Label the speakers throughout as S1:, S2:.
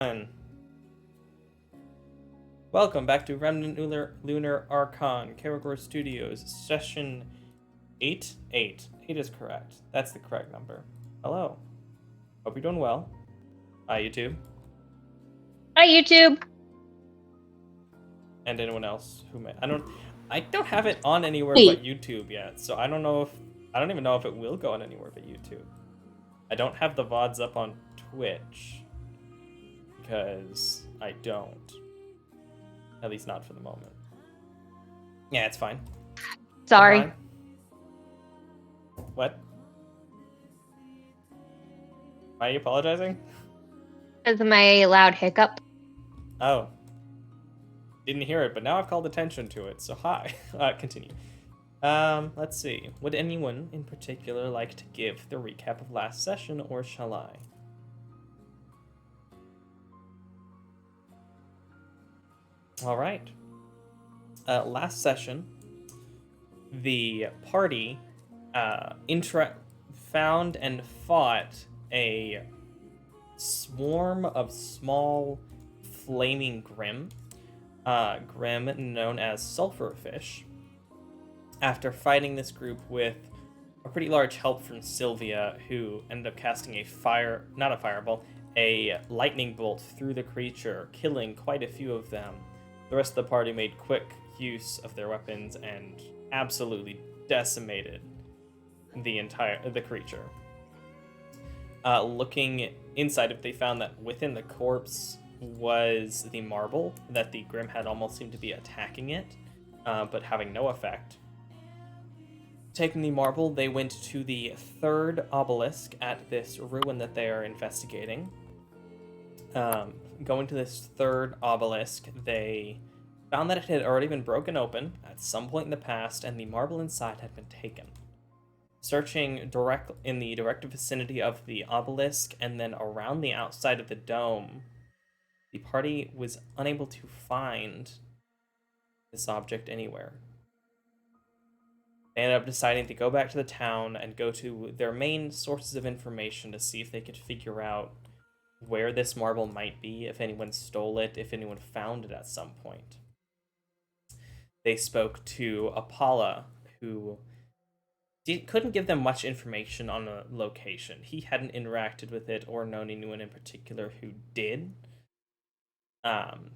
S1: And welcome back to Remnant Lunar Archon, Karagor Studios, session 8. 8 is correct. That's the correct number. Hello. Hope you're doing well. Hi, YouTube.
S2: Hi, YouTube.
S1: And anyone else who may. I don't have it on anywhere
S2: Hey.
S1: but YouTube yet, so I don't even know if it will go on anywhere but YouTube. I don't have the VODs up on Twitch because I don't. At least not for the moment. Yeah, it's fine.
S2: Sorry.
S1: Fine. What? Why are you apologizing?
S2: Because of my loud hiccup.
S1: Oh. Didn't hear it, but now I've called attention to it, so hi. Continue. Let's see. Would anyone in particular like to give the recap of last session, or shall I? Alright. Last session, the party found and fought a swarm of small flaming Grimm known as Sulfurfish. After fighting this group with a pretty large help from Sylvia, who ended up casting a lightning bolt through the creature, killing quite a few of them. The rest of the party made quick use of their weapons and absolutely decimated the creature. Looking inside it, they found that within the corpse was the marble, that the Grimm had almost seemed to be attacking it, but having no effect. Taking the marble, they went to the third obelisk at this ruin that they are investigating. Going to this third obelisk, they found that it had already been broken open at some point in the past, and the marble inside had been taken. Searching in the direct vicinity of the obelisk and then around the outside of the dome, the party was unable to find this object anywhere. They ended up deciding to go back to the town and go to their main sources of information to see if they could figure out where this marble might be, if anyone stole it, if anyone found it at some point. They spoke to Apollo, who couldn't give them much information on a location. He hadn't interacted with it or known anyone in particular who did.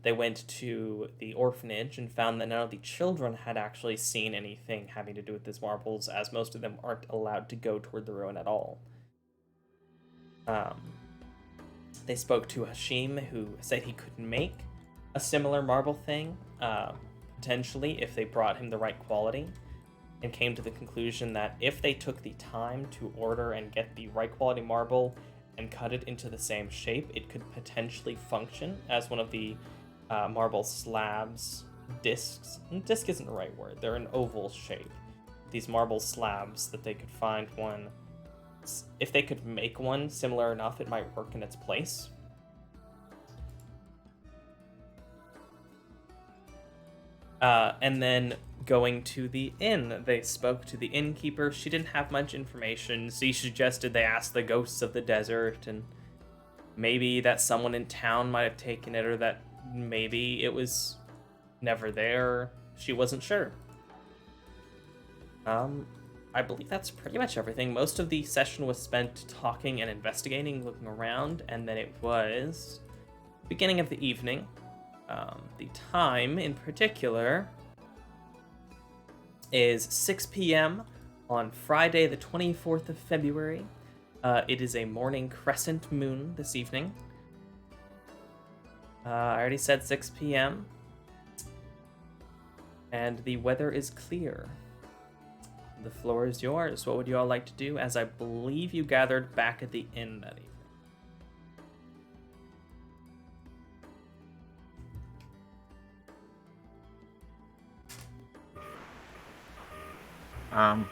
S1: They went to the orphanage and found that none of the children had actually seen anything having to do with these marbles, as most of them aren't allowed to go toward the ruin at all. They spoke to Hashim, who said he could make a similar marble thing, potentially, if they brought him the right quality, and came to the conclusion that if they took the time to order and get the right quality marble and cut it into the same shape, it could potentially function as one of the marble slabs, discs. Disc isn't the right word, they're an oval shape. These marble slabs, that they could find one. If they could make one similar enough, it might work in its place. And then going to the inn, they spoke to the innkeeper. She didn't have much information. She suggested they ask the ghosts of the desert, and maybe that someone in town might have taken it, or that maybe it was never there. She wasn't sure. I believe that's pretty much everything. Most of the session was spent talking and investigating, looking around, and then it was beginning of the evening. The time in particular is 6 p.m. on Friday, the 24th of February. It is a morning crescent moon this evening. I already said 6 p.m. And the weather is clear. The floor is yours. What would you all like to do, as I believe you gathered back at the inn that evening?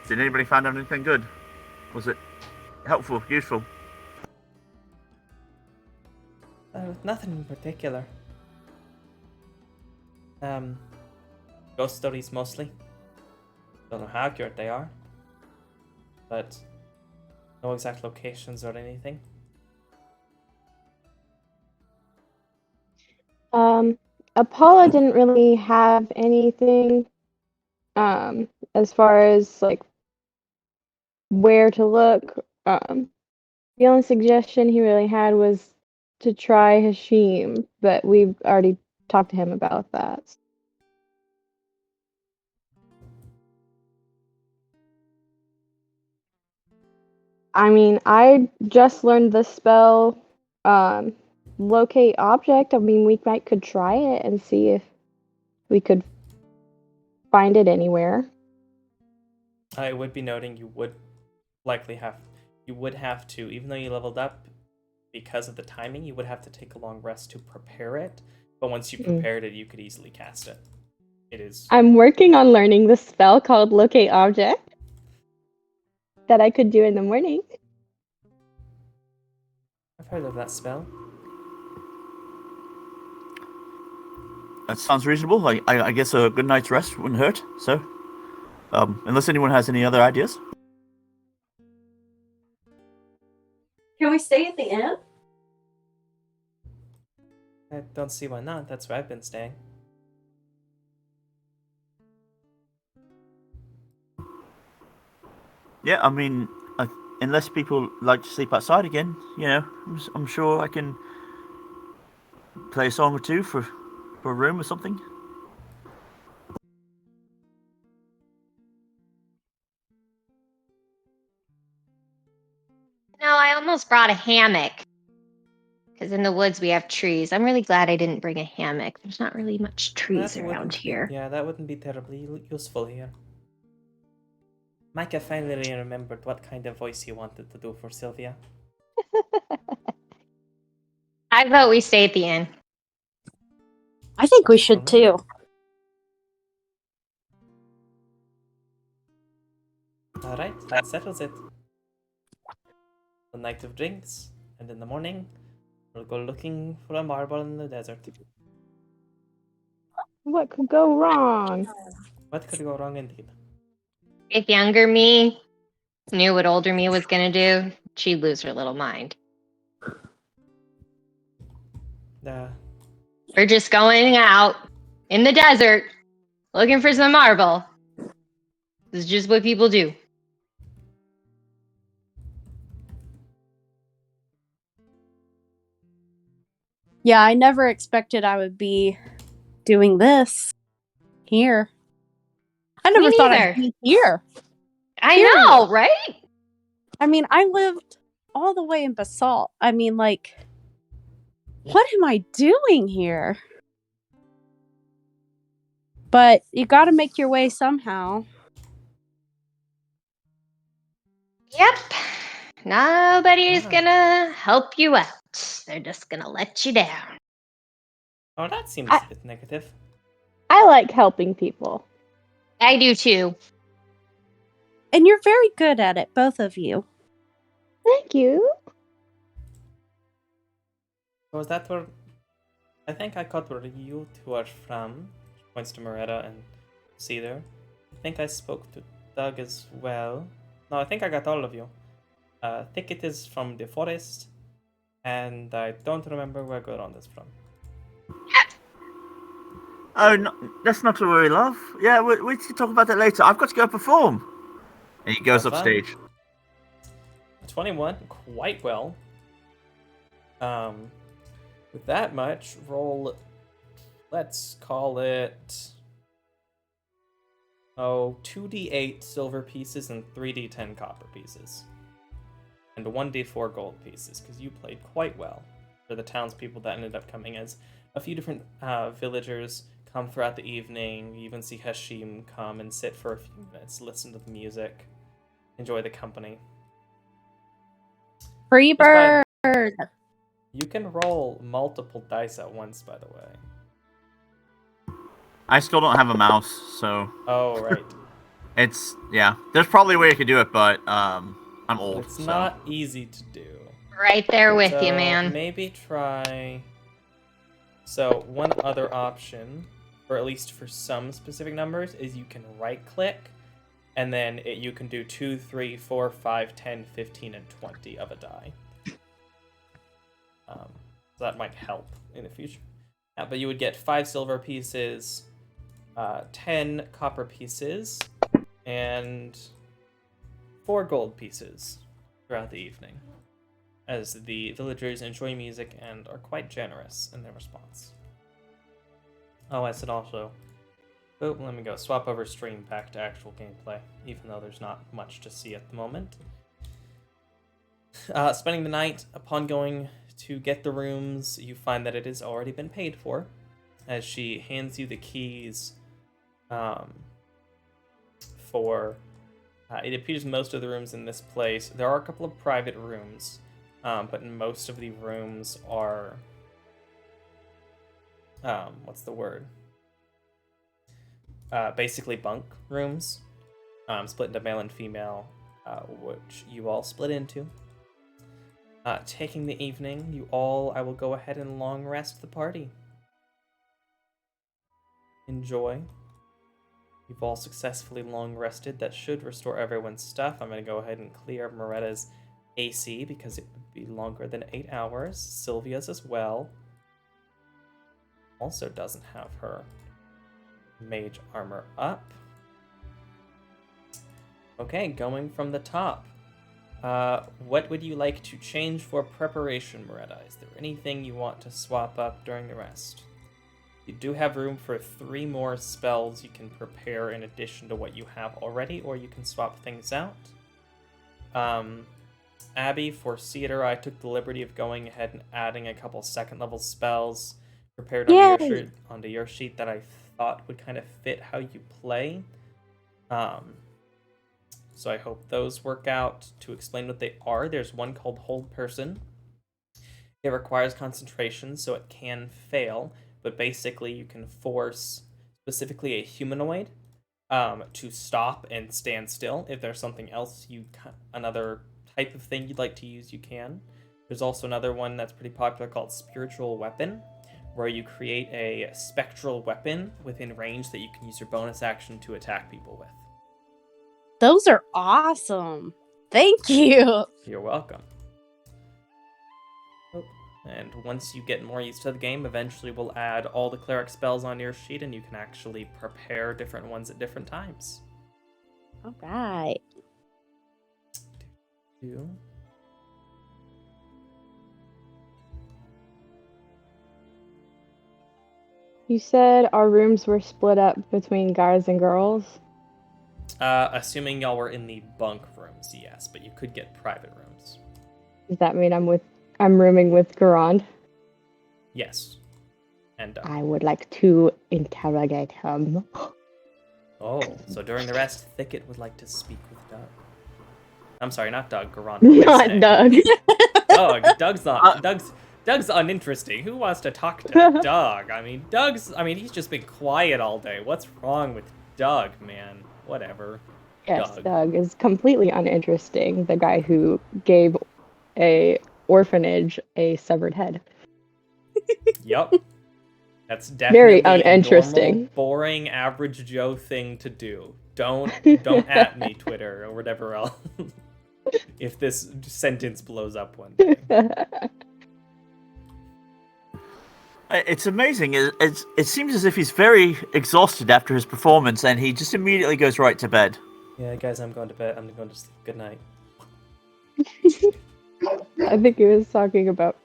S3: Did anybody find anything good? Was it helpful, useful?
S1: Nothing in particular. Ghost stories mostly. Don't know how accurate they are, but no exact locations or anything.
S4: Apollo didn't really have anything, as far as like where to look. The only suggestion he really had was to try Hashim, but we've already talked to him about that. I mean, I just learned the spell, locate object. I mean, we could try it and see if we could find it anywhere.
S1: I would be noting you would have to, even though you leveled up, because of the timing, you would have to take a long rest to prepare it. But once you prepared it, you could easily cast it. It is.
S4: I'm working on learning the spell called locate object that I could do in the morning.
S1: I've heard of that spell.
S3: That sounds reasonable. I guess a good night's rest wouldn't hurt. So, unless anyone has any other ideas.
S5: Can we stay at the inn?
S1: I don't see why not. That's where I've been staying.
S3: Yeah, I mean, unless people like to sleep outside again, you know, I'm sure I can play a song or two for a room or something.
S2: No, I almost brought a hammock. Because in the woods we have trees. I'm really glad I didn't bring a hammock. There's not really much trees around here.
S1: Yeah, that wouldn't be terribly useful here. Micah finally remembered what kind of voice he wanted to do for Sylvia.
S2: I vote we stay at the inn.
S5: I think we should too.
S1: Alright, that settles it. The night of drinks, and in the morning, we'll go looking for a marble in the desert.
S4: What could go wrong?
S1: What could go wrong indeed?
S2: If younger me knew what older me was gonna do, she'd lose her little mind. We're just going out in the desert looking for some marble. This is just what people do.
S5: Yeah, I never expected I would be doing this here. I never thought I'd be here.
S2: I know, right?
S5: I mean, I lived all the way in Basalt. I mean, like, what am I doing here? But you gotta make your way somehow.
S2: Yep. Nobody's gonna help you out. They're just gonna let you down.
S1: Oh, that seems a bit negative.
S4: I like helping people.
S2: I do too.
S5: And you're very good at it, both of you.
S4: Thank you.
S1: So is that where... I think I caught where you two are from. She points to Moretta and Cedar. I think I spoke to Doug as well. No, I think I got all of you. Thicket is from the forest. And I don't remember where Goron is from.
S3: Oh, no, that's not to worry, love. Yeah, we can talk about that later. I've got to go perform. And he goes
S1: Have fun.
S3: upstage.
S1: 21, quite well. With that much, roll, let's call it, 2d8 silver pieces and 3d10 copper pieces. And 1d4 gold pieces, because you played quite well. For the townspeople that ended up coming as a few different villagers come throughout the evening. You even see Hashim come and sit for a few minutes, listen to the music, enjoy the company.
S5: Free bird!
S1: You can roll multiple dice at once, by the way.
S3: I still don't have a mouse, so...
S1: Oh, right.
S3: Yeah. There's probably a way I could do it, but, I'm old,
S1: It's not easy to do.
S2: Right there with you, man.
S1: Maybe try... So, one other option, or at least for some specific numbers, is you can right-click, and then you can do 2, 3, 4, 5, 10, 15, and 20 of a die. So that might help in the future. But you would get 5 silver pieces, 10 copper pieces, and 4 gold pieces throughout the evening, as the villagers enjoy music and are quite generous in their response. Oh, I said also... Oh, let me go. Swap over stream back to actual gameplay, even though there's not much to see at the moment. Spending the night, upon going to get the rooms, you find that it has already been paid for, as she hands you the keys for... it appears most of the rooms in this place... There are a couple of private rooms, but most of the rooms are... what's the word? Basically bunk rooms, split into male and female, which you all split into. Taking the evening, I will go ahead and long rest the party. Enjoy. You've all successfully long rested. That should restore everyone's stuff. I'm going to go ahead and clear Moretta's AC because it would be longer than 8 hours. Sylvia's as well. Also doesn't have her mage armor up. Okay, going from the top. What would you like to change for preparation, Moretta? Is there anything you want to swap up during the rest? You do have room for 3 more spells you can prepare in addition to what you have already, or you can swap things out. Abby, for Cedar, I took the liberty of going ahead and adding a couple 2nd level spells prepared onto your sheet that I thought would kind of fit how you play. So I hope those work out. To explain what they are, there's one called Hold Person. It requires concentration, so it can fail, but basically you can force specifically a humanoid to stop and stand still. If there's something else, another type of thing you'd like to use, you can. There's also another one that's pretty popular called Spiritual Weapon, where you create a spectral weapon within range that you can use your bonus action to attack people with.
S5: Those are awesome. Thank you.
S1: You're welcome. And once you get more used to the game, eventually we'll add all the cleric spells on your sheet and you can actually prepare different ones at different times.
S5: All right.
S4: You said our rooms were split up between guys and girls?
S1: Assuming y'all were in the bunk rooms, yes, but you could get private rooms.
S4: Does that mean I'm rooming with Garand?
S1: Yes. And
S4: I would like to interrogate him.
S1: Oh, so during the rest, Thicket would like to speak with Doug. I'm sorry, not Doug, Garand.
S4: Not Doug.
S1: Doug's uninteresting. Who wants to talk to Doug? He's just been quiet all day. What's wrong with Doug, man? Whatever.
S4: Yes, Doug is completely uninteresting. The guy who gave a orphanage a severed head.
S1: Yup. That's definitely
S4: very uninteresting.
S1: A normal, boring, average Joe thing to do. Don't at me, Twitter, or whatever else. If this sentence blows up one day.
S3: It's amazing. It seems as if he's very exhausted after his performance, and he just immediately goes right to bed.
S1: Yeah, guys, I'm going to bed. I'm going to sleep. Good night.
S4: I think he was talking about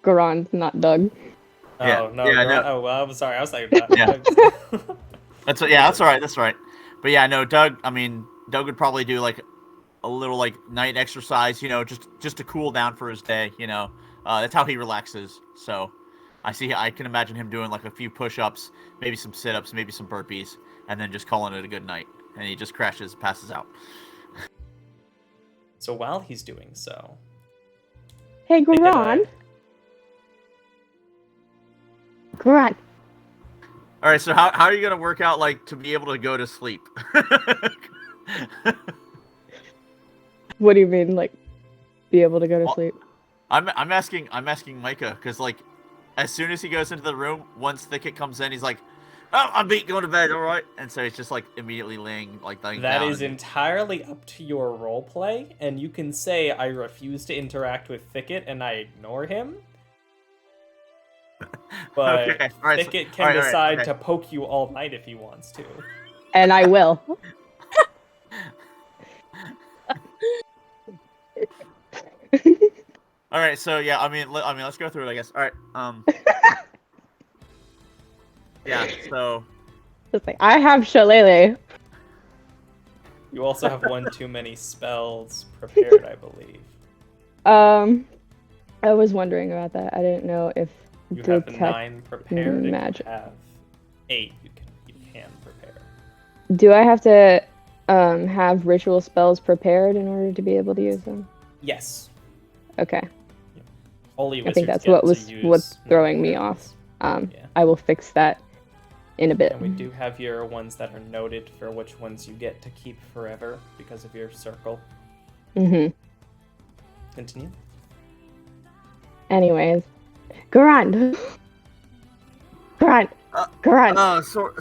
S4: Garand, not Doug.
S1: Oh,
S3: yeah.
S1: no.
S3: Yeah, no.
S1: Oh, well, I'm sorry. I was like, that.
S3: Yeah. That's all right. That's right. But yeah, no, Doug. Doug would probably do like a little like night exercise, just to cool down for his day. That's how he relaxes. So I can imagine him doing like a few push-ups, maybe some sit-ups, maybe some burpees, and then just calling it a good night. And he just crashes, passes out.
S1: So while he's doing so,
S4: hey, Garand. Garand.
S3: All right, so how are you gonna work out like to be able to go to sleep?
S4: What do you mean, like, be able to go to sleep?
S3: I'm asking Micah because like, as soon as he goes into the room, once Thicket comes in, he's like, "Oh, I'm beat, going to bed, all right." And so he's just like immediately laying down.
S1: That is entirely up to your roleplay, and you can say I refuse to interact with Thicket and I ignore him. But
S3: Okay, all right,
S1: Thicket
S3: all
S1: can
S3: right,
S1: decide
S3: okay.
S1: to poke you all night if he wants to.
S4: And I will.
S3: All right, so yeah, I mean, let's go through it, I guess. All right, yeah, so
S4: Just like, I have Shillelagh.
S1: You also have one too many spells prepared, I believe.
S4: I was wondering about that. I didn't know if
S1: You have
S4: detect
S1: 9 prepared, and
S4: magic.
S1: you have 8 you can prepare.
S4: Do I have to have ritual spells prepared in order to be able to use them?
S1: Yes.
S4: Okay.
S1: Holy
S4: I
S1: wizards
S4: think that's
S1: get
S4: what
S1: to
S4: was
S1: use
S4: what's throwing
S1: magic
S4: me off.
S1: weapons. Yeah.
S4: I will fix that in a bit.
S1: And we do have your ones that are noted for which ones you get to keep forever because of your circle.
S4: Mm-hmm.
S1: Continue.
S4: Anyways, Garand.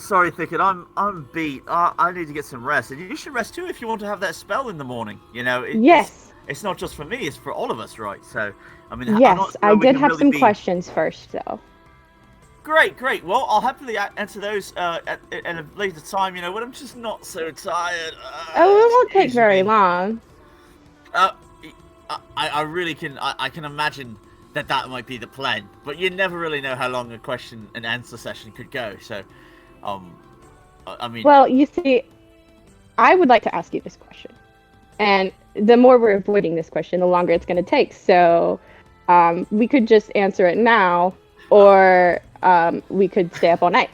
S3: sorry, Thicket. I'm beat. I need to get some rest. And you should rest too if you want to have that spell in the morning. You know.
S4: Yes.
S3: It's not just for me. It's for all of us, right? So, I mean, I'm not
S4: Yes,
S3: sure
S4: I
S3: we
S4: did
S3: can
S4: have
S3: really
S4: some
S3: be...
S4: questions first, though.
S3: Great. Well, I'll happily answer those at a later time. You know, when I'm just not so tired.
S4: Oh, it won't take
S3: excuse
S4: very
S3: me.
S4: long.
S3: I really can. I can imagine that might be the plan, but you never really know how long a question and answer session could go. So, I mean.
S4: Well, you see, I would like to ask you this question, and the more we're avoiding this question, the longer it's going to take. So, we could just answer it now, or we could stay up all night.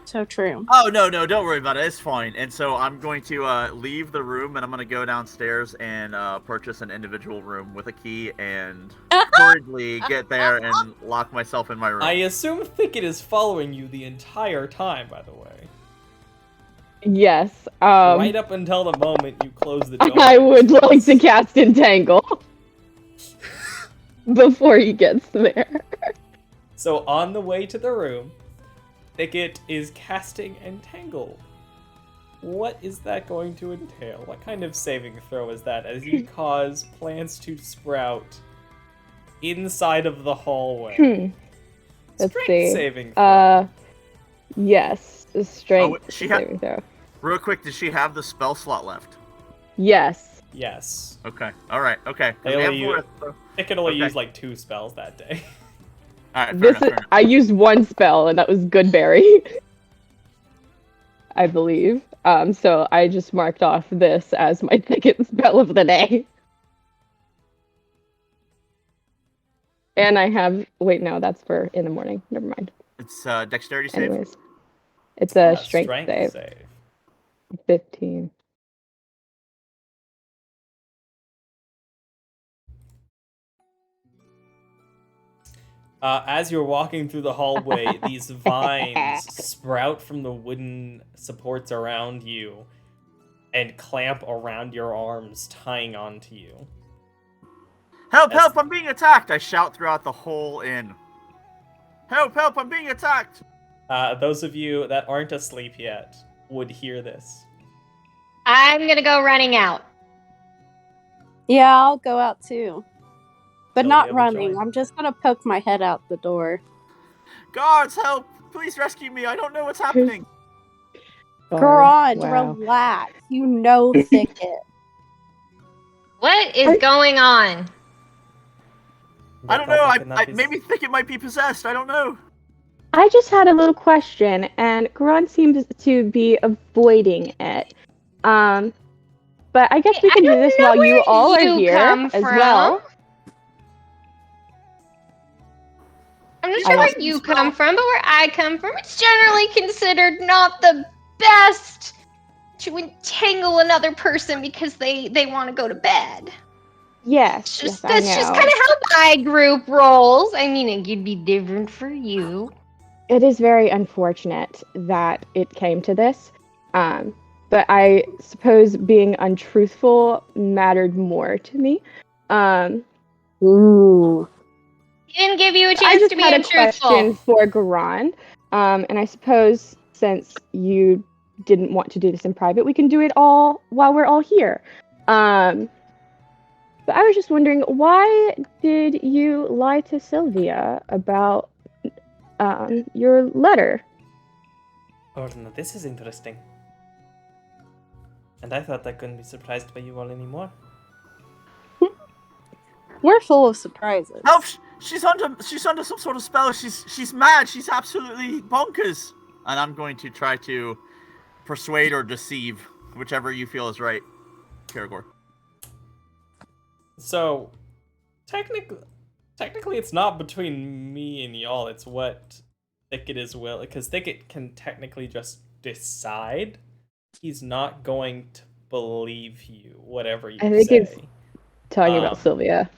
S5: So true.
S3: Oh, no, don't worry about it. It's fine. And so I'm going to leave the room, and I'm going to go downstairs and purchase an individual room with a key and hurriedly get there and lock myself in my room.
S1: I assume Thicket is following you the entire time, by the way.
S4: Yes.
S1: Right up until the moment you close the door.
S4: I would like to cast Entangle before he gets there.
S1: So on the way to the room, Thicket is casting Entangle. What is that going to entail? What kind of saving throw is that as you cause plants to sprout inside of the hallway?
S4: Let's
S1: Strength
S4: see.
S1: saving throw.
S4: Yes. Strength
S3: she
S4: saving throw.
S3: Real quick, does she have the spell slot left?
S4: Yes.
S1: Yes.
S3: Okay. All right. Okay.
S1: Thicket only used like 2 spells that day.
S3: All right. Fair enough.
S4: I used 1 spell, and that was Goodberry. I believe. So I just marked off this as my Thicket spell of the day. And I have... Wait, no, that's for in the morning. Never mind.
S3: It's dexterity save.
S4: Anyways. It's a strength save. 15.
S1: As you're walking through the hallway, these vines sprout from the wooden supports around you and clamp around your arms, tying onto you.
S3: Help! I'm being attacked! I shout throughout the whole inn. Help! I'm being attacked!
S1: Those of you that aren't asleep yet would hear this.
S2: I'm gonna go running out.
S5: Yeah, I'll go out too. But
S1: Sylvia
S5: not
S1: will
S5: running.
S1: join.
S5: I'm just gonna poke my head out the door.
S3: Guards, help! Please rescue me! I don't know what's happening.
S5: Garand,
S4: Wow.
S5: relax. You know Thicket.
S2: What is going on?
S3: I don't know. Maybe Thicket might be possessed. I don't know.
S4: I just had a little question, and Garand seems to be avoiding it. But I guess we can do this while you all are here as well.
S2: I'm not sure where you come from, but where I come from, it's generally considered not the best to entangle another person because they want to go to bed.
S4: Yes,
S2: That's
S4: I know.
S2: just kind of how my group rolls. I mean, it could be different for you.
S4: It is very unfortunate that it came to this. But I suppose being untruthful mattered more to me.
S5: Ooh.
S2: He didn't give you a
S4: I
S2: chance
S4: just
S2: to be
S4: had a
S2: untruthful.
S4: question for Garand. And I suppose since you didn't want to do this in private, we can do it all while we're all here. But I was just wondering, why did you lie to Sylvia about your letter.
S1: Oh, no, this is interesting. And I thought I couldn't be surprised by you all anymore.
S5: We're full of surprises.
S3: Help! She's under some sort of spell. She's mad. She's absolutely bonkers. And I'm going to try to persuade or deceive, whichever you feel is right, Karagor.
S1: So, technically, it's not between me and y'all. It's what Thicket is will, because Thicket can technically just decide. He's not going to believe you, whatever you
S4: I think
S1: say.
S4: it's talking about Sylvia.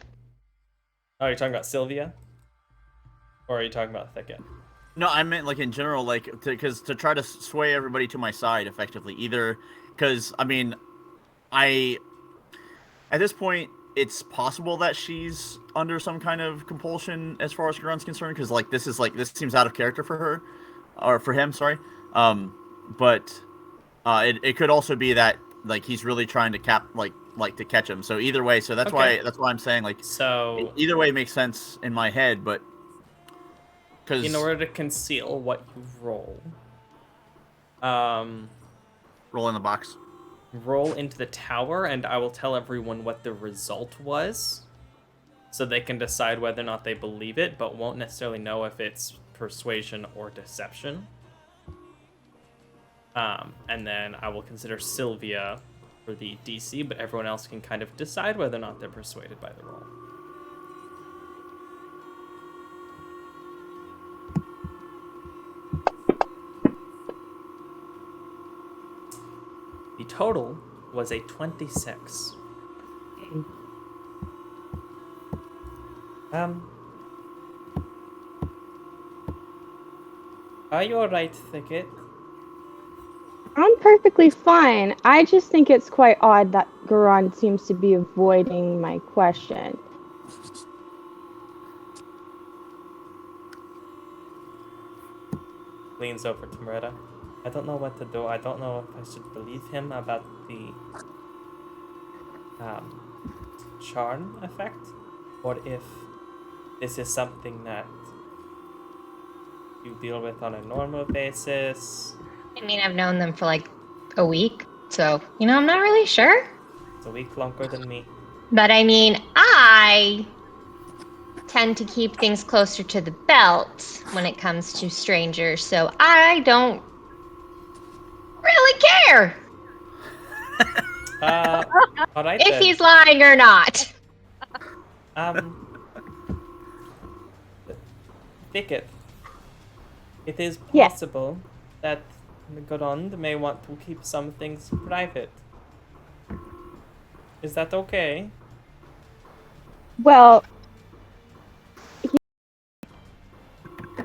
S1: Oh, you're talking about Sylvia? Or are you talking about Thicket?
S3: No, I meant like in general, like to try to sway everybody to my side effectively. Either because I mean, at this point it's possible that she's under some kind of compulsion as far as Garon's concerned, because this seems out of character for her, or for him. Sorry, but it could also be that like he's really trying to to catch him. So either way, so that's
S1: Okay.
S3: why I'm saying like
S1: So
S3: either way makes sense in my head, but.
S1: In order to conceal what you roll,
S3: roll in the box.
S1: Roll into the tower, and I will tell everyone what the result was, so they can decide whether or not they believe it, but won't necessarily know if it's persuasion or deception. And then I will consider Sylvia for the DC, but everyone else can kind of decide whether or not they're persuaded by the roll. The total was a 26. Are you alright, Thicket?
S4: I'm perfectly fine. I just think it's quite odd that Garon seems to be avoiding my question.
S1: Leans over to Merida. I don't know what to do. I don't know if I should believe him about the charm effect, or if this is something that you deal with on a normal basis.
S2: I mean, I've known them for like a week, so, I'm not really sure.
S1: It's a week longer than me.
S2: But I mean, I tend to keep things closer to the belt when it comes to strangers, so I don't really care
S1: all right,
S2: if
S1: then.
S2: he's lying or not.
S1: Thicket, it is
S4: Yes.
S1: possible that Garond may want to keep some things private. Is that okay?
S4: Well,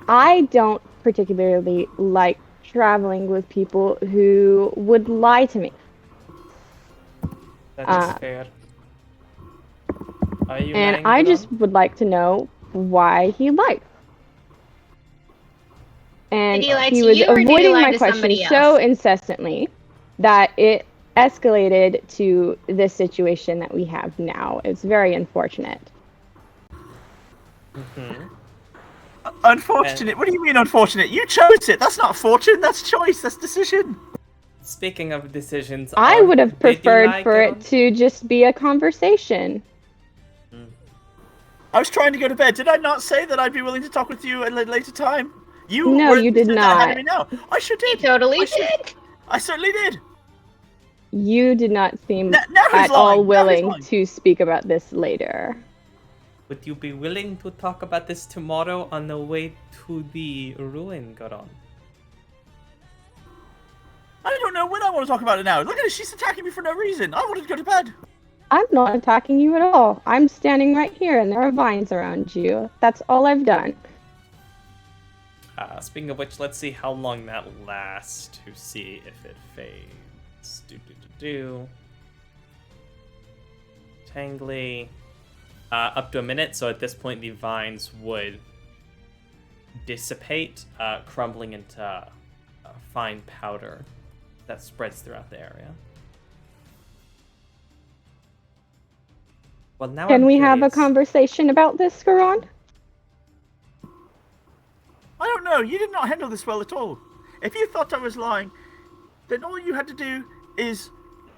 S4: I don't particularly like traveling with people who would lie to me.
S1: That is fair. Are you
S4: And
S1: lying,
S4: I
S1: Garond?
S4: just would like to know why he lied. And
S2: Did he lie
S4: he
S2: to
S4: was
S2: you, or did he
S4: avoiding
S2: lie
S4: my
S2: to
S4: question
S2: somebody
S4: so
S2: else?
S4: incessantly that it escalated to this situation that we have now. It's very unfortunate.
S1: Mm-hmm.
S3: Unfortunate? What do you mean unfortunate? You chose it. That's not fortune. That's choice. That's decision.
S1: Speaking of decisions,
S4: I would have
S1: did you
S4: preferred
S1: lie,
S4: for it
S1: Garond?
S4: to just be a conversation.
S3: I was trying to go to bed. Did I not say that I'd be willing to talk with you at a later time?
S4: No, you did
S3: said that ahead of
S4: not.
S3: me now. I sure
S2: He
S3: did.
S2: totally did.
S3: I certainly did.
S4: You did not seem
S3: Now he's
S4: at all
S3: lying. Now he's
S4: willing
S3: lying.
S4: to speak about this later.
S1: Would you be willing to talk about this tomorrow on the way to the ruin, Garond?
S3: I don't know when I want to talk about it now. Look at her. She's attacking me for no reason. I wanted to go to bed.
S4: I'm not attacking you at all. I'm standing right here and there are vines around you. That's all I've done.
S1: Speaking of which, let's see how long that lasts to see if it fades. Tangly. Up to a minute, so at this point the vines would dissipate, crumbling into fine powder that spreads throughout the area. Well, now
S4: Can
S1: I'm
S4: we have a
S1: curious.
S4: conversation about this, Garon?
S3: I don't no, you did not handle this well at all. If you thought I was lying, then all you had to do is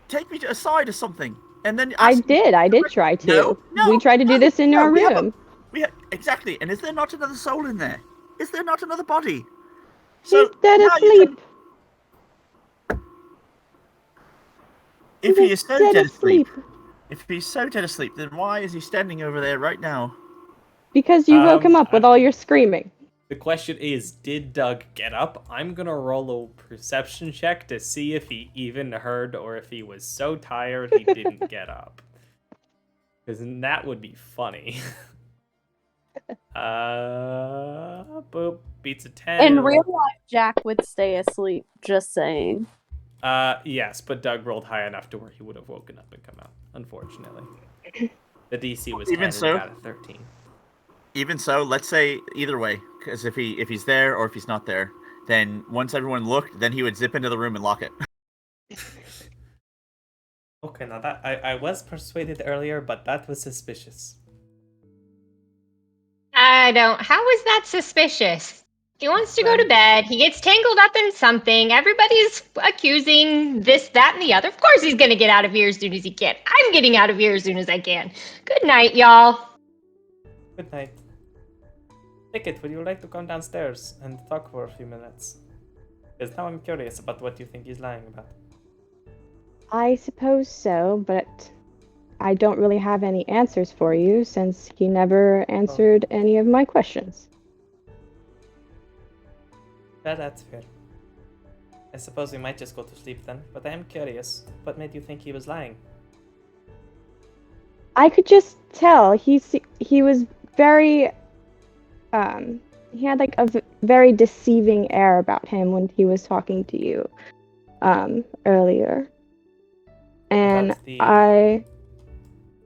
S3: take me aside or something, and then
S4: I
S3: ask me-
S4: did try to.
S3: No,
S4: We tried to do this in our room.
S3: Exactly, and is there not another soul in there? Is there not another body?
S4: He's dead
S3: now you
S4: asleep.
S3: If he is so
S4: dead
S3: dead asleep,
S4: asleep.
S3: if he's so dead asleep, then why is he standing over there right now?
S4: Because you woke him up with all your screaming.
S1: The question is, did Doug get up? I'm gonna roll a perception check to see if he even heard or if he was so tired he didn't get up. Because that would be funny. Boop, beats a 10.
S5: In real life, Jack would stay asleep, just saying.
S1: Yes, but Doug rolled high enough to where he would have woken up and come out, unfortunately. The DC was
S3: Even
S1: handed
S3: so?
S1: out at 13.
S3: Even so, let's say either way, because if he's there or if he's not there, then once everyone looked, then he would zip into the room and lock it.
S1: Okay, now that I was persuaded earlier, but that was suspicious.
S2: How is that suspicious? He wants to go to bed. He gets tangled up in something. Everybody's accusing this, that, and the other. Of course he's going to get out of here as soon as he can. I'm getting out of here as soon as I can. Good night, y'all.
S1: Good night. Ticket, would you like to come downstairs and talk for a few minutes? Because now I'm curious about what you think he's lying about.
S4: I suppose so, but I don't really have any answers for you since he never answered any of my questions.
S1: Well, that's fair. I suppose we might just go to sleep then, but I am curious. What made you think he was lying?
S4: I could just tell he was very he had like a very deceiving air about him when he was talking to you earlier. And I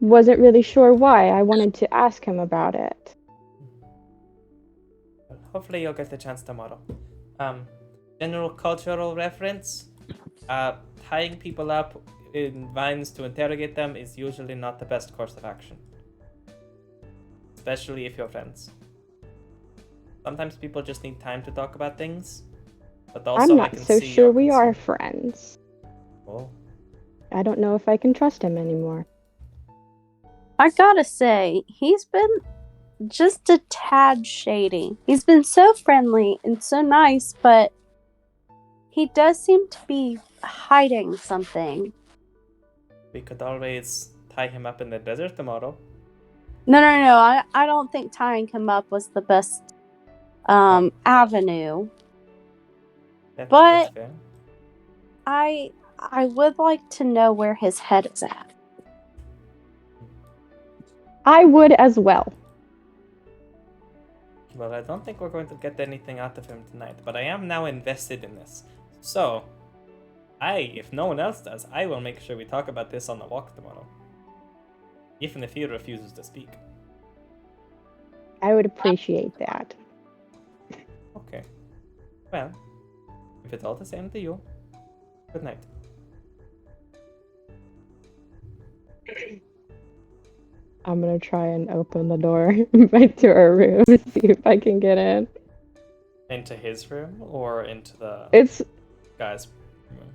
S4: wasn't really sure why. I wanted to ask him about it.
S1: Well, hopefully you'll get the chance tomorrow. General cultural reference. Tying people up in vines to interrogate them is usually not the best course of action. Especially if you're friends. Sometimes people just need time to talk about things. But also
S4: I'm not so sure we are friends.
S1: Oh.
S4: I don't know if I can trust him anymore.
S5: I gotta say, he's been just a tad shady. He's been so friendly and so nice, but he does seem to be hiding something.
S1: We could always tie him up in the desert tomorrow.
S5: No. I don't think tying him up was the best avenue.
S1: That's fair.
S5: I would like to know where his head is at.
S4: I would as well.
S1: Well, I don't think we're going to get anything out of him tonight, but I am now invested in this. So, if no one else does, I will make sure we talk about this on the walk tomorrow. Even if he refuses to speak.
S4: I would appreciate that.
S1: Okay. Well, if it's all the same to you, good night.
S4: I'm gonna try and open the door back to our room and see if I can get in.
S1: Into his room or into the guy's room?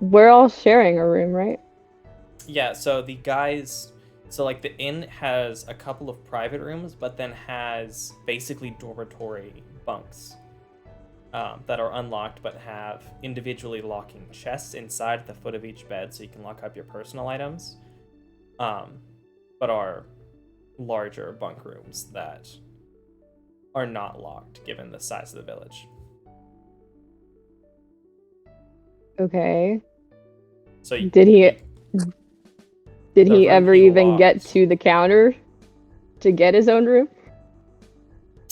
S4: We're all sharing a room, right?
S1: Yeah, so the guys... So, like, the inn has a couple of private rooms, but then has basically dormitory bunks that are unlocked but have individually locking chests inside the foot of each bed so you can lock up your personal items. But are larger bunk rooms that are not locked given the size of the village.
S4: Okay.
S1: So
S4: did he ever even get to the counter to get his own room?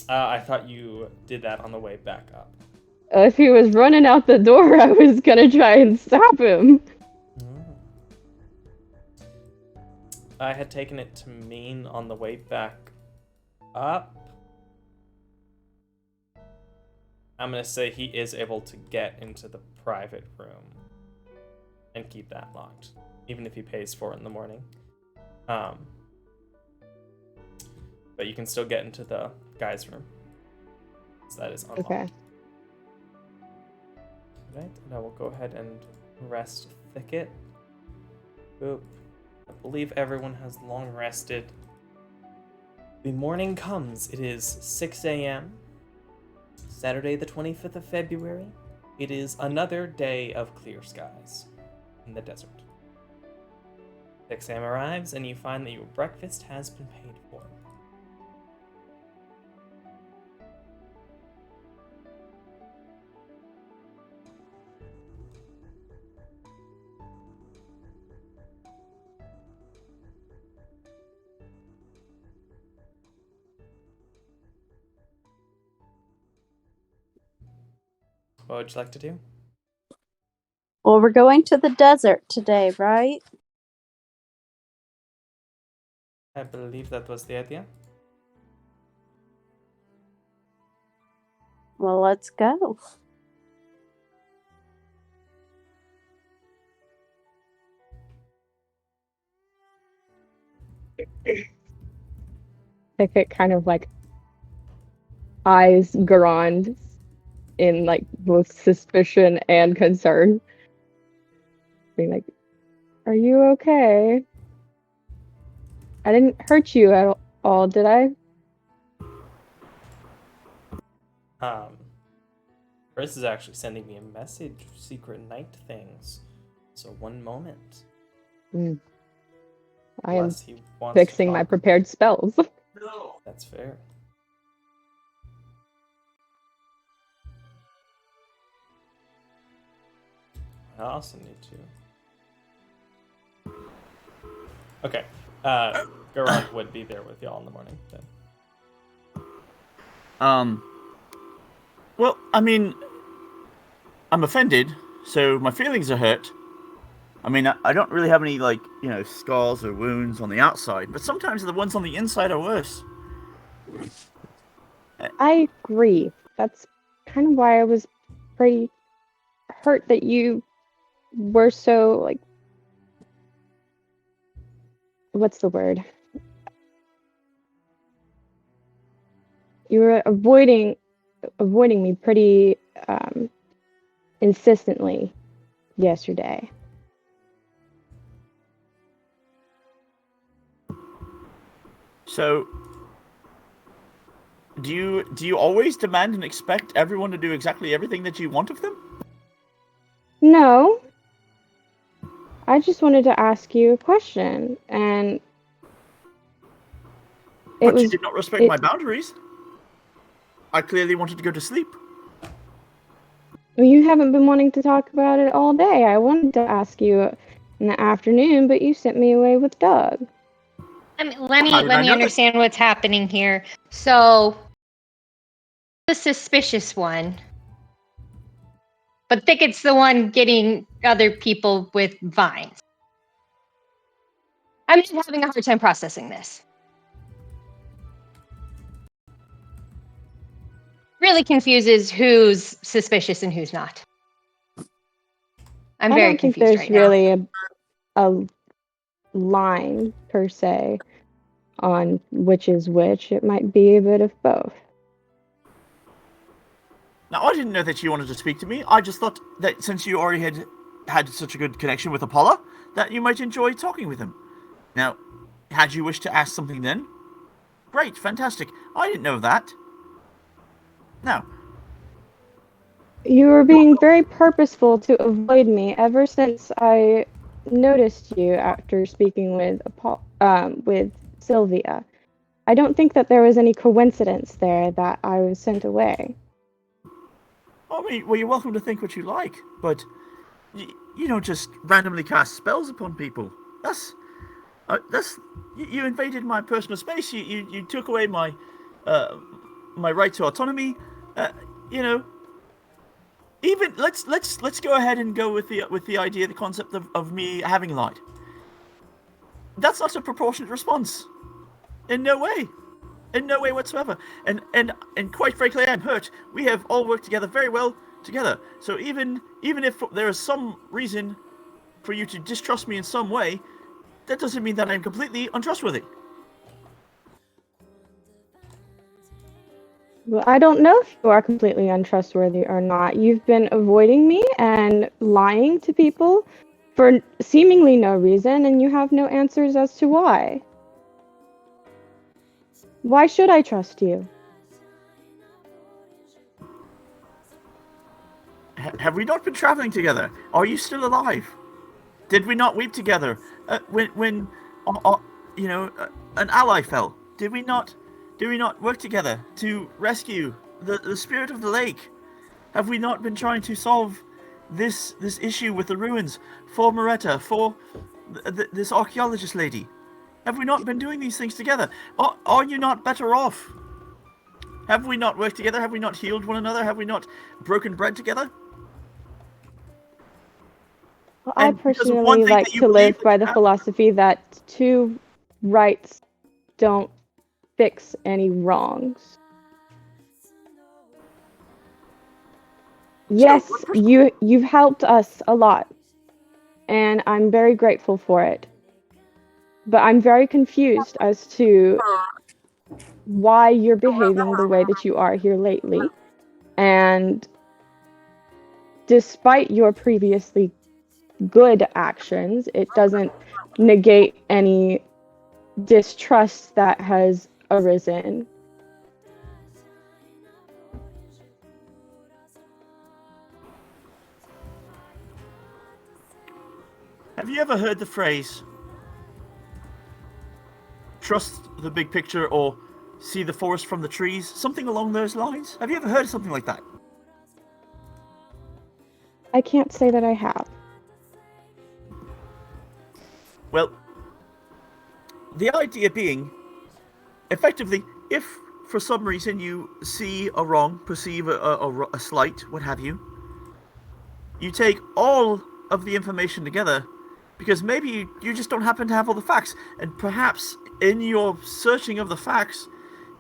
S1: I thought you did that on the way back up.
S4: If he was running out the door, I was gonna try and stop him.
S1: I had taken it to mean on the way back up. I'm going to say he is able to get into the private room and keep that locked, even if he pays for it in the morning. But you can still get into the guy's room. So that is unlocked.
S4: Okay.
S1: Right, and I will go ahead and rest Thicket. Boop. I believe everyone has long rested. The morning comes. It is 6 a.m. Saturday, the 25th of February. It is another day of clear skies in the desert. 6 a.m. arrives, and you find that your breakfast has been paid for. What would you like to do?
S5: Well, we're going to the desert today, right?
S1: I believe that was the idea.
S5: Well, let's go.
S4: Thicket kind of like eyes Garand in like both suspicion and concern. Being like, "Are you okay? I didn't hurt you at all, did I?"
S1: Chris is actually sending me a message, secret night things. So one moment.
S4: I am
S1: Unless he wants to
S4: fixing my
S1: talk.
S4: prepared spells.
S1: That's fair. I also need to. Okay. Garand would be there with y'all in the morning then.
S3: Well, I mean, I'm offended, so my feelings are hurt. I mean, I don't really have any, like, you know, scars or wounds on the outside, but sometimes the ones on the inside are worse.
S4: I agree. That's kind of why I was pretty hurt that you were so, like, what's the word? You were avoiding me pretty insistently yesterday.
S3: So, do you always demand and expect everyone to do exactly everything that you want of them?
S4: No. I just wanted to ask you a question, and
S3: But you did not respect my boundaries. I clearly wanted to go to sleep.
S4: You haven't been wanting to talk about it all day. I wanted to ask you in the afternoon, but you sent me away with Doug.
S2: I mean,
S3: How
S2: let
S3: did I
S2: me
S3: know
S2: understand what's happening here. So, the suspicious one, but Thicket's the one getting other people with vines. I'm just having a hard time processing this. Really confuses who's suspicious and who's not. I'm
S4: I
S2: very
S4: don't think
S2: confused
S4: there's
S2: right now.
S4: really a line per se on which is which. It might be a bit of both.
S3: Now, I didn't know that you wanted to speak to me. I just thought that since you already had such a good connection with Apollo, that you might enjoy talking with him. Now, had you wished to ask something then? Great, fantastic. I didn't know that. Now,
S4: You were being very purposeful to avoid me ever since I noticed you after speaking with Sylvia. I don't think that there was any coincidence there that I was sent away.
S3: I mean, well, you're welcome to think what you like, but you don't just randomly cast spells upon people. You invaded my personal space. You took away my my right to autonomy. You know, even let's go ahead and go with the idea, the concept of me having lied. That's not a proportionate response. In no way. In no way whatsoever. And quite frankly, I'm hurt. We have all worked together very well together. So even if there is some reason for you to distrust me in some way, that doesn't mean that I'm completely untrustworthy.
S4: Well, I don't know if you are completely untrustworthy or not. You've been avoiding me and lying to people for seemingly no reason, and you have no answers as to why. Why should I trust you?
S3: Have we not been traveling together? Are you still alive? Did we not weep together when you know, an ally fell? Did we not work together to rescue the spirit of the lake? Have we not been trying to solve this issue with the ruins for Moretta, for this archaeologist lady? Have we not been doing these things together? Are you not better off? Have we not worked together? Have we not healed one another? Have we not broken bread together?
S4: Well, I
S3: And because of one
S4: personally
S3: thing
S4: like
S3: that you
S4: to live
S3: believe
S4: by
S3: that
S4: the
S3: you have-
S4: philosophy that two rights don't fix any wrongs. Yes, you've helped us a lot, and I'm very grateful for it. But I'm very confused as to why you're behaving the way that you are here lately. And despite your previously good actions, it doesn't negate any distrust that has arisen.
S3: Have you ever heard the phrase, trust the big picture or see the forest from the trees? Something along those lines? Have you ever heard of something like that?
S4: I can't say that I have.
S3: Well, the idea being, effectively, if for some reason you see a wrong, perceive a slight, what have you, you take all of the information together, because maybe you just don't happen to have all the facts, and perhaps in your searching of the facts,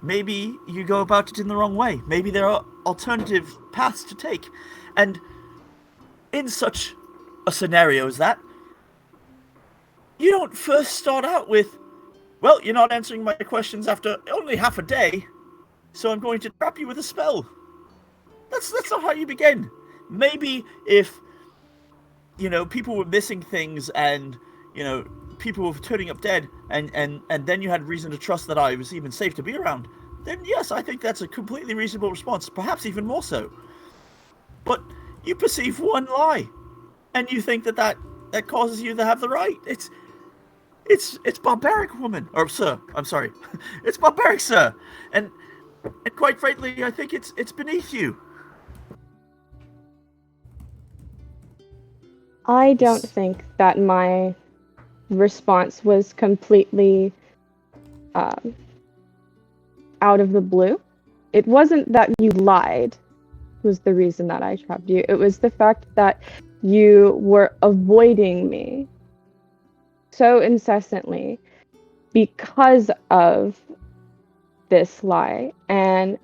S3: maybe you go about it in the wrong way. Maybe there are alternative paths to take. And in such a scenario as that, you don't first start out with, well, you're not answering my questions after only half a day, so I'm going to trap you with a spell. That's not how you begin. Maybe if, you know, people were missing things and, you know, people were turning up dead, and then you had reason to trust that I was even safe to be around, then yes, I think that's a completely reasonable response, perhaps even more so. But you perceive one lie, and you think that causes you to have the right. It's barbaric, woman. Or sir, I'm sorry. It's barbaric, sir. And quite frankly, I think it's beneath you.
S4: I don't think that my response was completely out of the blue. It wasn't that you lied was the reason that I trapped you. It was the fact that you were avoiding me so incessantly because of this lie. And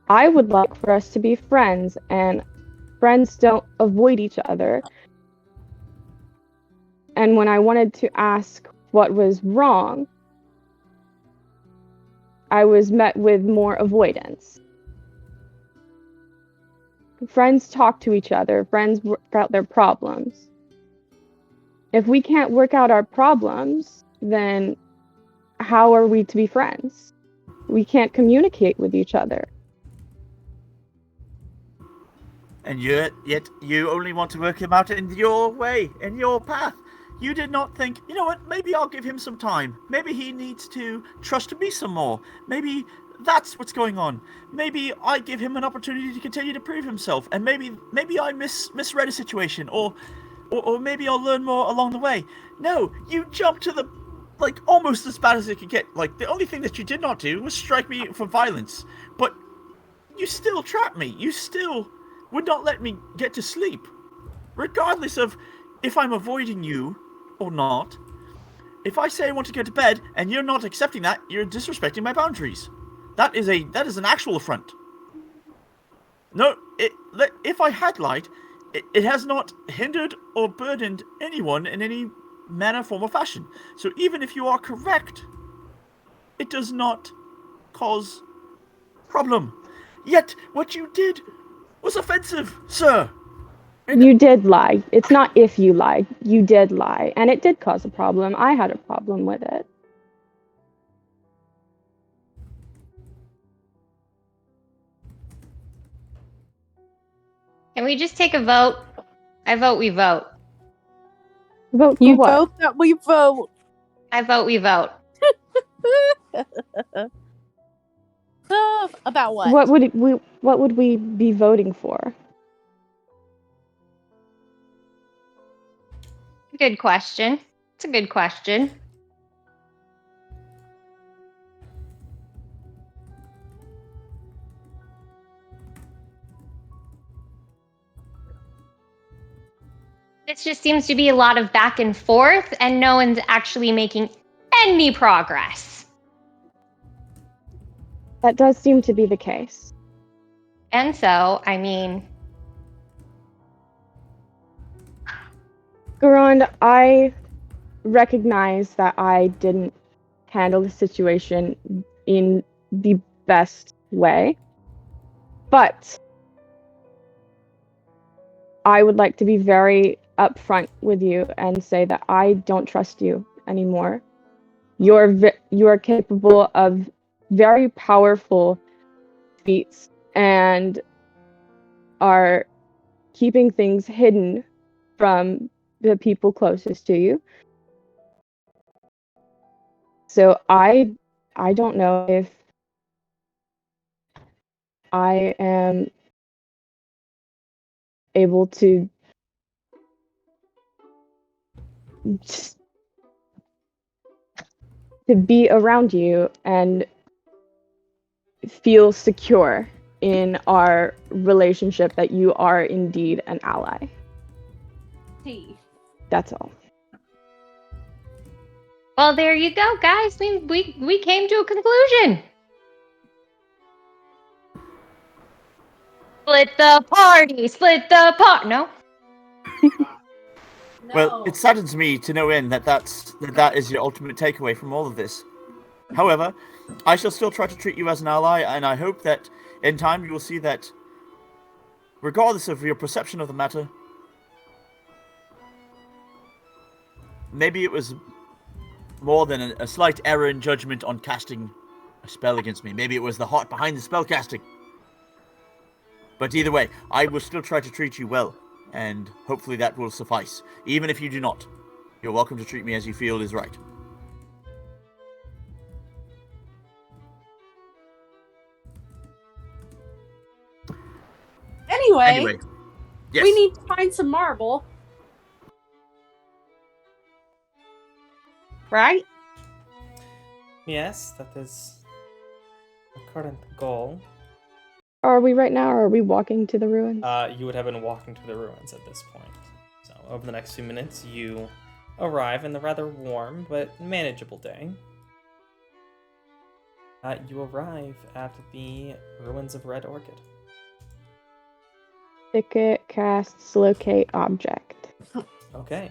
S4: I would like for us to be friends, and friends don't avoid each other. And when I wanted to ask what was wrong, I was met with more avoidance. Friends talk to each other, friends work out their problems. If we can't work out our problems, then how are we to be friends? We can't communicate with each other.
S3: And yet you only want to work him out in your way, in your path. You did not think, you know what, maybe I'll give him some time. Maybe he needs to trust me some more. Maybe that's what's going on. Maybe I give him an opportunity to continue to prove himself. And maybe I misread a situation, or maybe I'll learn more along the way. No, you jumped to the, like, almost as bad as it could get. Like, the only thing that you did not do was strike me for violence. But you still trapped me. You still would not let me get to sleep. Regardless of if I'm avoiding you or not. If I say I want to go to bed and you're not accepting that, you're disrespecting my boundaries. That is an actual affront. No, if I had lied, it has not hindered or burdened anyone in any manner, form, or fashion. So even if you are correct, it does not cause problem. Yet what you did was offensive, sir.
S4: You did lie. It's not if you lied. You did lie. And it did cause a problem. I had a problem with it.
S2: Can we just take a vote? I vote we vote.
S4: Vote for
S5: You
S4: what?
S5: vote that we vote.
S2: I vote we vote.
S5: About what?
S4: What would we be voting for?
S2: Good question. It's a good question. This just seems to be a lot of back and forth, and no one's actually making any progress.
S4: That does seem to be the case.
S2: And so, I mean,
S4: Garand, I recognize that I didn't handle the situation in the best way, but I would like to be very upfront with you and say that I don't trust you anymore. You are capable of very powerful feats and are keeping things hidden from the people closest to you. So I don't know if I am able to just to be around you and feel secure in our relationship that you are indeed an ally. That's all.
S2: well, there you go, guys. We came to a conclusion. Split the party. Split the part. No.
S3: Well, it saddens me to no end that is your ultimate takeaway from all of this. However, I shall still try to treat you as an ally, and I hope that in time you will see that, regardless of your perception of the matter, maybe it was more than a slight error in judgment on casting a spell against me. Maybe it was the heart behind the spell casting. But either way, I will still try to treat you well, and hopefully that will suffice. Even if you do not, you're welcome to treat me as you feel is right.
S5: Anyway,
S3: Yes.
S5: we need to find some marble. Right?
S1: Yes, that is the current goal.
S4: Are we right now, or are we walking to the ruins?
S1: You would have been walking to the ruins at this point. So over the next few minutes, you arrive in the rather warm but manageable day. You arrive at the ruins of Red Orchid.
S4: Ticket casts locate object.
S1: Okay.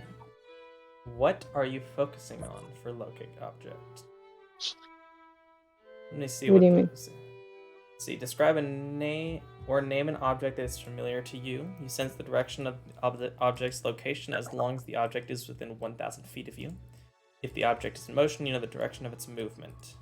S1: What are you focusing on for locate object? Let me see
S4: What do you mean?
S1: See, describe a name or name an object that is familiar to you. You sense the direction of the object's location as long as the object is within 1,000 feet of you. If the object is in motion, you know the direction of its movement.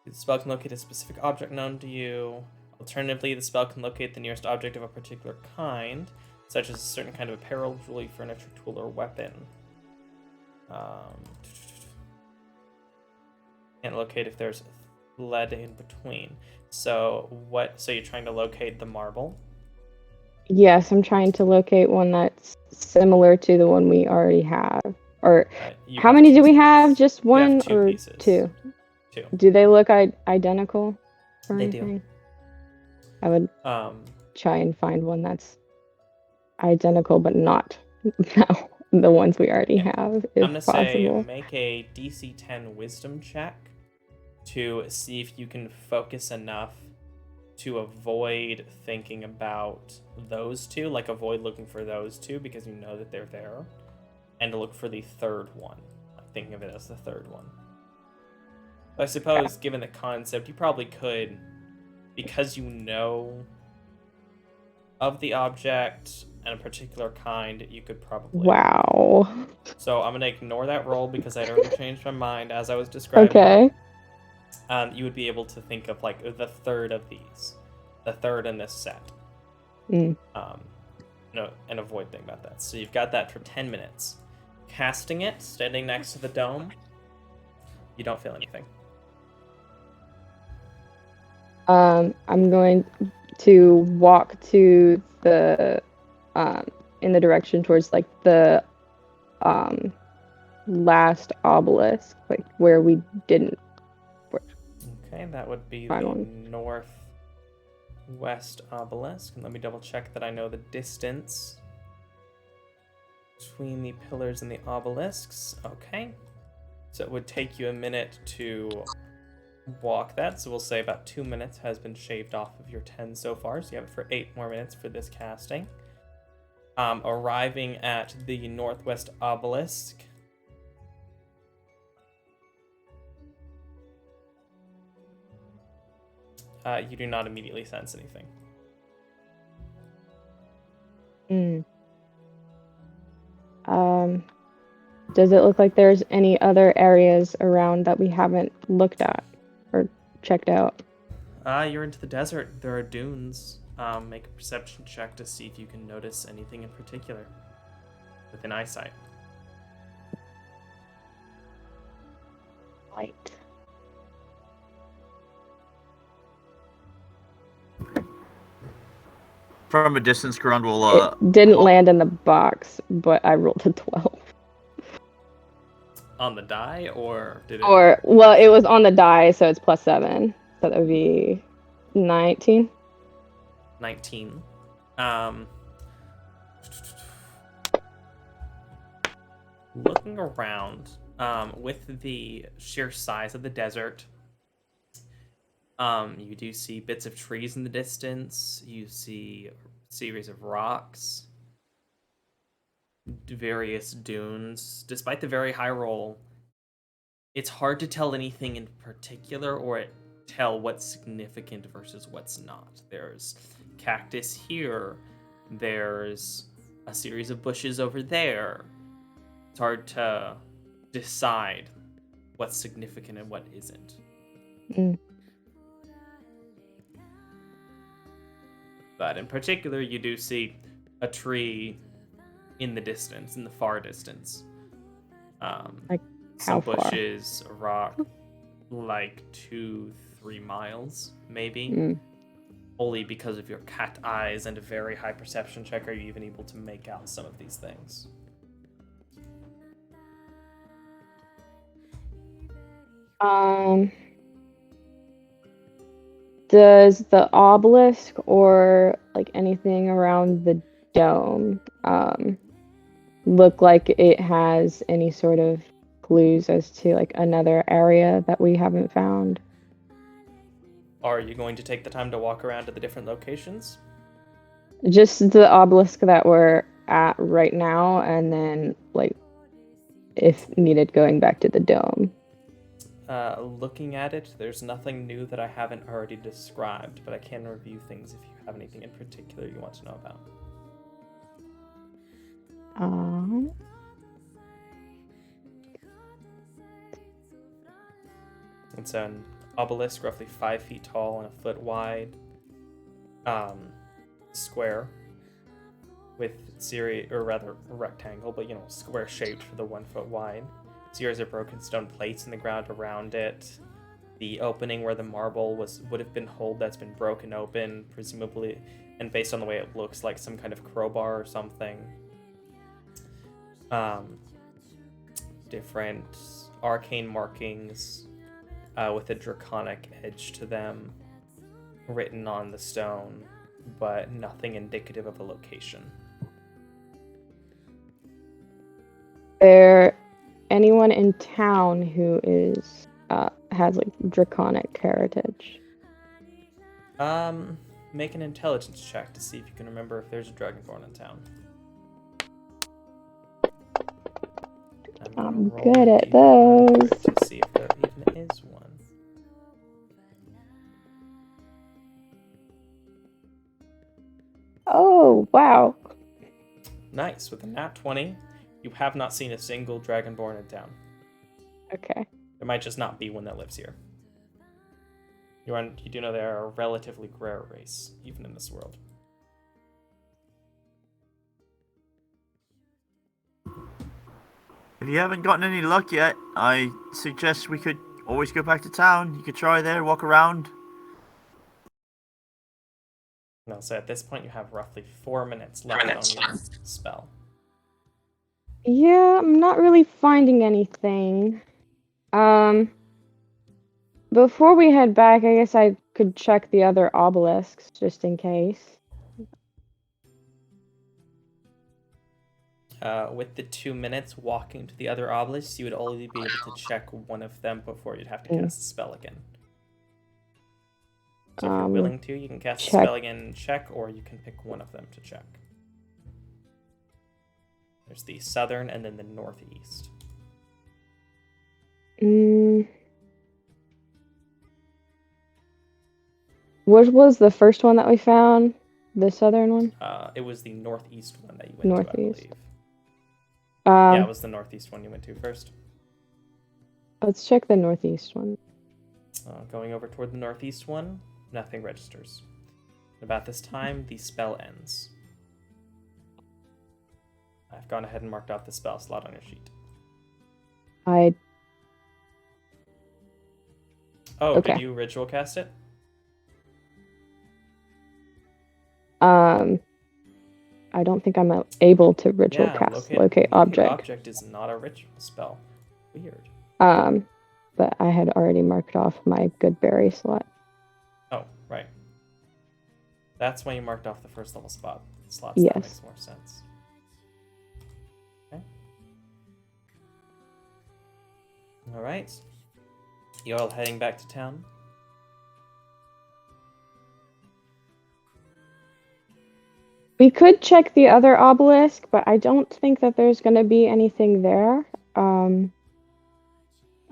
S1: The spell can locate a specific object known to you. Alternatively, the spell can locate the nearest object of a particular kind, such as a certain kind of apparel, jewelry, furniture, tool, or weapon. Can't locate if there's lead in between. So you're trying to locate the marble?
S4: Yes, I'm trying to locate one that's similar to the one we already have. Or how many do we have? Just one or
S1: pieces.
S4: Two?
S1: Two.
S4: Do they look identical? Or
S1: They
S4: anything?
S1: do.
S4: I would try and find one that's identical, but not the ones we already have, if
S1: I'm gonna
S4: possible.
S1: say make a DC 10 Wisdom check to see if you can focus enough to avoid thinking about those two, like avoid looking for those two because you know that they're there, and to look for the third one, like thinking of it as the third one. I suppose, given the concept, you probably could because you know of the object and a particular kind, you could probably.
S4: Wow.
S1: So I'm gonna ignore that roll because I'd already changed my mind as I was describing.
S4: Okay.
S1: You would be able to think of like the third of these, the third in this set.
S4: Mm.
S1: No, and avoid thinking about that. So you've got that for 10 minutes. Casting it, standing next to the dome, you don't feel anything.
S4: I'm going to walk to the in the direction towards like the last obelisk, like where we didn't.
S1: Okay, that would be
S4: Fine
S1: the
S4: one.
S1: northwest obelisk. And let me double check that I know the distance between the pillars and the obelisks. Okay. So it would take you a minute to walk that. So we'll say about 2 minutes has been shaved off of your 10 so far. So you have it for 8 more minutes for this casting. Arriving at the northwest obelisk. You do not immediately sense anything.
S4: Does it look like there's any other areas around that we haven't looked at or checked out?
S1: You're into the desert. There are dunes. Make a perception check to see if you can notice anything in particular within eyesight.
S4: Light.
S3: From a distance, Grund will.
S4: It didn't land in the box, but I rolled a 12.
S1: On the die, or did it?
S4: Or, well, it was on the die, so it's +7. So that would be 19.
S1: 19. Looking around, with the sheer size of the desert, you do see bits of trees in the distance. You see a series of rocks, various dunes. Despite the very high roll, it's hard to tell anything in particular or tell what's significant versus what's not. There's cactus here. There's a series of bushes over there. It's hard to decide what's significant and what isn't.
S4: Mm.
S1: But in particular, you do see a tree in the distance, in the far distance.
S4: Like,
S1: some
S4: how far?
S1: bushes, a rock, like 2-3 miles, maybe.
S4: Mm.
S1: Only because of your cat eyes and a very high perception check are you even able to make out some of these things.
S4: Does the obelisk or like anything around the dome look like it has any sort of clues as to like another area that we haven't found?
S1: Are you going to take the time to walk around to the different locations?
S4: Just the obelisk that we're at right now, and then like if needed going back to the dome.
S1: Looking at it, there's nothing new that I haven't already described, but I can review things if you have anything in particular you want to know about. It's an obelisk roughly 5 feet tall and a foot wide, square with a rectangle, but square shaped for the 1 foot wide. Series of broken stone plates in the ground around it. The opening where the marble would have been holed that's been broken open, presumably, and based on the way it looks like some kind of crowbar or something. Different arcane markings with a draconic edge to them written on the stone, but nothing indicative of a location.
S4: There anyone in town who is has like draconic heritage?
S1: Make an intelligence check to see if you can remember if there's a dragonborn in town.
S4: I'm good at those.
S1: To see if there even is one.
S4: Oh, wow.
S1: Nice. With a nat 20, you have not seen a single Dragonborn in town.
S4: Okay.
S1: There might just not be one that lives here. You do know they are a relatively rare race, even in this world.
S3: If you haven't gotten any luck yet, I suggest we could always go back to town. You could try there, walk around.
S1: No, so at this point you have roughly 4 minutes left on your spell.
S4: Yeah, I'm not really finding anything. Before we head back, I guess I could check the other obelisks just in case.
S1: With the 2 minutes walking to the other obelisks, you would only be able to check one of them before you'd have to cast the spell again. So if you're willing to, you can cast the spell again and check, or you can pick one of them to check. There's the southern and then the northeast.
S4: What was the first one that we found? The southern one?
S1: It was the northeast one that you went to, I believe. Yeah, it was the northeast one you went to first.
S4: Let's check the northeast one.
S1: Going over toward the northeast one, nothing registers. About this time, the spell ends. I've gone ahead and marked off the spell slot on your sheet.
S4: Okay.
S1: Did you ritual cast it?
S4: I don't think I'm able to ritual cast locate object.
S1: Object is not a ritual spell. Weird.
S4: But I had already marked off my good berry slot.
S1: Oh, right. That's why you marked off the first level slots.
S4: Yes.
S1: That makes more sense. Okay. Alright. You all heading back to town?
S4: We could check the other obelisk, but I don't think that there's going to be anything there.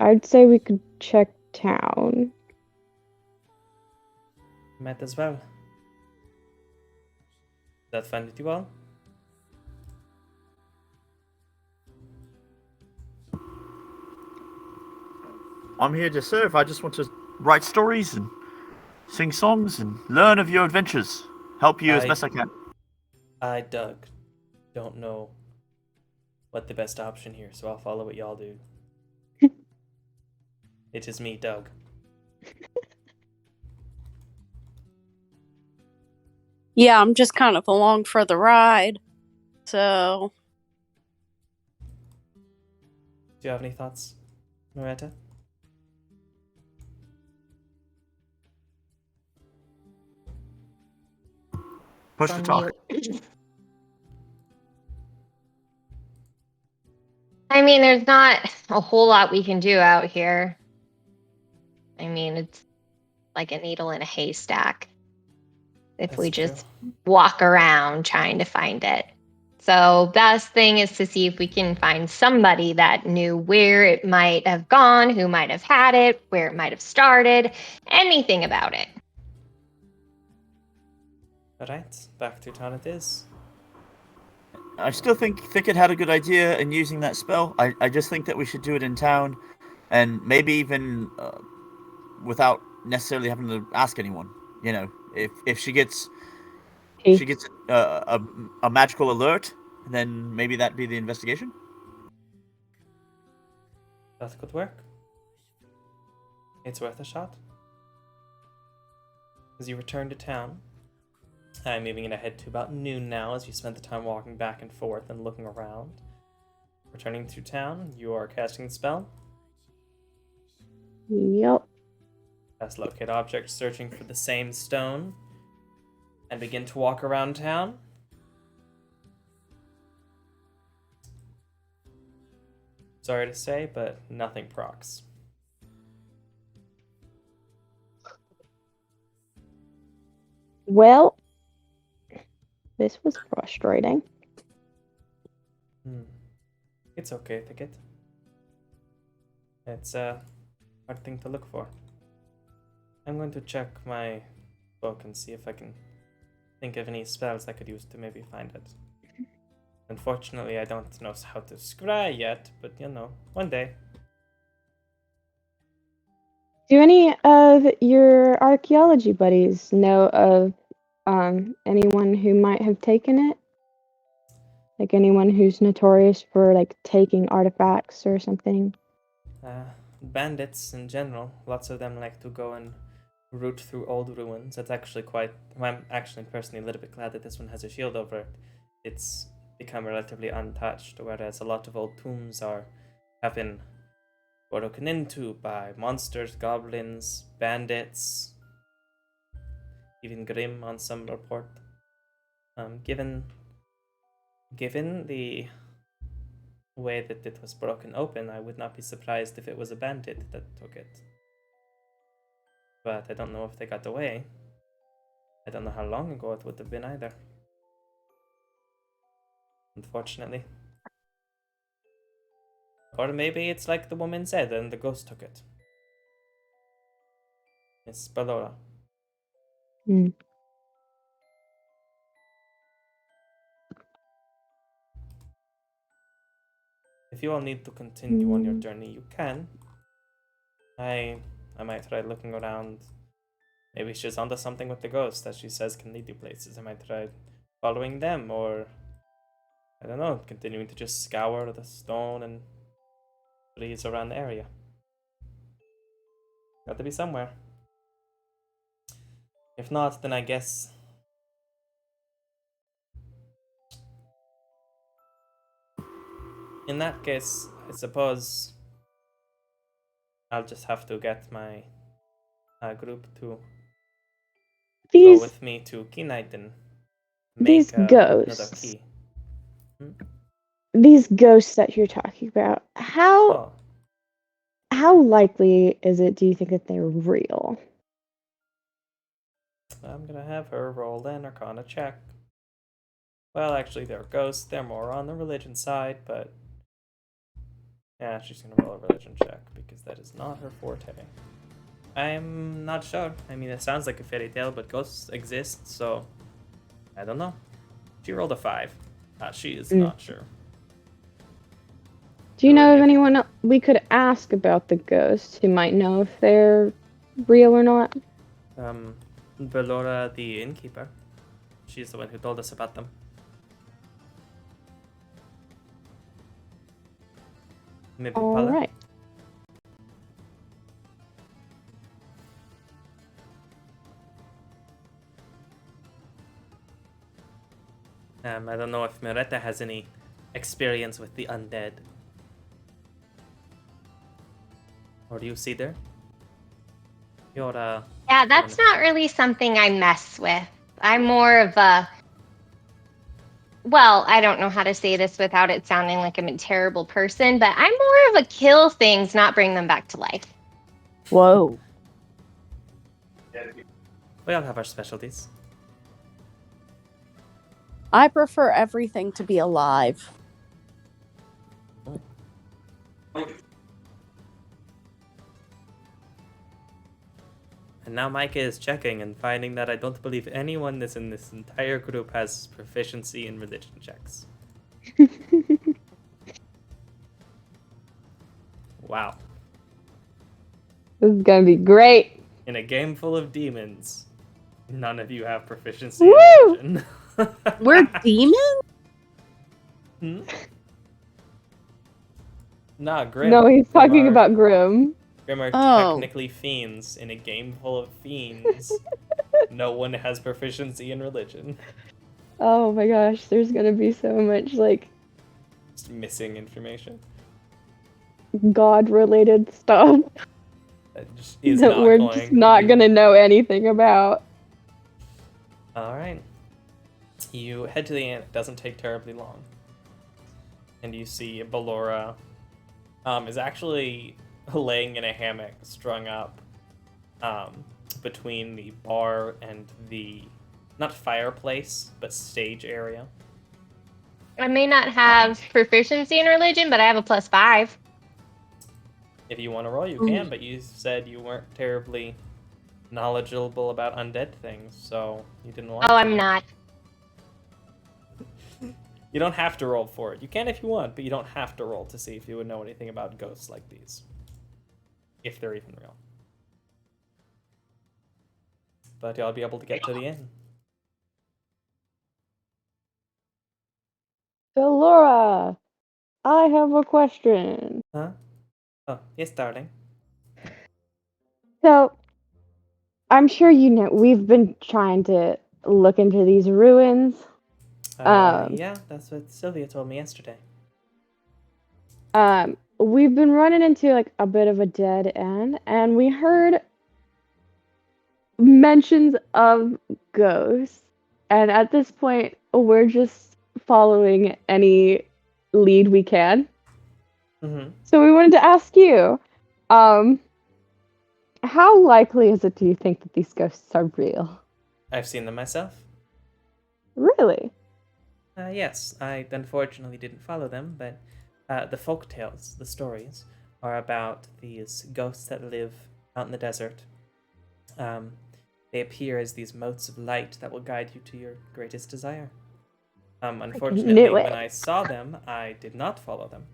S4: I'd say we could check town.
S1: Might as well. Is that fine with you all?
S3: I'm here to serve. I just want to write stories and sing songs and learn of your adventures. Help you as best I can.
S1: I, Doug, don't know what the best option here, so I'll follow what y'all do. It is me, Doug.
S5: Yeah, I'm just kind of along for the ride. So.
S1: Do you have any thoughts, Loretta?
S3: Push to talk.
S2: I mean, there's not a whole lot we can do out here. I mean, it's like a needle in a haystack if we just walk around trying to find it. So best thing is to see if we can find somebody that knew where it might have gone, who might have had it, where it might have started, anything about it.
S1: Alright, back to town it is.
S3: I still think Thicket had a good idea in using that spell. I just think that we should do it in town, and maybe even without necessarily having to ask anyone. You know, if she gets a magical alert, then maybe that'd be the investigation.
S1: That could work. It's worth a shot. As you return to town, I'm moving it ahead to about noon now, as you spent the time walking back and forth and looking around. Returning to town, you are casting the spell.
S4: Yep.
S1: Cast locate object, searching for the same stone, and begin to walk around town. Sorry to say, but nothing procs.
S4: Well, this was frustrating.
S1: It's okay, Thicket. It's a hard thing to look for. I'm going to check my book and see if I can think of any spells I could use to maybe find it. Unfortunately, I don't know how to scry yet, but one day.
S4: Do any of your archaeology buddies know of anyone who might have taken it? Like anyone who's notorious for like taking artifacts or something?
S1: Bandits in general, lots of them like to go and root through old ruins. That's actually I'm actually personally a little bit glad that this one has a shield over it. It's become relatively untouched, whereas a lot of old tombs have been broken into by monsters, goblins, bandits, even Grim on some report. Given the way that it was broken open, I would not be surprised if it was a bandit that took it. But I don't know if they got away. I don't know how long ago it would have been either. Unfortunately. Or maybe it's like the woman said and the ghost took it. It's Ballora.
S4: Mm.
S1: If you all need to continue on your journey, you can. I might try looking around. Maybe she's onto something with the ghost that she says can lead you places. I might try following them, or I don't know, continuing to just scour the stone and trees around the area. Got to be somewhere. If not, then I guess in that case, I suppose I'll just have to get my group to go
S4: These
S1: with me to Keynight and
S4: these
S1: make another
S4: ghosts.
S1: key.
S4: These ghosts that you're talking about, how likely is it, do you think, that they're real?
S1: I'm gonna have her roll an Arcana check. Well, actually, they're ghosts. They're more on the religion side, but yeah, she's gonna roll a religion check because that is not her forte. I'm not sure. I mean, it sounds like a fairy tale, but ghosts exist, so I don't know. She rolled a 5. She is not sure.
S4: Do you know of anyone we could ask about the ghosts who might know if they're real or not?
S1: Ballora, the innkeeper. She's the one who told us about them. Maybe
S4: All
S1: Pala?
S4: right.
S1: I don't know if Miretta has any experience with the undead. Or do you see there? You're,
S2: Yeah, that's not really something I mess with. I'm more of a... Well, I don't know how to say this without it sounding like I'm a terrible person, but I'm more of a kill things, not bring them back to life.
S5: Whoa.
S1: we all have our specialties.
S5: I prefer everything to be alive.
S1: And now Micah is checking and finding that I don't believe anyone that's in this entire group has proficiency in religion checks. Wow.
S4: This is gonna be great.
S1: In a game full of demons, none of you have proficiency
S4: Woo!
S1: in religion.
S5: We're demons?
S1: Hmm? Nah, Grim.
S4: No, he's
S1: Grim
S4: talking
S1: are-
S4: about Grim.
S1: Grim are
S5: Oh.
S1: technically fiends. In a game full of fiends, no one has proficiency in religion.
S4: Oh my gosh, there's gonna be so much like
S1: Just missing information.
S4: God-related stuff
S1: That just is
S4: that
S1: not
S4: we're
S1: going
S4: just
S1: to
S4: not
S1: be-
S4: gonna know anything about.
S1: Alright. You head to the inn. It doesn't take terribly long. And you see Ballora is actually laying in a hammock, strung up between the bar and the, not fireplace, but stage area.
S2: I may not have proficiency in religion, but I have a +5.
S1: If you want to roll, you can, but you said you weren't terribly knowledgeable about undead things, so you didn't want
S2: Oh,
S1: to.
S2: I'm not.
S1: You don't have to roll for it. You can if you want, but you don't have to roll to see if you would know anything about ghosts like these. If they're even real. But y'all be able to get to the inn.
S4: So, Laura, I have a question.
S1: Huh? Oh, yes, darling.
S4: So, I'm sure you know we've been trying to look into these ruins.
S1: Yeah, that's what Sylvia told me yesterday.
S4: We've been running into like a bit of a dead end, and we heard mentions of ghosts. And at this point, we're just following any lead we can.
S1: Mm-hmm.
S4: So we wanted to ask you, how likely is it, do you think, that these ghosts are real?
S1: I've seen them myself.
S4: Really?
S1: Yes, I unfortunately didn't follow them, but the folk tales, the stories, are about these ghosts that live out in the desert. They appear as these motes of light that will guide you to your greatest desire. Unfortunately,
S4: knew it.
S1: when I saw them, I did not follow them,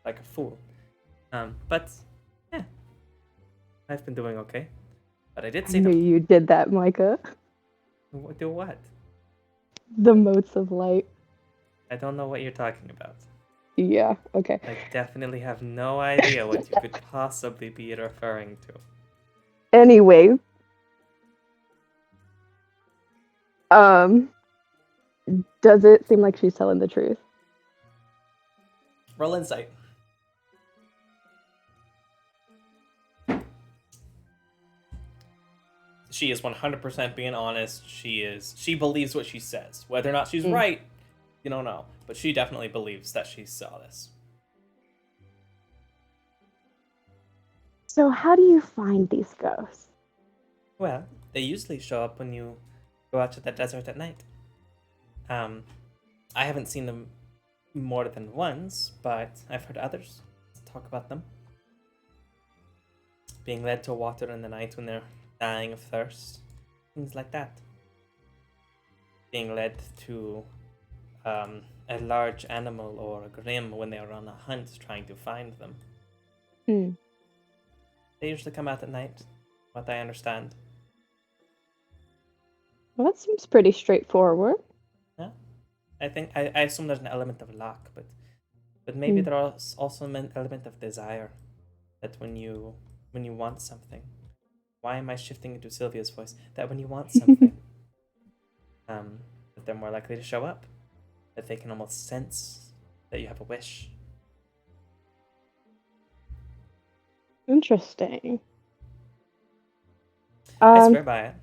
S1: like a fool. But yeah, I've been doing okay. But I did
S4: I
S1: see
S4: knew
S1: them.
S4: you did that, Micah.
S1: Do what?
S4: The motes of light.
S1: I don't know what you're talking about.
S4: Yeah, okay.
S1: I definitely have no idea what you could possibly be referring to.
S4: Anyway, does it seem like she's telling the truth?
S1: Roll insight. She is 100% being honest. She believes what she says. Whether or not she's right, you don't know. But she definitely believes that she saw this.
S4: So how do you find these ghosts?
S1: Well, they usually show up when you go out to the desert at night. I haven't seen them more than once, but I've heard others talk about them. Being led to water in the night when they're dying of thirst. Things like that. Being led to a large animal or a grim when they are on a hunt trying to find them. They usually come out at night, what I understand.
S4: Well, that seems pretty straightforward.
S1: Yeah. I assume there's an element of luck, but maybe there's also an element of desire. That when you want something, why am I shifting into Sylvia's voice? That when you want something, that they're more likely to show up. That they can almost sense that you have a wish.
S4: Interesting.
S1: I swear by it.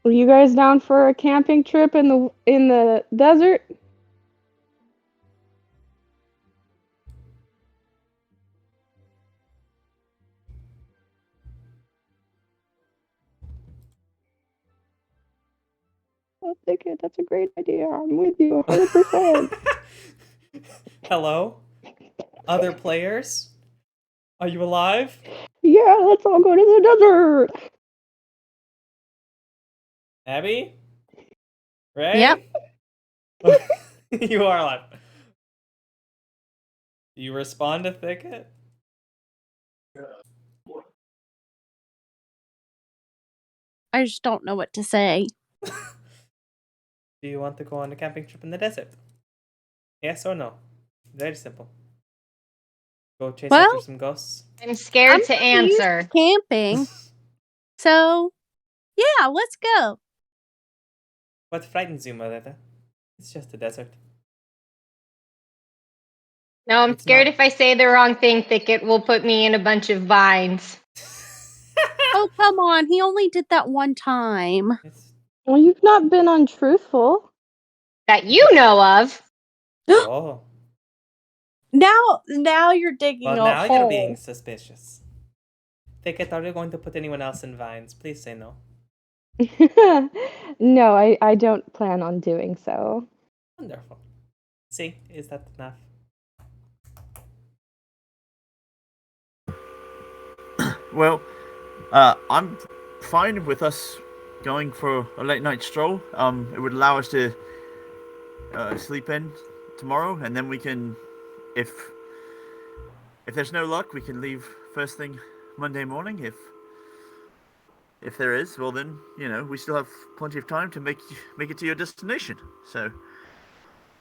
S4: Are you guys down for a camping trip in the desert? I think that's a great idea. I'm with you 100%.
S1: Hello? Other players? Are you alive?
S4: Yeah, let's all go to the desert.
S1: Abby? Ray?
S5: Yep.
S1: You are alive. Do you respond to Thicket?
S5: I just don't know what to say.
S1: Do you want to go on a camping trip in the desert? Yes or no? Very simple. Go chase after
S5: Well,
S1: some ghosts.
S2: I'm scared
S5: I'm
S2: to
S5: not used
S2: answer.
S5: to camping, so yeah, let's go.
S1: What frightens you, Marita? It's just a desert.
S2: No, I'm
S1: It's
S2: scared
S1: not.
S2: if I say the wrong thing, Thicket will put me in a bunch of vines.
S5: Oh, come on. He only did that one time.
S1: It's
S4: Well, you've not been untruthful.
S2: That you know of.
S1: oh.
S5: Now you're digging
S1: Well,
S5: a
S1: now you're being
S5: hole.
S1: suspicious. Thicket, are you going to put anyone else in vines? Please say no.
S4: No, I don't plan on doing so.
S1: Wonderful. See, is that enough?
S3: Well, I'm fine with us going for a late night stroll. It would allow us to sleep in tomorrow, and then we can, if there's no luck, we can leave first thing Monday morning. If there is, well then, we still have plenty of time to make it to your destination. So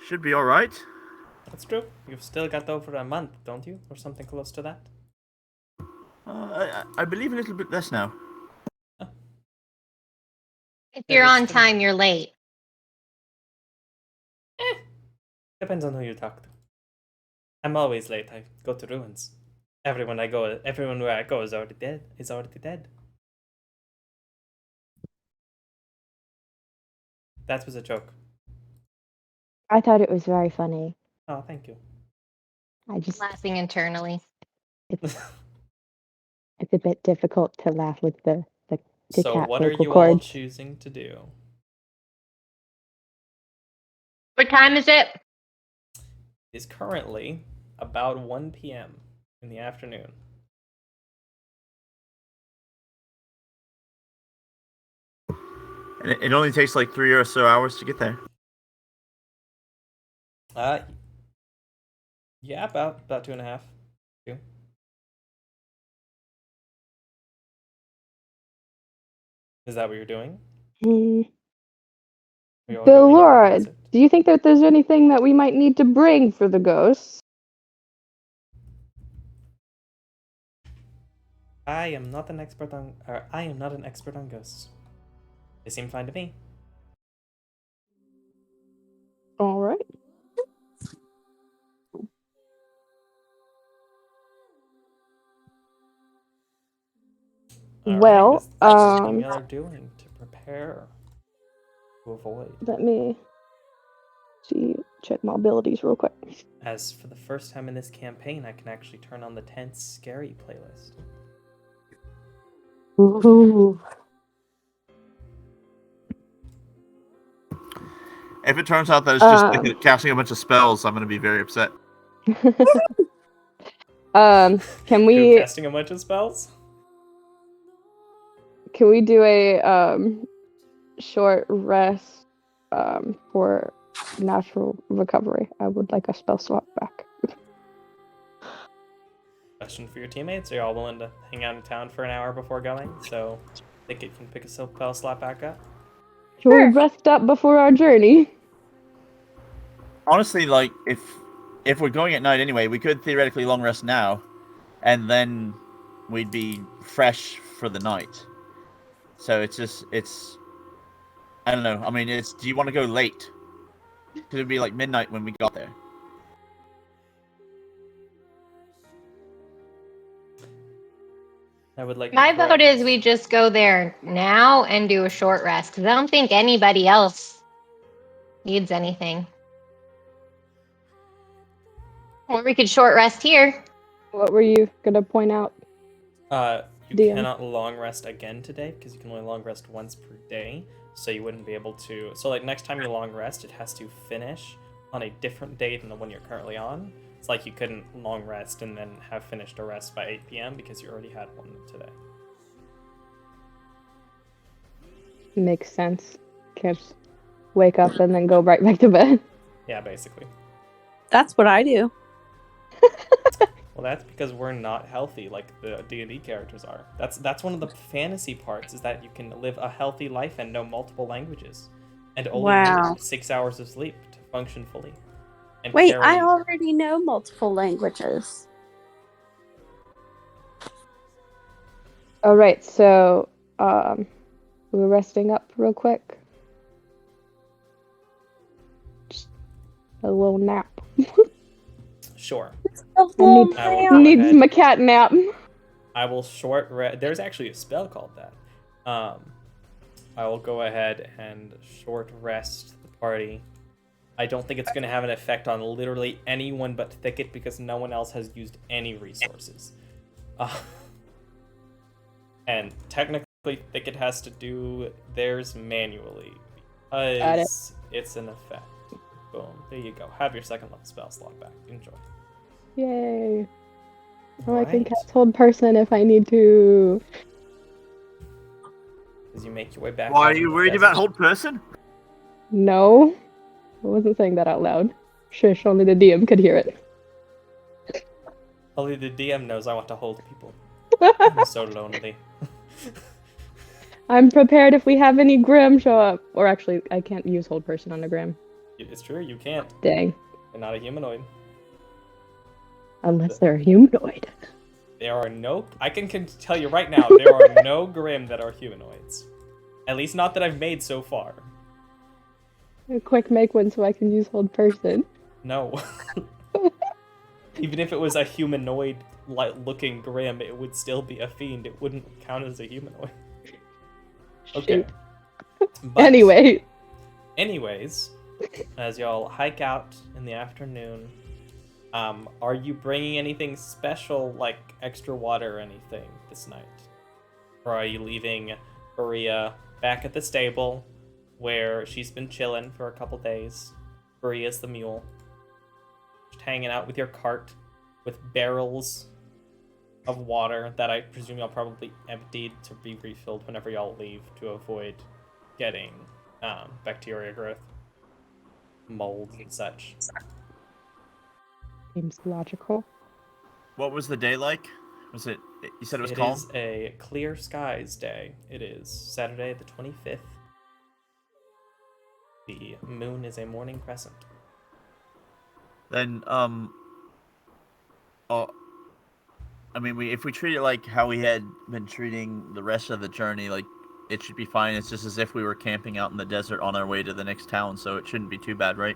S3: should be all right.
S1: That's true. You've still got over a month, don't you? Or something close to that?
S3: I believe a little bit less now.
S2: If
S1: Yeah,
S2: you're
S1: that's
S2: on
S1: true.
S2: time, you're late.
S1: Depends on who you talk to. I'm always late. I go to ruins. Everyone where I go is already dead. That was a joke.
S4: I thought it was very funny.
S1: Oh, thank you.
S4: I just
S2: Laughing internally.
S4: it's a bit difficult to laugh with the
S1: So
S4: cat
S1: what are
S4: vocal
S1: you all
S4: cords.
S1: choosing to do?
S2: What time is it?
S1: It's currently about 1 p.m. in the afternoon.
S3: And it only takes like 3 or so hours to get there.
S1: Yeah, about 2.5. 2. Is that what you're doing?
S4: Hmm.
S1: Are you all going into the
S4: Laura,
S1: desert?
S4: do you think that there's anything that we might need to bring for the ghosts?
S1: I am not an expert on ghosts. They seem fine to me.
S4: All right.
S1: All right.
S4: Well,
S1: Is there anything y'all are doing to prepare to avoid?
S4: let me check my abilities real quick.
S1: As for the first time in this campaign, I can actually turn on the tense scary playlist.
S5: Ooh.
S3: If it turns out that it's just like casting a bunch of spells, I'm going to be very upset.
S4: Can
S1: Who
S4: we
S1: casting a bunch of spells?
S4: do a short rest for natural recovery? I would like a spell slot back.
S1: Question for your teammates: are you all willing to hang out in town for an hour before going, so Thicket can pick a spell slot back up?
S4: Can we rest up before our journey?
S3: Honestly, like if we're going at night anyway, we could theoretically long rest now, and then we'd be fresh for the night. So it's I don't know. I mean, do you want to go late? Because it'd be like midnight when we got there.
S1: I would like
S2: My
S1: to
S2: vote is we just go there now and do a short rest because I don't think anybody else needs anything. Or we could short rest here.
S4: What were you gonna point out?
S1: You
S4: DM.
S1: cannot long rest again today because you can only long rest once per day, so you wouldn't be able to. So like next time you long rest, it has to finish on a different day than the one you're currently on. It's like you couldn't long rest and then have finished a rest by 8 p.m. because you already had one today.
S4: Makes sense. Can't just wake up and then go right back to bed.
S1: Yeah, basically.
S5: That's what I do.
S1: Well, that's because we're not healthy like the D&D characters are. That's one of the fantasy parts, is that you can live a healthy life and know multiple languages, and only
S5: Wow.
S1: need 6 hours of sleep to function fully. And
S5: Wait,
S1: carry...
S5: I already know multiple languages.
S4: All right, so we're resting up real quick. Just a little nap.
S1: Sure.
S4: Needs my cat nap.
S1: I will short rest. There's actually a spell called that. I will go ahead and short rest the party. I don't think it's going to have an effect on literally anyone but Thicket because no one else has used any resources. And technically, Thicket has to do theirs manually because it's an effect. Boom. There you go. Have your second level spell slot back. Enjoy.
S4: Yay. Oh, I can
S1: Right.
S4: cast hold person if I need to.
S1: As you make your way back.
S3: Why
S1: out
S3: are
S1: into
S3: you
S1: the
S3: worried
S1: desert.
S3: about hold person?
S4: No, I wasn't saying that out loud. Shush, only the DM could hear it.
S1: Only the DM knows I want to hold people. I'm so lonely.
S4: I'm prepared if we have any Grim show up. Or actually, I can't use hold person on a Grim.
S1: It's true, you can't.
S4: Dang.
S1: You're not a humanoid.
S4: Unless they're humanoid.
S1: There are no. I can tell you right now, there are no Grimm that are humanoids. At least not that I've made so far.
S4: Quick, make one so I can use hold person.
S1: No. Even if it was a humanoid-looking Grimm, it would still be a fiend. It wouldn't count as a humanoid. Okay. But anyways, as y'all hike out in the afternoon, are you bringing anything special, like extra water or anything this night? Or are you leaving Berea back at the stable, where she's been chilling for a couple days? Berea's the mule. Just hanging out with your cart, with barrels of water that I presume y'all probably emptied to be refilled whenever y'all leave to avoid getting bacteria growth, mold, and such.
S4: Seems logical.
S3: What was the day like? Was it? You said it was
S1: It
S3: calm.
S1: is a clear skies day. It is Saturday the 25th. The moon is a morning crescent.
S3: Then oh, I mean, if we treat it like how we had been treating the rest of the journey, like it should be fine. It's just as if we were camping out in the desert on our way to the next town, so it shouldn't be too bad, right?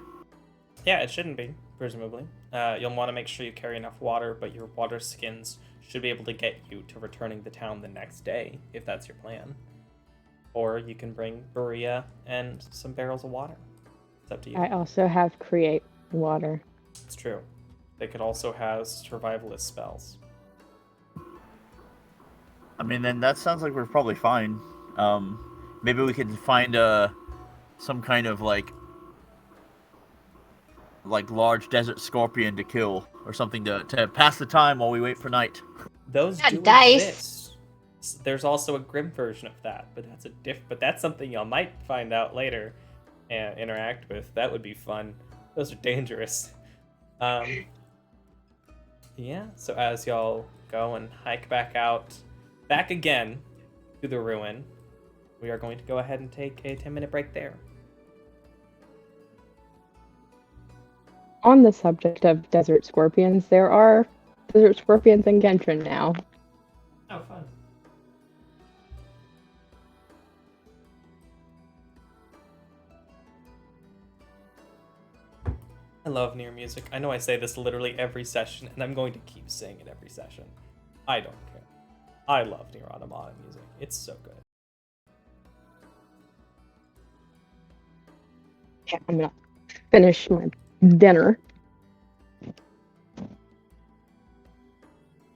S1: Yeah, it shouldn't be, presumably. You'll want to make sure you carry enough water, but your water skins should be able to get you to returning to town the next day, if that's your plan. Or you can bring Berea and some barrels of water. It's up to you.
S4: I also have create water.
S1: It's true. They could also have survivalist spells.
S3: I mean, then that sounds like we're probably fine. Maybe we can find some kind of like large desert scorpion to kill or something to pass the time while we wait for night.
S1: Those
S2: Got
S1: do
S2: dice.
S1: exist. There's also a grim version of that, but that's something y'all might find out later and interact with. That would be fun. Those are dangerous. Yeah, so as y'all go and hike back again to the ruin, we are going to go ahead and take a 10-minute break there.
S4: On the subject of desert scorpions, there are desert scorpions in Genshin now.
S1: Oh, fun. I love Nier music. I know I say this literally every session, and I'm going to keep saying it every session. I don't care. I love Nier Automata music. It's so good.
S4: Yeah, I'm gonna finish my dinner.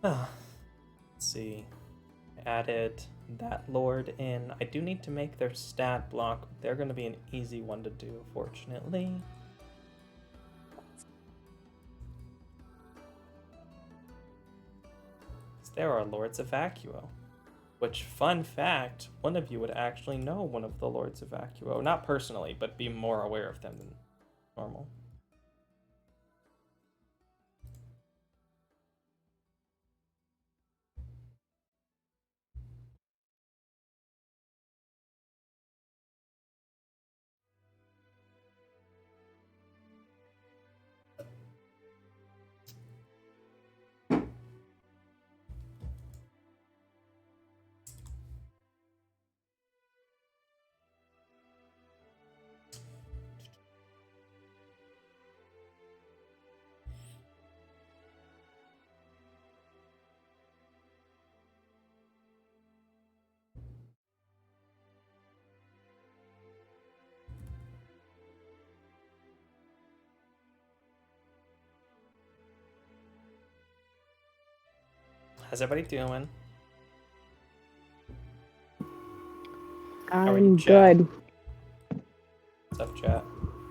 S1: Let's see. I added that lord in. I do need to make their stat block, but they're going to be an easy one to do, fortunately. There are Lords of Vacuo. Which, fun fact, one of you would actually know one of the Lords of Vacuo. Not personally, but be more aware of them than normal. How's everybody doing? are you,
S4: I'm
S1: chat?
S4: good.
S1: What's up, chat?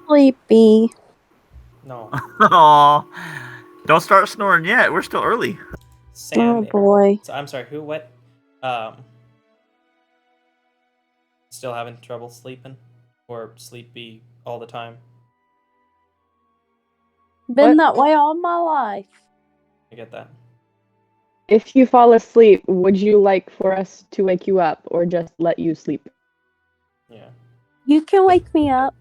S5: Sleepy.
S1: No.
S3: Aw, don't start snoring yet. We're still early.
S1: Sam.
S5: Oh boy.
S1: So I'm sorry. Who? What? Um. Still having trouble sleeping, or sleepy all the time?
S5: Been
S4: What?
S5: that way all my life.
S1: I get that.
S4: If you fall asleep, would you like for us to wake you up or just let you sleep?
S1: Yeah.
S5: You can wake me up.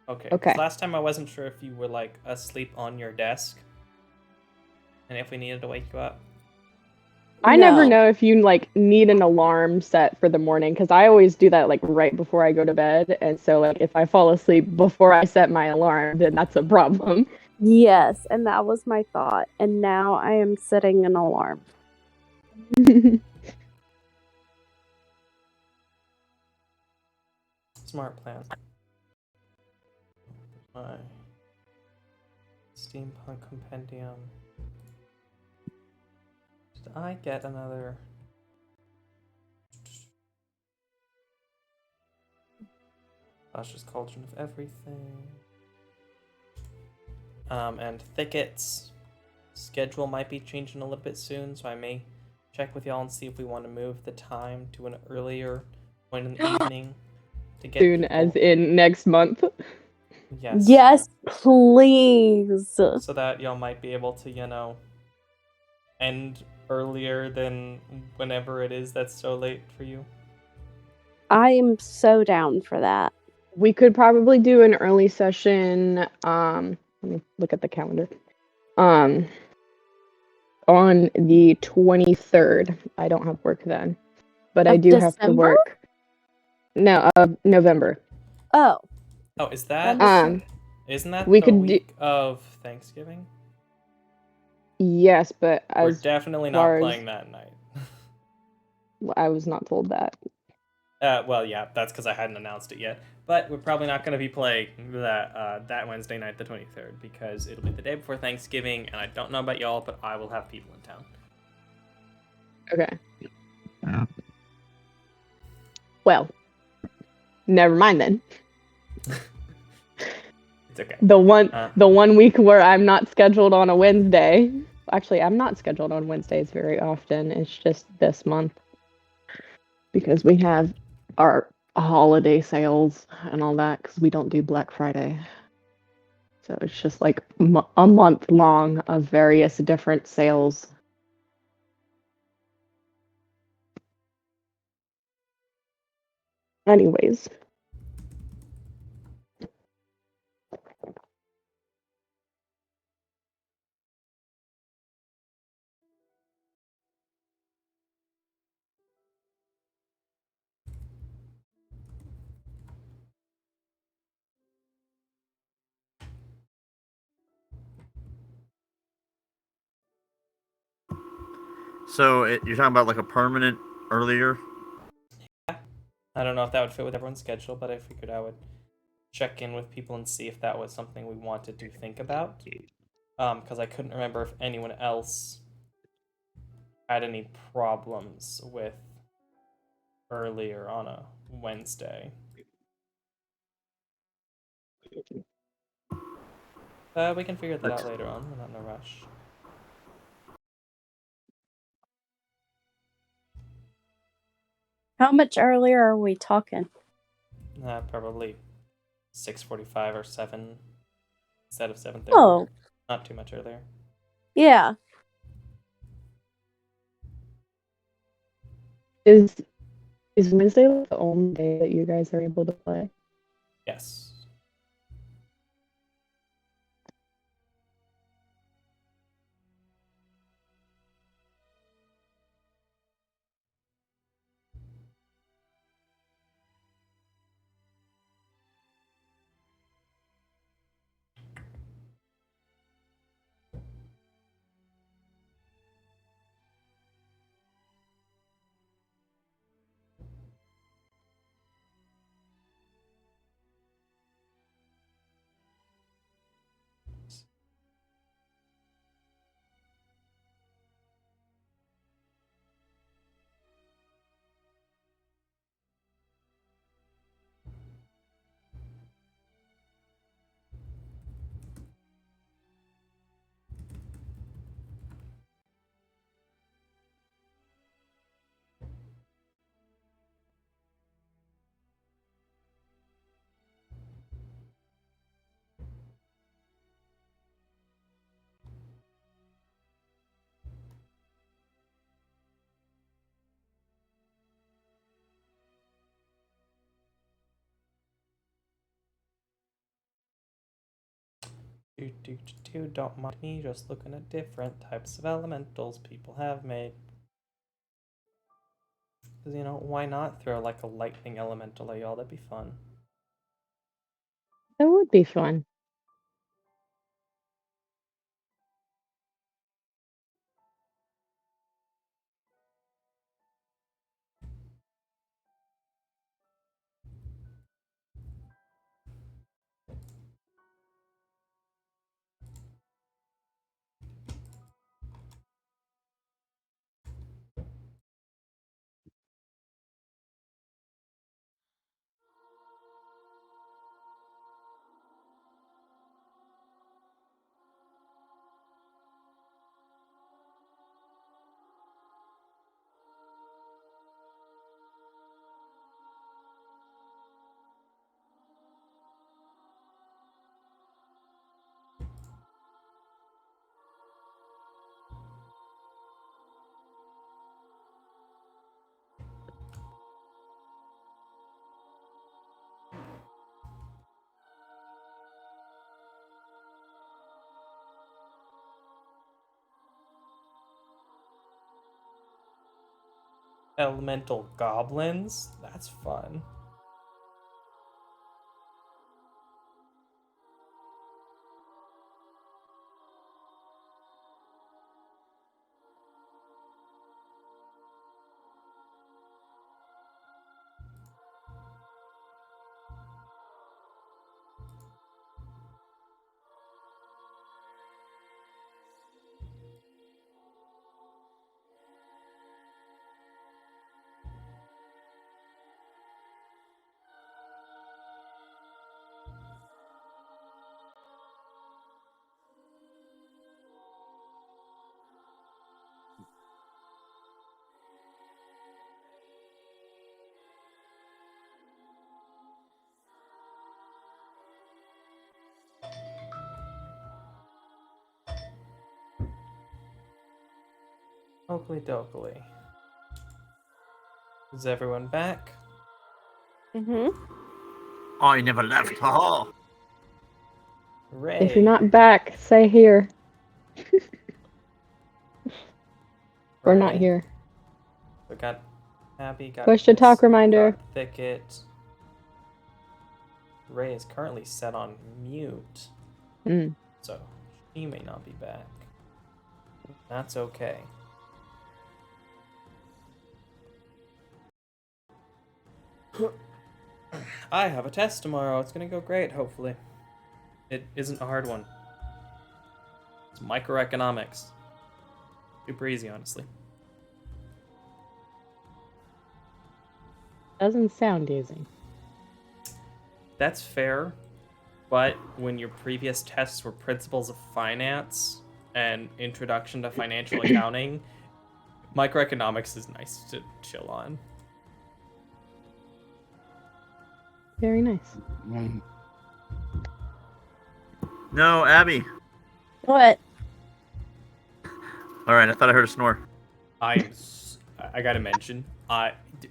S1: Okay.
S4: Okay.
S1: 'Cause last time I wasn't sure if you were like asleep on your desk, and if we needed to wake you up.
S4: I never
S5: No.
S4: know if you like need an alarm set for the morning because I always do that like right before I go to bed. And so like if I fall asleep before I set my alarm, then that's a problem.
S5: Yes, and that was my thought. And now I am setting an alarm.
S1: Smart plan. My steampunk compendium. Did I get another? Luscious cauldron of everything. And thickets. Schedule might be changing a little bit soon, so I may check with y'all and see if we want to move the time to an earlier point in the evening to get
S4: Soon
S1: people.
S4: as in next month.
S1: Yes.
S5: Yes, please.
S1: So that y'all might be able to, end earlier than whenever it is that's so late for you.
S5: I am so down for that.
S4: We could probably do an early session. Let me look at the calendar. On the 23rd. I don't have work then, but I
S5: Of
S4: do have to
S5: December?
S4: work. No, November.
S5: Oh,
S1: Oh, is
S5: that
S1: that
S5: is
S1: isn't that
S4: we
S1: the
S4: could
S1: week of Thanksgiving?
S4: yes, but
S1: We're
S4: as
S1: definitely not
S4: far as
S1: playing that night.
S4: I was not told that.
S1: Well, yeah, that's because I hadn't announced it yet. But we're probably not going to be playing that Wednesday night, the 23rd, because it'll be the day before Thanksgiving, and I don't know about y'all, but I will have people in town.
S4: Okay. Well, never mind then.
S1: It's okay.
S4: The one week where I'm not scheduled on a Wednesday. Actually, I'm not scheduled on Wednesdays very often. It's just this month because we have our holiday sales and all that because we don't do Black Friday. So it's just like a month long of various different sales. Anyways.
S3: So you're talking about like a permanent earlier?
S1: I don't know if that would fit with everyone's schedule, but I figured I would check in with people and see if that was something we wanted to think about. Because I couldn't remember if anyone else had any problems with earlier on a Wednesday. We can figure that out later on. We're not in a rush.
S5: how much earlier are we talking?
S1: Probably 6:45 or 7 instead of 7:30.
S5: Oh,
S1: Not too much earlier.
S5: yeah.
S4: Is Wednesday like the only day that you guys are able to play?
S1: Yes. Don't mind me, just looking at different types of elementals people have made. Because, why not throw like a lightning elemental at y'all? That'd be fun.
S4: That would be fun.
S1: Elemental goblins? That's fun. Oakley dokley. Is everyone back?
S3: I never left. Haha.
S1: Ray.
S4: If you're not back, say here. We're not
S1: Ray.
S4: here.
S1: We got Abby, got
S4: Push to
S1: Chris,
S4: talk reminder.
S1: got Thicket. Ray is currently set on mute, so she may not be back. That's okay. I have a test tomorrow. It's gonna go great, hopefully. It isn't a hard one. It's microeconomics. Super easy, honestly.
S4: Doesn't sound easy.
S1: That's fair, but when your previous tests were principles of finance and introduction to financial accounting, microeconomics is nice to chill on.
S4: Very nice.
S3: No, Abby.
S5: What?
S3: All right, I thought I heard a snore.
S1: I gotta mention,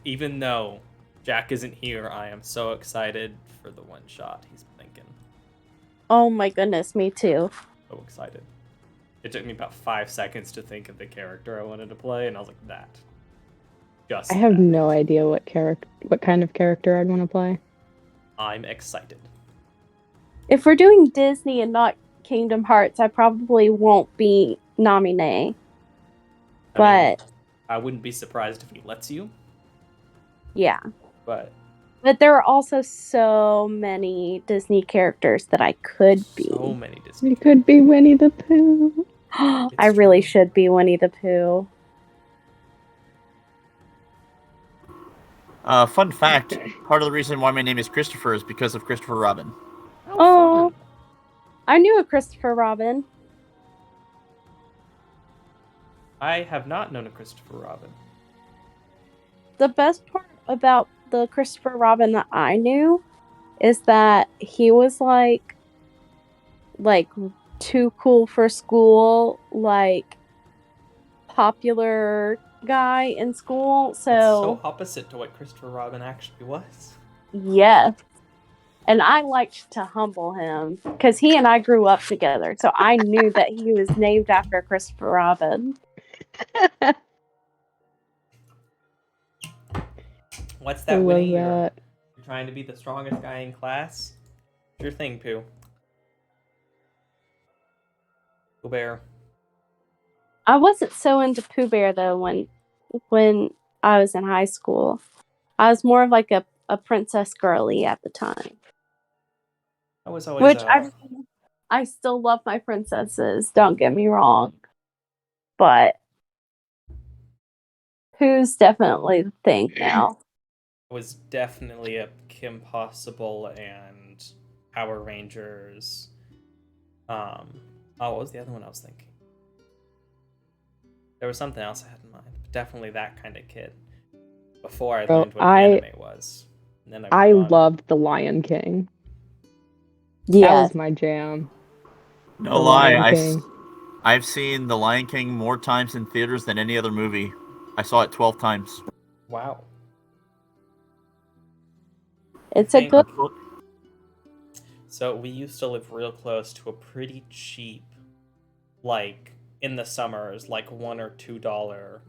S1: even though Jack isn't here, I am so excited for the one shot he's thinking.
S5: Oh my goodness, me too.
S1: So excited. It took me about 5 seconds to think of the character I wanted to play, and I was like, that. Just
S4: I have
S1: that.
S4: no idea what kind of character I'd want to play.
S1: I'm excited.
S5: If we're doing Disney and not Kingdom Hearts, I probably won't be nominee. But
S1: I wouldn't be surprised if he lets you.
S5: Yeah.
S1: But
S5: there are also so many Disney characters that I could be.
S1: So many Disney.
S4: You could be Winnie the Pooh.
S5: I really should be Winnie the Pooh.
S3: Fun fact, part of the reason why my name is Christopher is because of Christopher Robin.
S5: Oh, I knew a Christopher Robin.
S1: I have not known a Christopher Robin.
S5: The best part about the Christopher Robin that I knew is that he was like too cool for school, like popular guy in school.
S1: It's so opposite to what Christopher Robin actually was.
S5: Yes. And I liked to humble him because he and I grew up together. So I knew that he was named after Christopher Robin.
S1: What's
S4: I
S1: that, Winnie?
S4: love that.
S1: You're trying to be the strongest guy in class? Your thing, Pooh. Pooh Bear.
S5: I wasn't so into Pooh Bear though when I was in high school. I was more of like a princess girly at the time.
S1: I was always
S5: Which I still love my princesses, don't get me wrong. But Pooh's definitely the thing now.
S1: was definitely a Kim Possible and Power Rangers. Oh, what was the other one I was thinking? There was something else I had in mind, but definitely that kind of kid. Before I
S4: Bro,
S1: learned what anime was, and then
S4: I
S1: moved on.
S4: loved The Lion King. That
S5: Yeah.
S4: was my jam.
S3: No
S4: The
S3: lie,
S4: Lion King.
S3: I've seen The Lion King more times in theaters than any other movie. I saw it 12 times.
S1: Wow.
S5: It's a good
S1: So we used to live real close to a pretty cheap, like in the summers, like $1 or $2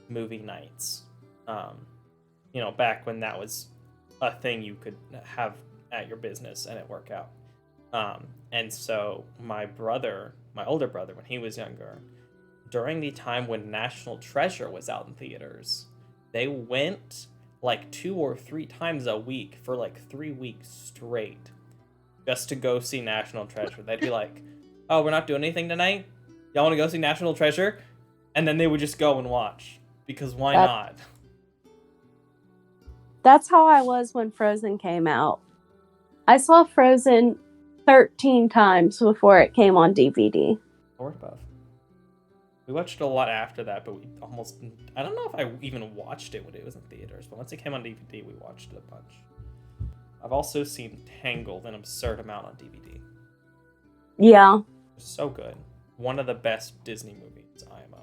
S1: movie nights. You know, back when that was a thing you could have at your business and it work out. And so my older brother, when he was younger, during the time when National Treasure was out in theaters, they went like 2 or 3 times a week for like 3 weeks straight just to go see National Treasure. They'd be like, oh, we're not doing anything tonight? Y'all want to go see National Treasure? And then they would just go and watch. Because why not?
S5: That's how I was when Frozen came out. I saw Frozen 13 times before it came on DVD.
S1: Or above. We watched it a lot after that, but I don't know if I even watched it when it was in theaters, but once it came on DVD, we watched it a bunch. I've also seen Tangled an absurd amount on DVD.
S5: Yeah.
S1: So good. One of the best Disney movies, IMO.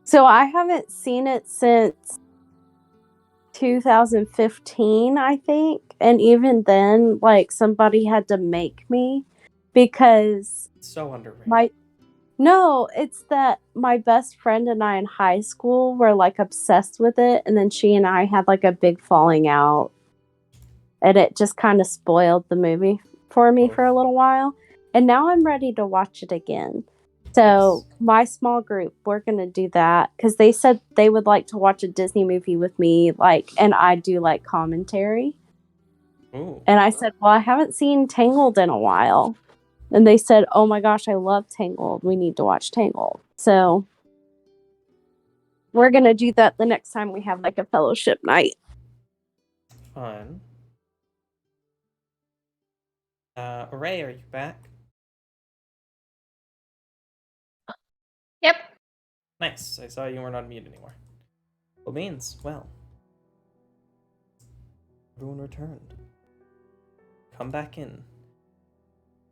S5: So I haven't seen it since 2015, I think. And even then, like, somebody had to make me because
S1: It's so underrated.
S5: No, it's that my best friend and I in high school were like obsessed with it, and then she and I had like a big falling out. And it just kind of spoiled the movie for me for a little while. And now I'm ready to watch it again. So my small group, we're going to do that because they said they would like to watch a Disney movie with me, like, and I do like commentary.
S1: Ooh.
S5: And I said, well, I haven't seen Tangled in a while. And they said, oh my gosh, I love Tangled. We need to watch Tangled. So we're going to do that the next time we have like a fellowship night.
S1: Fun. Ray, are you back?
S2: Yep.
S1: Nice. I saw you weren't on mute anymore. Well, means, well, everyone returned. Come back in.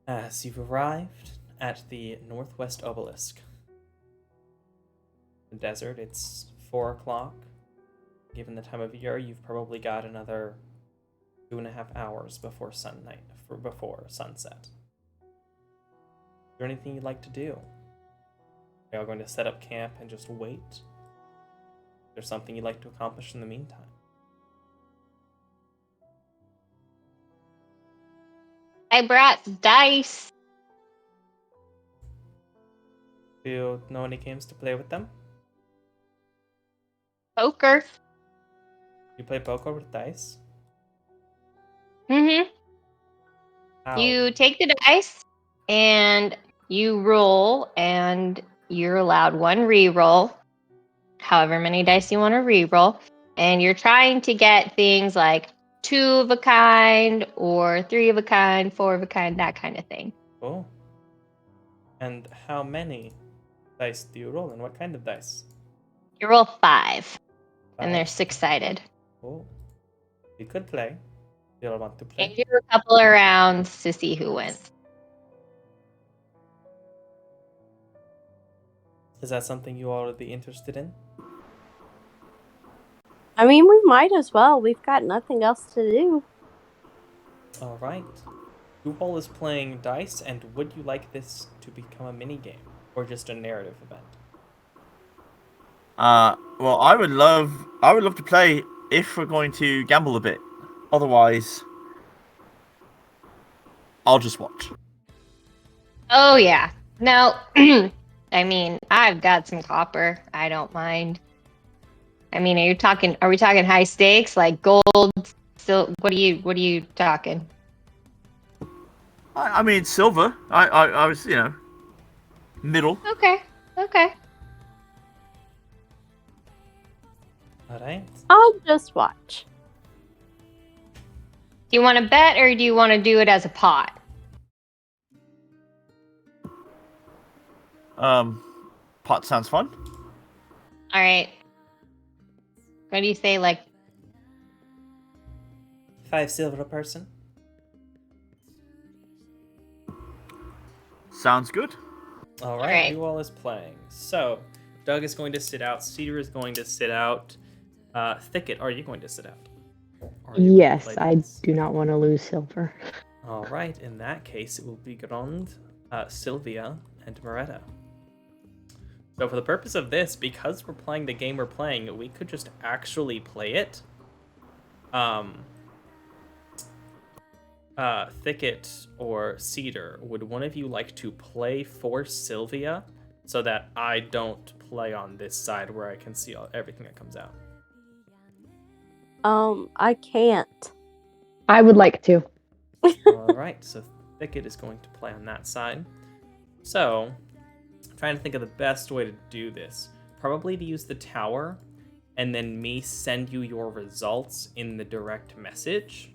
S1: As you've arrived at the Northwest Obelisk. The desert, it's 4 o'clock. Given the time of year, you've probably got another 2.5 hours before sunset. Is there anything you'd like to do? Are you going to set up camp and just wait? Is there something you'd like to accomplish in the meantime?
S2: I brought dice.
S1: Do you know any games to play with them?
S2: Poker.
S1: You play poker with dice?
S2: Mm-hmm.
S1: How?
S2: You take the dice and you roll, and you're allowed one re-roll, however many dice you want to re-roll, and you're trying to get things like 2 of a kind or 3 of a kind, 4 of a kind, that kind of thing.
S1: Cool. And how many dice do you roll, and what kind of dice?
S2: You roll 5, and they're
S1: 5.
S2: 6-sided.
S1: Cool. You could play. You don't want to play.
S2: And do a couple of rounds to see who wins.
S1: Is that something you all would be interested in?
S5: I mean, we might as well. We've got nothing else to do.
S1: All right. RWBY is playing dice, and would you like this to become a mini game or just a narrative event?
S3: Well, I would love to play if we're going to gamble a bit. Otherwise, I'll just watch.
S2: Oh yeah. No, I mean, I've got some copper. I don't mind. I mean, are we talking high stakes like gold? Still, what are you talking?
S3: I mean, silver. I was, middle.
S2: Okay. Okay.
S1: All right.
S5: I'll just watch.
S2: Do you want to bet or do you want to do it as a pot?
S3: Pot sounds fun.
S2: All right. What do you say, like
S1: 5 silver a person.
S3: Sounds good.
S1: All
S2: right.
S1: right. Who all is playing? So, Doug is going to sit out. Cedar is going to sit out. Thicket, are you going to sit out? Or are you going to
S4: Yes,
S1: play
S4: I
S1: dice?
S4: do not want to lose silver.
S1: All right. In that case, it will be Grond, Sylvia, and Moretta. So for the purpose of this, because we're playing the game we're playing, we could just actually play it. Thicket or Cedar, would one of you like to play for Sylvia so that I don't play on this side where I can see everything that comes out?
S5: I can't.
S4: I would like to.
S1: All right, so Thicket is going to play on that side. So, I'm trying to think of the best way to do this. Probably to use the tower, and then me send you your results in the direct message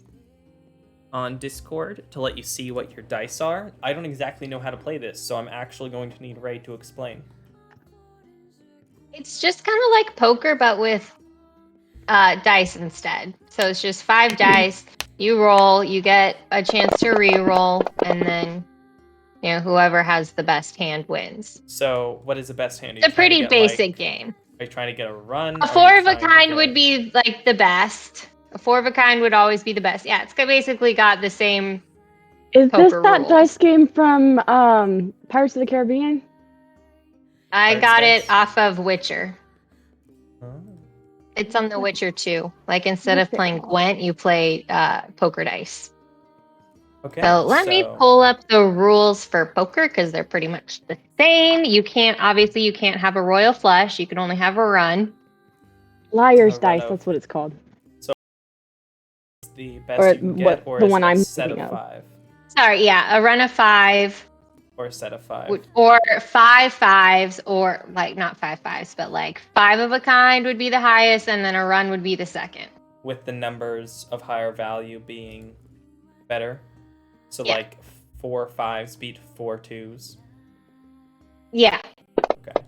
S1: on Discord to let you see what your dice are. I don't exactly know how to play this, so I'm actually going to need Ray to explain.
S2: it's just kind of like poker, but with dice instead. So it's just 5 dice. You roll, you get a chance to re-roll, and then whoever has the best hand wins.
S1: So, what is the best hand? Are you
S2: It's a
S1: trying to
S2: pretty
S1: get,
S2: basic
S1: like,
S2: game.
S1: Are you trying to get a run?
S2: A
S1: Are you
S2: 4 of a
S1: trying to
S2: kind
S1: get-
S2: would be like the best. A 4 of a kind would always be the best. Yeah, it's basically got the same.
S4: Is this
S2: Poker
S4: that
S2: rules.
S4: dice game from Pirates of the Caribbean?
S2: I
S1: Pirates
S2: got
S1: dice?
S2: it off of Witcher.
S1: Oh.
S2: It's on The Witcher 2. Like instead of
S4: What's it
S2: playing
S4: called?
S2: Gwent, you play poker dice.
S1: Okay.
S2: So let me pull up the rules for poker because they're pretty much the same. You can't have a royal flush. You can only have a run.
S4: Liar's
S1: A run
S4: dice,
S1: of-
S4: that's what it's called.
S1: The best
S4: Or
S1: you can get, or
S4: the
S1: is
S4: one
S1: it a
S4: I'm
S1: set of
S4: thinking of.
S1: 5?
S2: Sorry, yeah, a run of 5
S1: Or a set of 5?
S2: or 5 fives, or like not 5 fives, but like 5 of a kind would be the highest, and then a run would be the second.
S1: With the numbers of higher value being better? So,
S2: Yeah.
S1: like, 4 5s beat 4 2s?
S2: Yeah.
S1: Okay.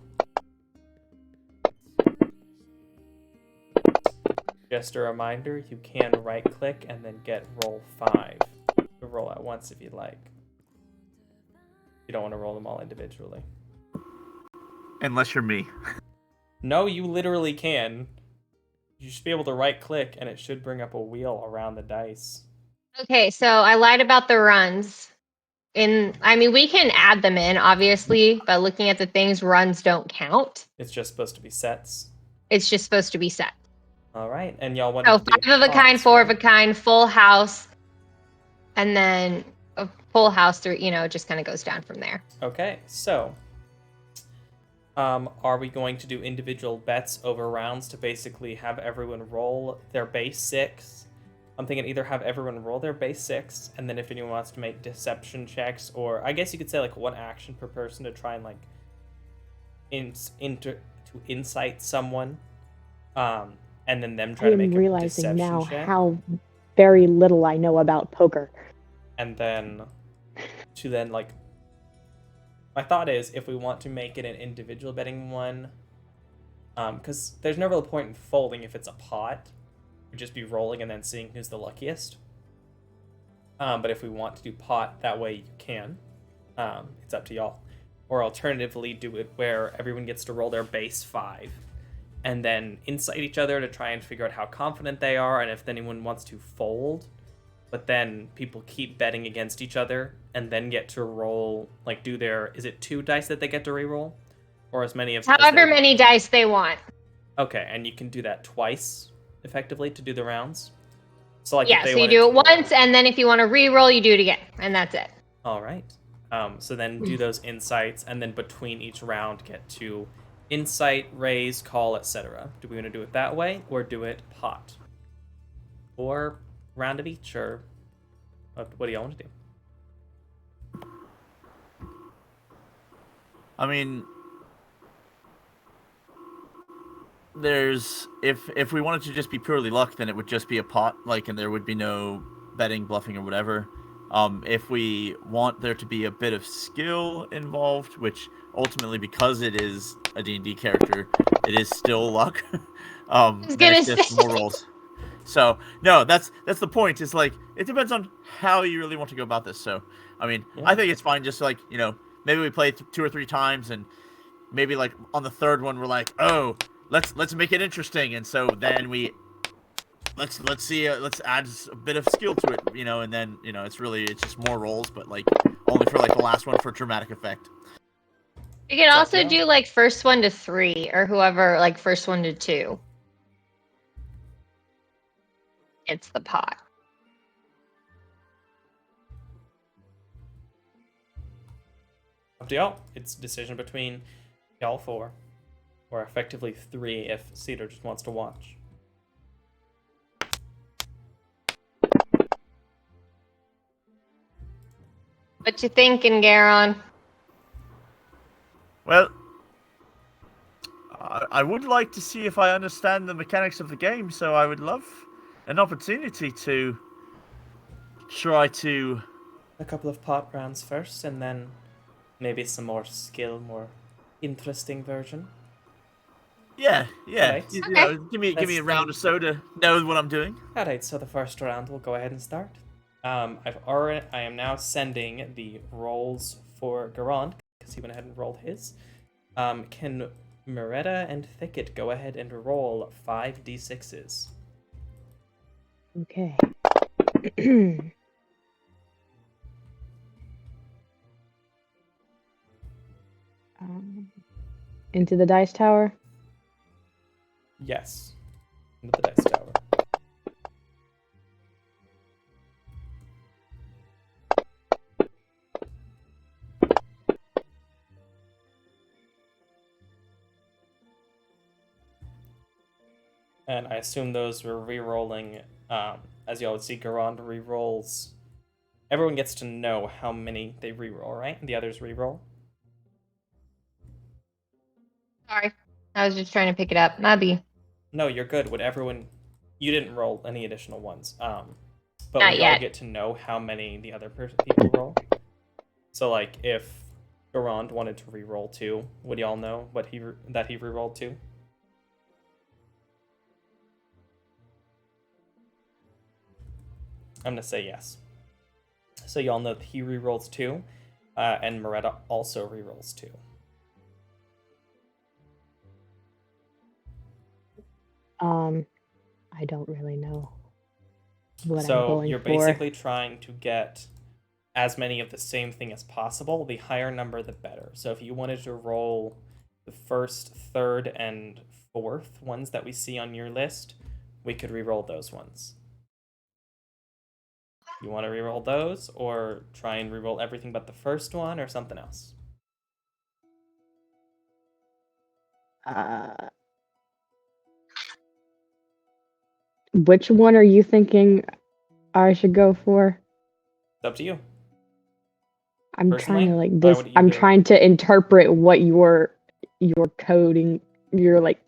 S1: Just a reminder, you can right-click and then get roll 5 to roll at once if you'd like. You don't want to roll them all individually.
S3: Unless you're me.
S1: No, you literally can. You should be able to right-click, and it should bring up a wheel around the dice.
S2: Okay, so I lied about the runs. We can add them in, obviously, but looking at the things, runs don't count.
S1: It's just supposed to be sets.
S2: It's just supposed to be set.
S1: All right, and y'all wanted
S2: So
S1: to do
S2: 5 of a kind,
S1: pots,
S2: 4
S1: right?
S2: of a kind, full house, and then a full house through, it just kind of goes down from there.
S1: Okay, so are we going to do individual bets over rounds to basically have everyone roll their base 6? I'm thinking either have everyone roll their base 6, and then if anyone wants to make deception checks, or I guess you could say like 1 action per person to try and like to insight someone, and then them try
S4: I
S1: to
S4: am
S1: make a
S4: realizing
S1: deception
S4: now
S1: check.
S4: how very little I know about poker.
S1: And then to then like my thought is if we want to make it an individual betting one, because there's no real point in folding if it's a pot. We'd just be rolling and then seeing who's the luckiest. But if we want to do pot, that way you can. It's up to y'all. Or alternatively, do it where everyone gets to roll their base 5 and then insight each other to try and figure out how confident they are, and if anyone wants to fold, but then people keep betting against each other and then get to roll, like, do their, is it 2 dice that they get to re-roll? Or as many as
S2: However
S1: they
S2: many dice they want.
S1: Okay, and you can do that twice, effectively, to do the rounds. So, like, if
S2: Yeah,
S1: they
S2: so you
S1: wanted
S2: do
S1: to
S2: it
S1: roll-
S2: once, and then if you want to re-roll, you do it again, and that's it.
S1: All right. So then do those insights, and then between each round get to insight, raise, call, etc. Do we want to do it that way, or do it pot? Or round of each, or what do y'all want to do?
S3: I mean, there's if we wanted to just be purely luck, then it would just be a pot, like, and there would be no betting, bluffing, or whatever. If we want there to be a bit of skill involved, which ultimately, because it is a D&D character, it is still luck.
S2: was
S3: Then
S2: gonna
S3: it's just
S2: say.
S3: more rolls. So no, that's the point. It's like it depends on how you really want to go about this. So I mean,
S1: Yeah.
S3: I think it's fine. Just like, you know, maybe we play 2 or 3 times, and maybe like on the third one we're like, oh, let's make it interesting, and so then let's see, let's add a bit of skill to it, you know, and then, you know, it's just more rolls, but like only for like the last one for dramatic effect.
S2: You can also
S1: yeah.
S2: do like first 1 to 3, or whoever, like first 1 to 2. It's the pot.
S1: Up to y'all. It's a decision between y'all 4, or effectively 3 if Cedar just wants to watch.
S2: What you thinking, Garon?
S3: Well, I would like to see if I understand the mechanics of the game, so I would love an opportunity to try to.
S1: A couple of pot rounds first, and then maybe some more skill, more interesting version.
S3: Yeah.
S1: Alright.
S3: You
S2: Okay.
S3: know, give me a round or so to know what I'm doing.
S1: Alright, so the first round we'll go ahead and start. I am now sending the rolls for Garand, because he went ahead and rolled his. Can Moretta and Thicket go ahead and roll 5d6s?
S4: Okay. Into the dice tower.
S1: Yes. Into the dice tower. And I assume those were re-rolling. As y'all would see, Garand re-rolls. Everyone gets to know how many they re-roll, right? The others re-roll.
S2: Sorry. I was just trying to pick it up. Maybe.
S1: No, you're good. Would everyone? You didn't roll any additional ones. But
S2: Not
S1: would y'all
S2: yet.
S1: get to know how many the other people roll? So, like, if Garand wanted to re-roll 2, would y'all know what that he re-rolled 2? I'm gonna say yes. So y'all know that he re-rolls 2, and Moretta also re-rolls 2.
S4: I don't really know what I'm
S1: So
S4: going
S1: you're
S4: for.
S1: basically trying to get as many of the same thing as possible. The higher number, the better. So if you wanted to roll the first, third, and fourth ones that we see on your list, we could re-roll those ones. You want to re-roll those, or try and re-roll everything but the first one, or something else?
S4: Which one are you thinking I should go for?
S1: It's up to you.
S4: I'm
S1: Personally,
S4: trying to like
S1: I
S4: this.
S1: would
S4: I'm
S1: either-
S4: trying to interpret what your coding, your like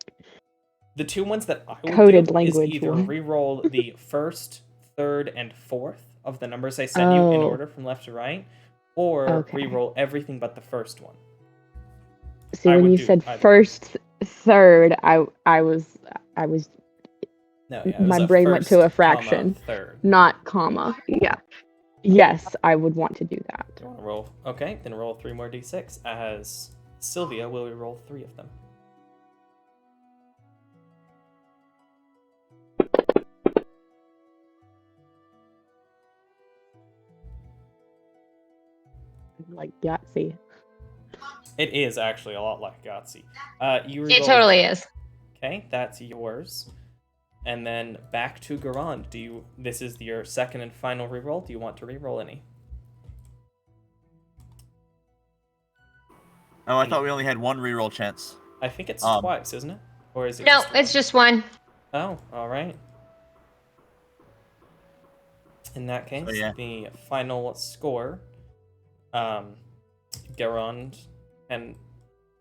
S1: The 2 ones that I would
S4: coded
S1: do
S4: language
S1: is either
S4: one.
S1: re-roll the first, third, and fourth of the numbers I send you in
S4: Oh.
S1: order from left to right, or
S4: Okay.
S1: re-roll everything but the first one.
S4: See,
S1: I
S4: when
S1: would
S4: you
S1: do
S4: said
S1: either.
S4: first, third, I was
S1: No, yeah, it
S4: my
S1: was a
S4: brain went to a
S1: first,
S4: fraction,
S1: comma, third.
S4: not comma. Yeah. Yes, I would want to do that.
S1: You want to roll? Okay, then roll 3 more d6, as Sylvia will re-roll 3 of them.
S4: like Yahtzee.
S1: It is actually a lot like Yahtzee. You
S2: It
S1: reroll.
S2: totally is.
S1: Okay, that's yours. And then back to Garand. This is your second and final reroll. Do you want to reroll any?
S3: Oh, I thought we only had one reroll chance.
S1: I think it's
S3: Um,
S1: twice, isn't it? Or is it
S2: No,
S1: just
S2: it's
S1: one?
S2: just one.
S1: Oh, all right. In that case,
S3: yeah.
S1: the final score, Garand can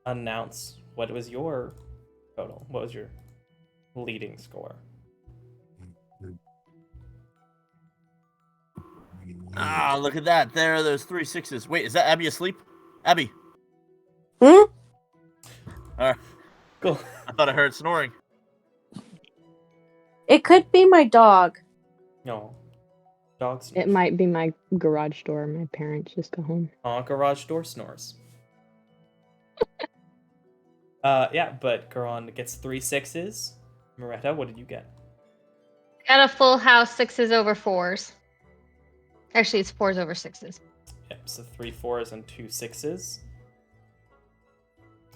S1: announce what was your total. What was your leading score?
S3: Ah, look at that. There are those 3 6s. Wait, is that Abby asleep? Abby.
S5: Hmm?
S1: Cool.
S3: I thought I heard snoring.
S5: It could be my dog.
S1: No. Dogs.
S4: It might be my garage door. My parents just got home.
S1: Garage door snores. Yeah, but Garand gets 3 6s. Moretta, what did you get?
S2: Got a full house, 6s over 4s. Actually, it's 4s over 6s.
S1: Yep, so 3 4s and 2 6s.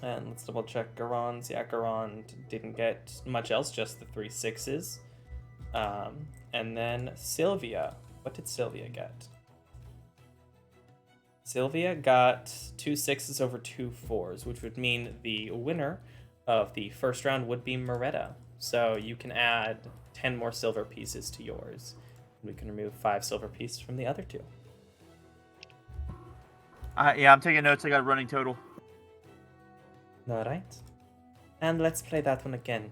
S1: And let's double check Garand's. Yeah, Garand didn't get much else, just the 3 6s. And then Sylvia. What did Sylvia get? Sylvia got 2 6s over 2 4s, which would mean the winner of the first round would be Moretta. So you can add 10 more silver pieces to yours. We can remove 5 silver pieces from the other 2.
S3: Yeah, I'm taking notes. I got a running total.
S1: All right. And let's play that one again.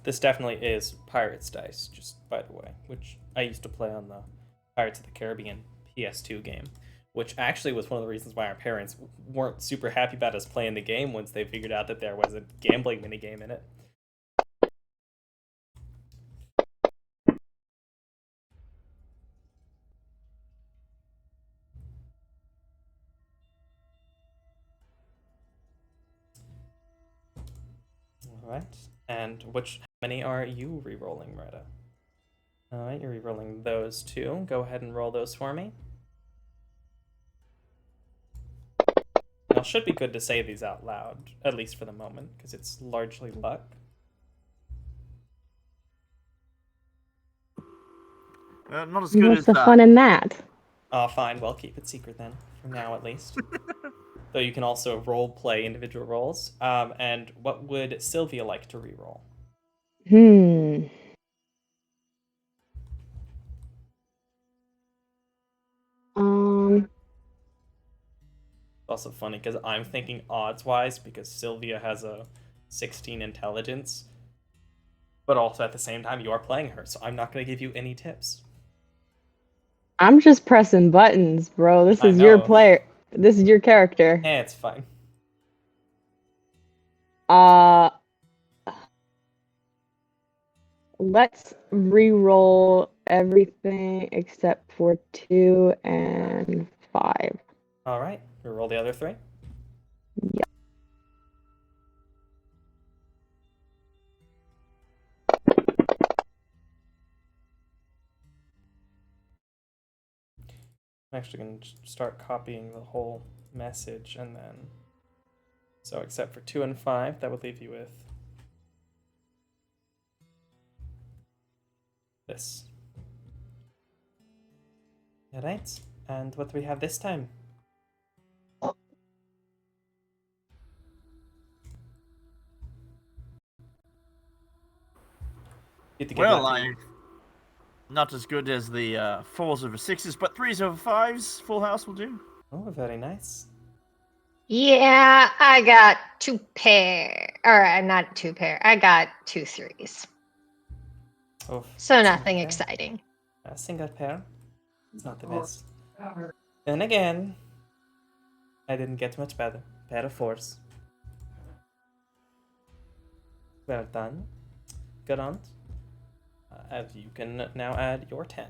S1: This definitely is Pirates Dice, just by the way, which I used to play on the Pirates of the Caribbean PS2 game, which actually was one of the reasons why our parents weren't super happy about us playing the game once they figured out that there was a gambling minigame in it. All right, and how many are you re-rolling, Retta? All right, you're re-rolling those 2. Go ahead and roll those for me. Now, it should be good to say these out loud, at least for the moment, because it's largely luck.
S3: Not as good
S4: What's
S3: as
S4: the fun in that?
S1: Fine, well, keep it secret then, for now at least. Though you can also role play individual roles. And what would Sylvia like to re-roll? Also funny because I'm thinking odds-wise because Sylvia has a 16 intelligence, but also at the same time you are playing her, so I'm not going to give you any tips.
S4: I'm just pressing buttons, bro. This
S1: I
S4: is your
S1: know.
S4: player. This is your character.
S1: It's fine.
S4: Let's re-roll everything except for 2 and 5.
S1: All right, re-roll the other 3.
S4: Yeah.
S1: I'm actually going to start copying the whole message and then... So except for 2 and 5, that would leave you with this. Alright, and what do we have this time?
S3: Well, I'm not as good as the 4s over 6s, but 3s over 5s. Full house will do.
S1: Oh, very nice.
S2: Yeah, I got 2 pair. Or not 2 pair. I got 2 3s.
S1: Oh,
S2: So nothing exciting.
S1: A single pair. It's not the best. Then again, I didn't get much better. Better force. Well done. Good on. As you can now add your 10,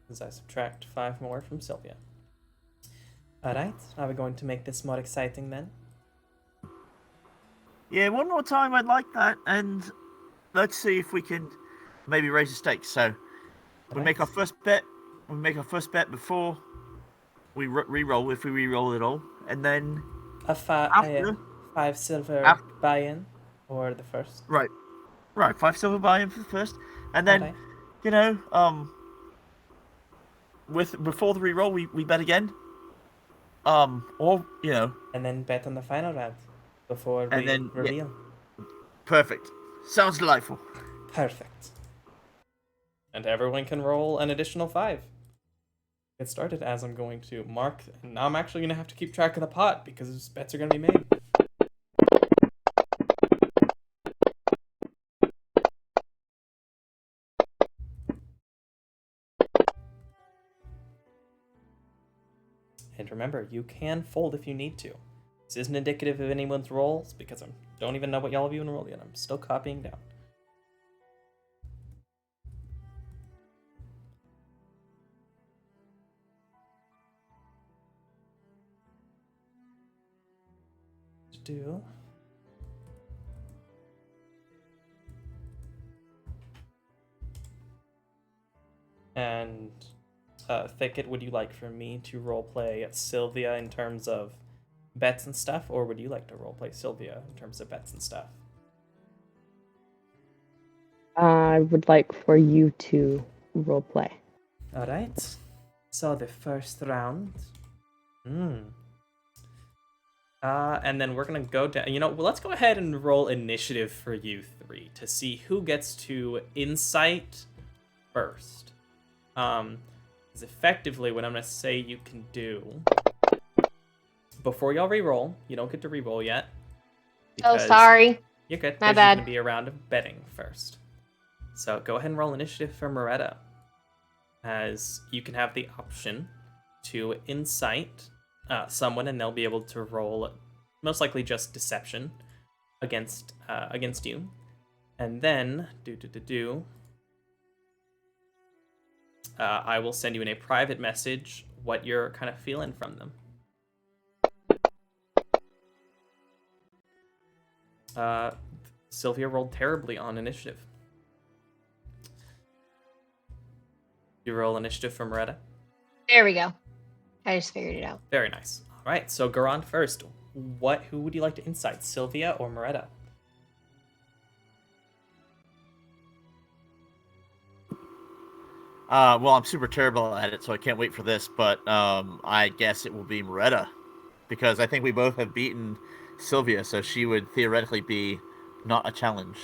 S1: as I subtract 5 more from Sylvia. Alright, are we going to make this more exciting then?
S3: Yeah, one more time, I'd like that, and let's see if we can maybe raise the stakes. So we make our first bet. We make our first bet before we re-roll, if we re-roll at all, and then after
S1: 5 silver
S3: after,
S1: buy-in, or the first.
S3: right, 5 silver buy-in for the first, and then
S1: Alright.
S3: you know, with before the re-roll, we bet again, or you know,
S1: And then bet on the final round before we
S3: and then
S1: reveal.
S3: Yeah, perfect. Sounds delightful.
S1: Perfect. And everyone can roll an additional 5. Get started as I'm going to mark, and now I'm actually going to have to keep track of the pot because bets are going to be made. And remember, you can fold if you need to. This isn't indicative of anyone's rolls because I don't even know what y'all have even rolled yet. I'm still copying down. Do. And Thicket, would you like for me to roleplay Sylvia in terms of bets and stuff, or would you like to roleplay Sylvia in terms of bets and stuff?
S4: I would like for you to roleplay.
S1: All right. So the first round. And then we're gonna go down. You know, well, let's go ahead and roll initiative for you 3 to see who gets to insight first. Is effectively what I'm gonna say you can do. Before y'all re-roll, you don't get to re-roll yet.
S2: Oh, sorry.
S1: You're good.
S2: My
S1: There's
S2: bad.
S1: gonna be a round of betting first. So go ahead and roll initiative for Moretta, as you can have the option to insight someone, and they'll be able to roll most likely just deception against you, and then I will send you in a private message what you're kind of feeling from them. Sylvia rolled terribly on initiative. You roll initiative for Moretta.
S2: There we go. I just figured it out.
S1: Very nice. All right, so Garand first. Who would you like to insight, Sylvia or Moretta?
S3: Well, I'm super terrible at it, so I can't wait for this. But I guess it will be Moretta, because I think we both have beaten Sylvia, so she would theoretically be not a challenge.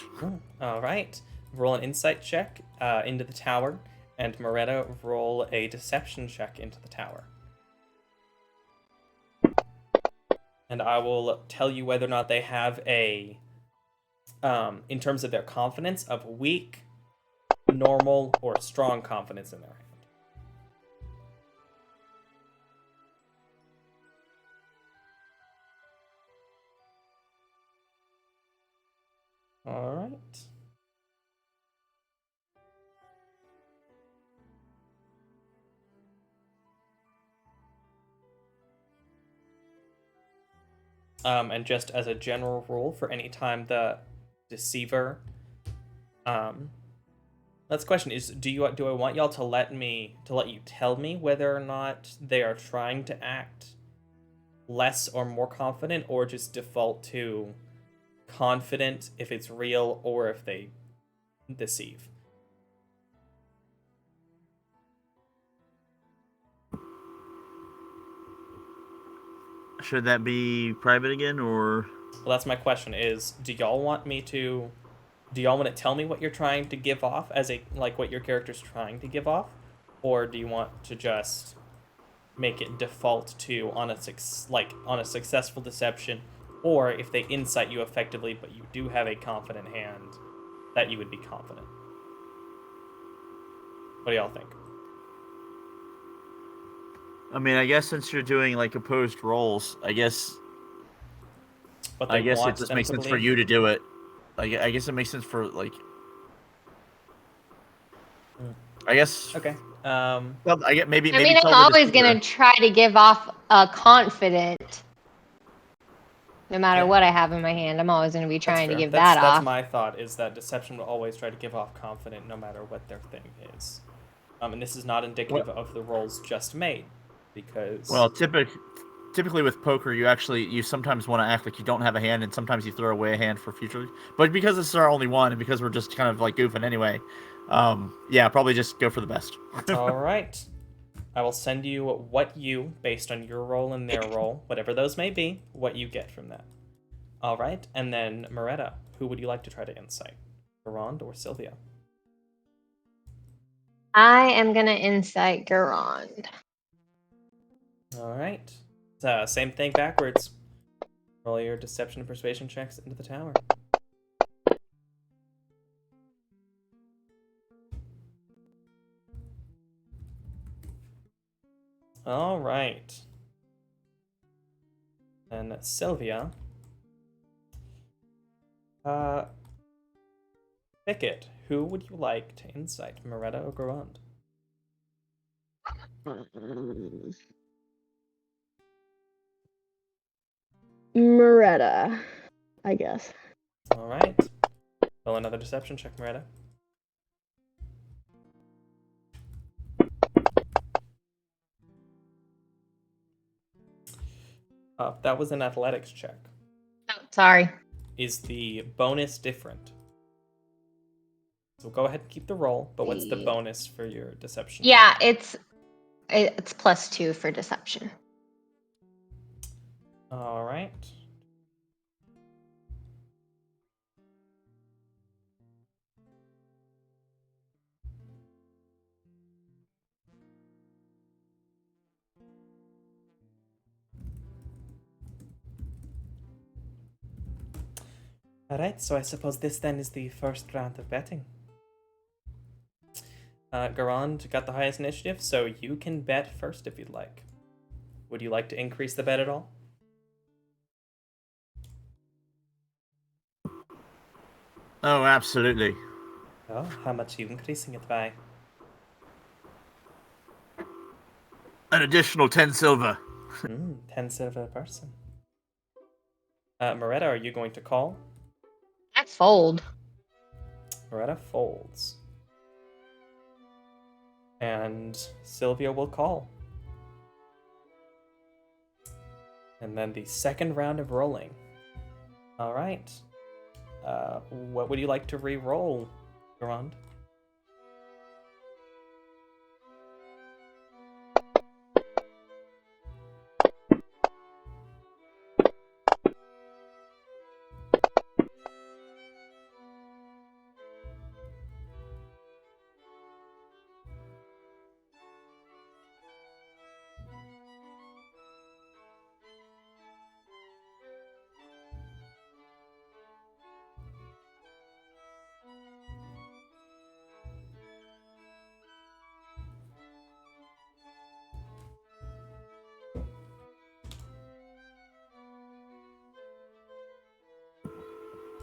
S1: All right. Roll an insight check into the tower, and Moretta roll a deception check into the tower. And I will tell you whether or not they have a, in terms of their confidence, of weak, normal, or strong confidence in their hand. All right. And just as a general rule, for any time the deceiver, that's the question is, do I want y'all to let you tell me whether or not they are trying to act less or more confident, or just default to confident if it's real or if they deceive?
S3: Should that be private again, or?
S1: Well, that's my question is, do y'all want to tell me what you're trying to give off as what your character's trying to give off? Or do you want to just make it default to on a successful deception, or if they insight you effectively but you do have a confident hand, that you would be confident? What do y'all think?
S3: I mean, I guess since you're doing like opposed roles, I guess
S1: What they
S3: it
S1: want
S3: just
S1: them
S3: makes
S1: to
S3: sense for
S1: believe.
S3: you to do it. I guess it makes sense for like. I guess.
S1: Okay.
S3: Well, I get maybe
S2: I mean, I'm
S3: tell the
S2: always
S3: deceiver.
S2: gonna try to give off a confident. No matter
S1: Yeah.
S2: what I have in my hand, I'm always gonna be
S1: That's
S2: trying to
S1: fair.
S2: give
S1: That's
S2: that off.
S1: my thought, is that deception will always try to give off confident no matter what their thing is. And this is not indicative of the rolls just made, because
S3: Well, typically with poker, you sometimes want to act like you don't have a hand, and sometimes you throw away a hand for future. But because this is our only one, and because we're just kind of like goofing anyway, yeah, probably just go for the best.
S1: all right. I will send you what you, based on your roll and their roll, whatever those may be, what you get from that. All right, and then Moretta, who would you like to try to insight? Garand or Sylvia?
S2: I am gonna insight Garand.
S1: All right. Same thing backwards. Roll your deception and persuasion checks into the tower. All right. And Sylvia. Pick it. Who would you like to insight, Moretta or Garand?
S4: Moretta, I guess.
S1: All right. Roll another deception check, Moretta. That was an athletics check.
S2: Oh, sorry.
S1: Is the bonus different? So go ahead and keep the roll, but what's the bonus for your deception?
S2: Yeah, it's +2 for deception.
S1: All right. All right, so I suppose this then is the first round of betting. Garand got the highest initiative, so you can bet first if you'd like. Would you like to increase the bet at all?
S3: Oh, absolutely.
S1: Oh, how much are you increasing it by?
S3: An additional 10 silver.
S1: 10 silver per person. Moretta, are you going to call?
S2: I fold.
S1: Moretta folds. And Sylvia will call. And then the second round of rolling. All right. What would you like to re-roll, Garand?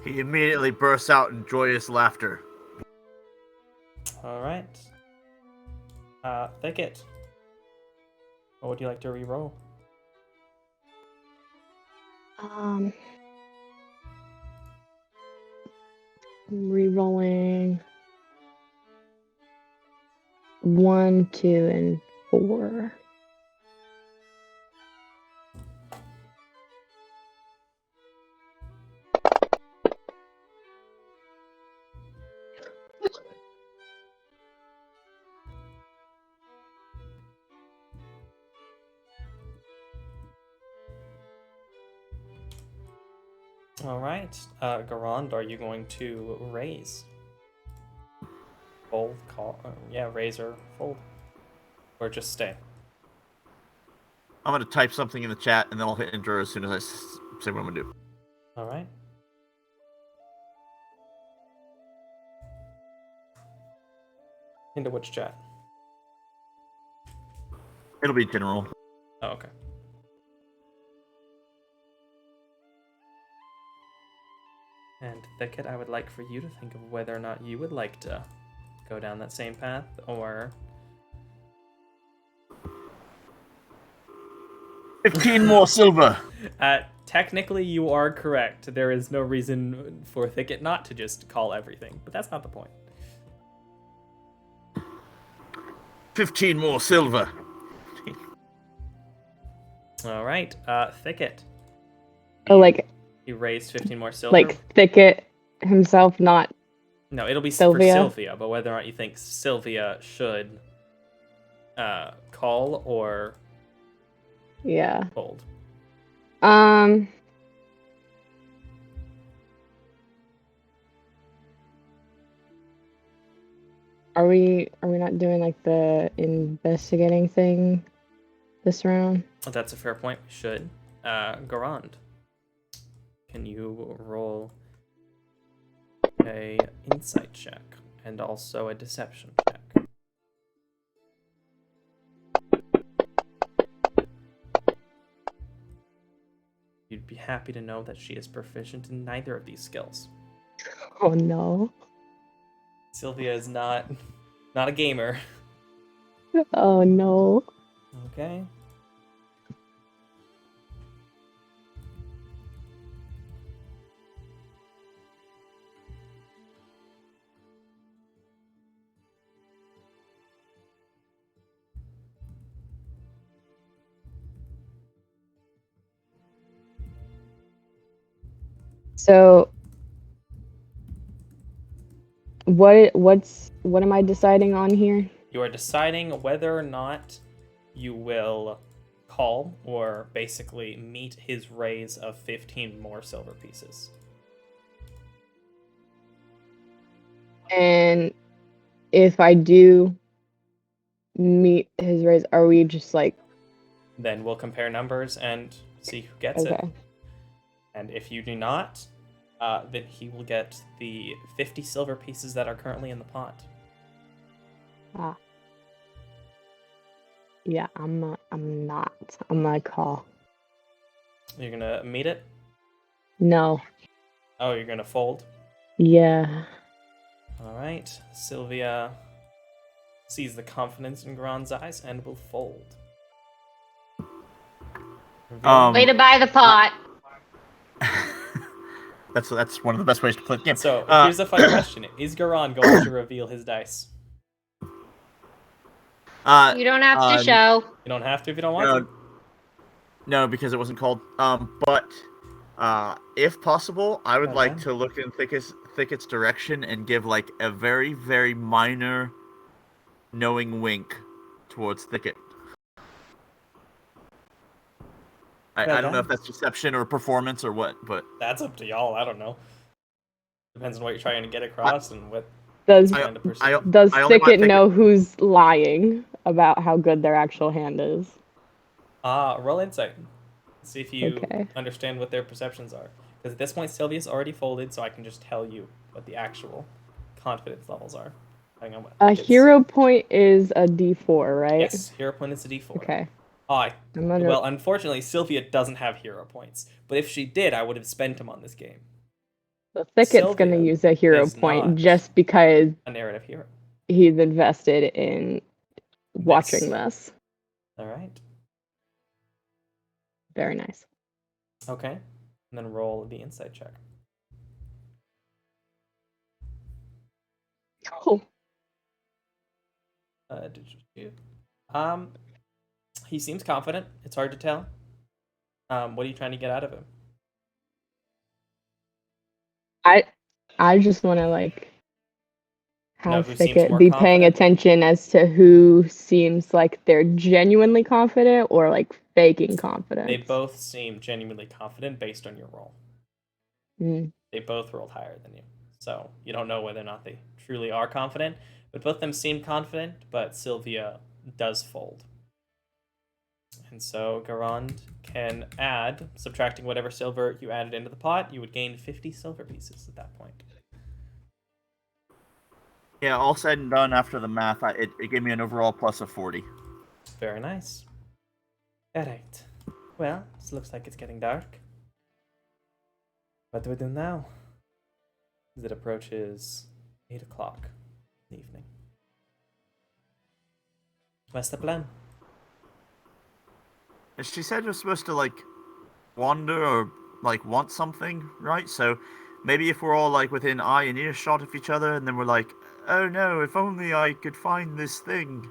S3: He immediately bursts out in joyous laughter.
S1: All right. Thicket. What would you like to re-roll?
S4: Rerolling 1, 2, and 4.
S1: All right. Garand, are you going to raise? Fold, call, yeah, raise or fold. Or just stay.
S3: I'm gonna type something in the chat, and then I'll hit enter as soon as I say what I'm gonna do.
S1: All right. Into which chat?
S3: It'll be general.
S1: Oh, okay. And Thicket, I would like for you to think of whether or not you would like to go down that same path, or
S3: 15 more silver.
S1: Technically, you are correct. There is no reason for Thicket not to just call everything, but that's not the point.
S3: 15 more silver.
S1: All right, Thicket.
S4: Oh, like
S1: You raised 15 more silver.
S4: like Thicket himself, not
S1: No, it'll be for
S4: Sylvia?
S1: Sylvia, but whether or not you think Sylvia should call or
S4: yeah.
S1: hold.
S4: Are we not doing like the investigating thing this round?
S1: That's a fair point. We should. Garand, can you roll a insight check and also a deception check? You'd be happy to know that she is proficient in neither of these skills.
S4: Oh no.
S1: Sylvia is not a gamer.
S4: Oh no.
S1: Okay.
S4: So what am I deciding on here?
S1: You are deciding whether or not you will call or basically meet his raise of 15 more silver pieces.
S4: And if I do meet his raise, are we just like
S1: Then we'll compare numbers and see who gets it.
S4: okay?
S1: And if you do not, then he will get the 50 silver pieces that are currently in the pot.
S4: Ah. Yeah, I'm not. I'm gonna call.
S1: You're gonna meet it?
S4: No.
S1: Oh, you're gonna fold?
S4: Yeah.
S1: Alright. Sylvia sees the confidence in Grand's eyes and will fold.
S2: Way to buy the pot.
S3: That's one of the best ways to play the game.
S1: So here's a fun question: is Garan going to reveal his dice?
S2: You don't have to show.
S1: You don't have to if you don't want to.
S3: No, because it wasn't called. But if possible, I would like
S1: Okay.
S3: to look in Thicket's direction and give like a very, very minor, knowing wink towards Thicket. I don't know if that's deception or performance or what, but
S1: That's up to y'all. I don't know. Depends on what you're trying to get across and what
S4: Does
S1: you're trying to perceive.
S4: does
S3: I only want
S4: Thicket
S3: Thicket-
S4: know who's lying about how good their actual hand is?
S1: Roll insight. See if you
S4: Okay.
S1: understand what their perceptions are. Because at this point, Sylvia's already folded, so I can just tell you what the actual confidence levels are. Hang on.
S4: A hero point is a D4, right?
S1: Yes, hero point is a D4.
S4: Okay.
S1: Oh,
S4: I'm gonna-
S1: well, unfortunately, Sylvia doesn't have hero points. But if she did, I would have spent them on this game.
S4: So Thicket's gonna
S1: Sylvia
S4: use a hero
S1: is
S4: point
S1: not
S4: just because
S1: a narrative hero.
S4: he's invested in watching this.
S1: All right.
S4: Very nice.
S1: Okay. And then roll the insight check.
S4: Cool.
S1: He seems confident. It's hard to tell. What are you trying to get out of him?
S4: I just want to like
S1: Know
S4: have
S1: who seems
S4: Thicket
S1: more
S4: be paying
S1: confident?
S4: attention as to who seems like they're genuinely confident or like faking confidence.
S1: They both seem genuinely confident based on your roll.
S4: Mm.
S1: They both rolled higher than you. So you don't know whether or not they truly are confident. But both of them seem confident, but Sylvia does fold. And so Garand can add, subtracting whatever silver you added into the pot, you would gain 50 silver pieces at that point.
S3: yeah, all said and done after the math, it gave me an overall plus of 40.
S1: Very nice. Alright. Well, this looks like it's getting dark. What do we do now? As it approaches 8 o'clock in the evening. What's the plan?
S3: She said we're supposed to, like, wander or, like, want something, right? So maybe if we're all, like, within eye and earshot of each other, and then we're like, oh no, if only I could find this thing.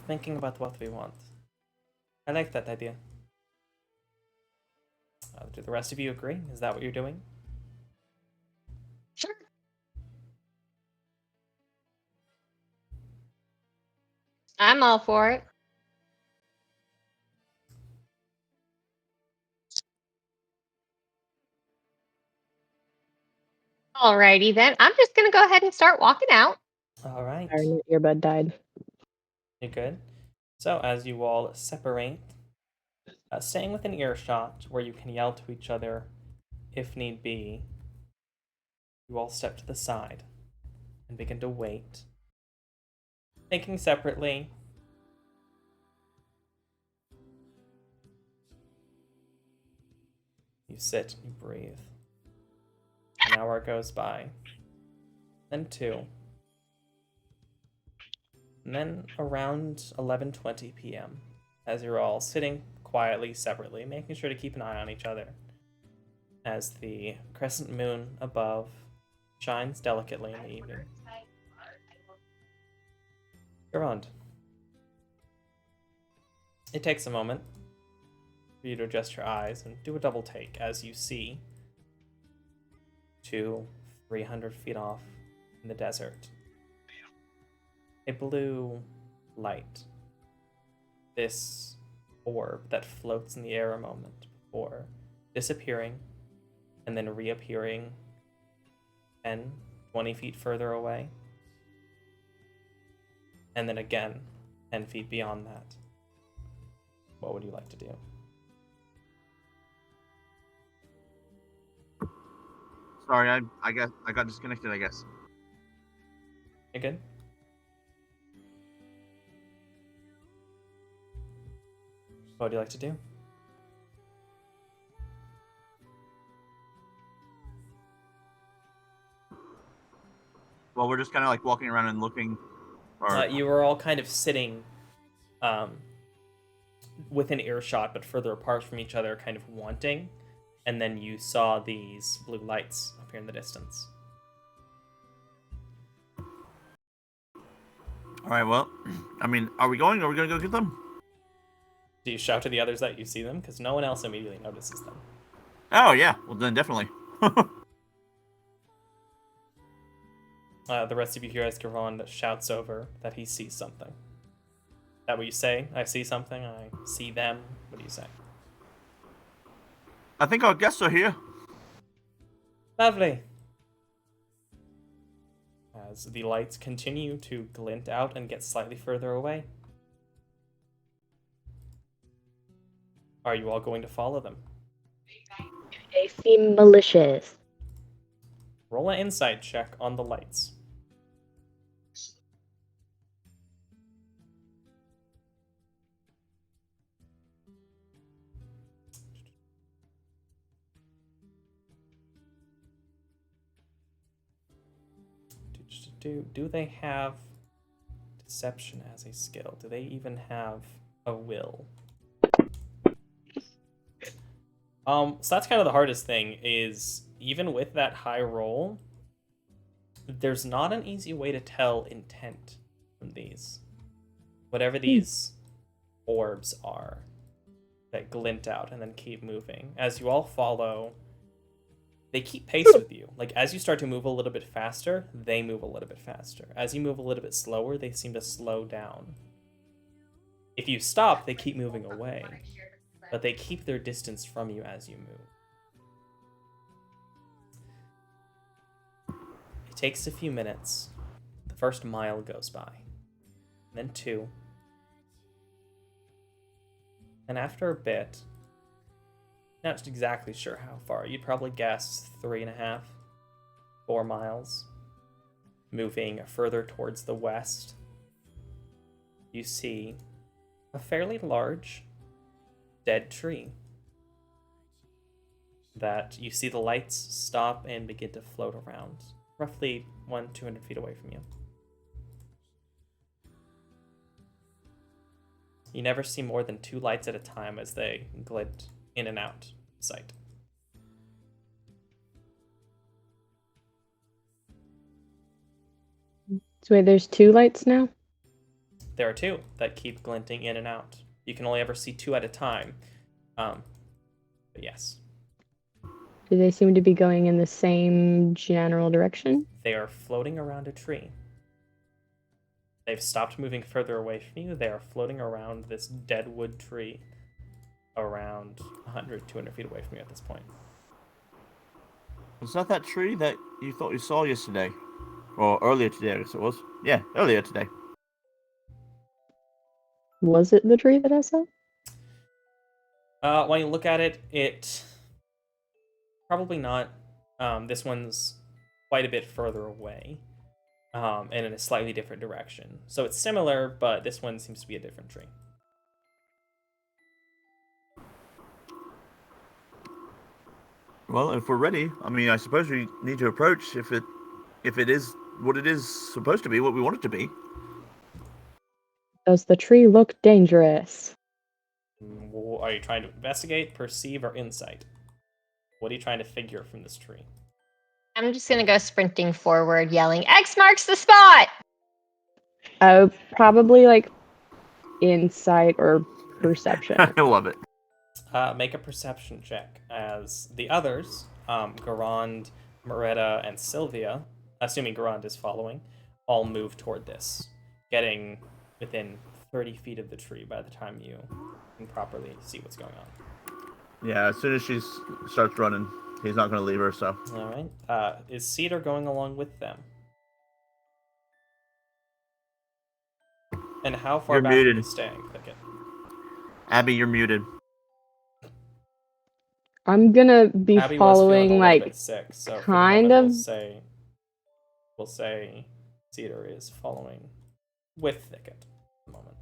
S1: Thinking about what we want. I like that idea. Do the rest of you agree? Is that what you're doing?
S2: Sure. I'm all for it. Alrighty then. I'm just gonna go ahead and start walking out.
S1: Alright.
S4: Sorry, your earbud died.
S1: You're good. So, as you all separate, staying within earshot where you can yell to each other if need be, you all step to the side and begin to wait. Thinking separately. You sit, you breathe. An hour goes by. Then 2. And then around 11:20 p.m., as you're all sitting quietly, separately, making sure to keep an eye on each other, as the crescent moon above shines delicately in the evening. Garand. It takes a moment for you to adjust your eyes and do a double take as you see 300 feet off in the desert a blue light. This orb that floats in the air a moment before disappearing and then reappearing 10, 20 feet further away. And then again, 10 feet beyond that. What would you like to do?
S3: Sorry, I guess I got disconnected, I guess.
S1: You good? What would you like to do?
S3: Well, we're just kind of like walking around and looking. Or
S1: You were all kind of sitting within earshot, but further apart from each other, kind of wanting. And then you saw these blue lights appear in the distance.
S3: all right, well, I mean, are we going? Are we gonna go get them?
S1: Do you shout to the others that you see them? Because no one else immediately notices them.
S3: Oh yeah, well then definitely.
S1: The rest of you hear as Gavon shouts over that he sees something. Is that what you say? I see something, I see them. What do you say?
S3: I think our guests are here.
S1: Lovely. As the lights continue to glint out and get slightly further away. Are you all going to follow them?
S4: They seem malicious.
S1: Roll an insight check on the lights. Do they have deception as a skill? Do they even have a will? So that's kind of the hardest thing, is even with that high roll, there's not an easy way to tell intent from these. Whatever these orbs are that glint out and then keep moving. As you all follow, they keep pace with you. Like, as you start to move a little bit faster, they move a little bit faster. As you move a little bit slower, they seem to slow down. If you stop, they keep moving away. But they keep their distance from you as you move. It takes a few minutes. The first mile goes by. Then 2. And after a bit, not exactly sure how far, you'd probably guess 3.5, 4 miles. Moving further towards the west, you see a fairly large dead tree that you see the lights stop and begin to float around, roughly 200 feet away from you. You never see more than 2 lights at a time as they glint in and out of sight.
S4: So wait, there's 2 lights now?
S1: There are 2 that keep glinting in and out. You can only ever see 2 at a time. But yes.
S4: Do they seem to be going in the same general direction?
S1: They are floating around a tree. They've stopped moving further away from you. They are floating around this dead wood tree around 100, 200 feet away from you at this point.
S3: Was that tree that you thought you saw yesterday? Or earlier today, I guess it was. Yeah, earlier today.
S4: Was it the tree that I saw?
S1: When you look at it, it probably not. This one's quite a bit further away, and in a slightly different direction. So it's similar, but this one seems to be a different tree.
S3: Well, if we're ready, I mean, I suppose we need to approach if it is what it is supposed to be, what we want it to be.
S4: Does the tree look dangerous?
S1: Are you trying to investigate, perceive, or insight? What are you trying to figure from this tree?
S2: I'm just gonna go sprinting forward, yelling, X marks the spot!
S4: Probably like insight or perception.
S3: I love it.
S1: Make a perception check as the others, Garand, Moretta, and Sylvia, assuming Garand is following, all move toward this, getting within 30 feet of the tree by the time you can properly see what's going on.
S3: Yeah, as soon as she starts running, he's not going to leave her, so.
S1: All right. Is Cedar going along with them? And how far
S3: You're
S1: back
S3: muted.
S1: are you staying, Thicket?
S3: Abby, you're muted.
S4: I'm gonna be
S1: Abby was feeling a
S4: following
S1: little
S4: like
S1: bit sick, so for
S4: kind
S1: the moment,
S4: of.
S1: we'll say Cedar is following with Thicket at the moment.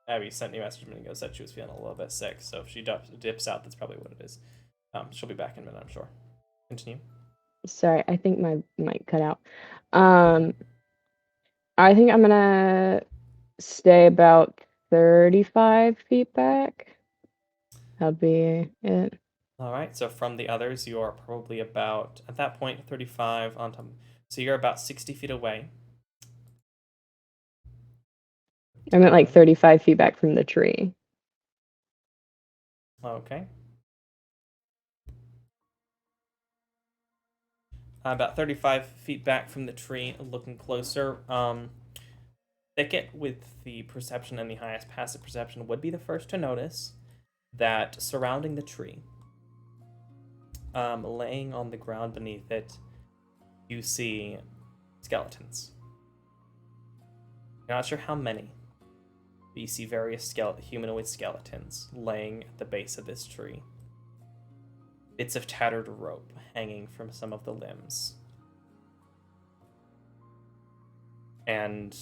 S1: Abby sent me a message a minute ago, said she was feeling a little bit sick, so if she dips out, that's probably what it is. She'll be back in a minute, I'm sure. Continue.
S4: Sorry, I think my mic cut out. I think I'm gonna stay about 35 feet back. That'll be it.
S1: All right, so from the others, you are probably about, at that point, 35 on top. So you're about 60 feet away.
S4: I meant like 35 feet back from the tree.
S1: Okay. About 35 feet back from the tree, looking closer. Thicket, with the perception and the highest passive perception, would be the first to notice that surrounding the tree, laying on the ground beneath it, you see skeletons. You're not sure how many, but you see various humanoid skeletons laying at the base of this tree. Bits of tattered rope hanging from some of the limbs. And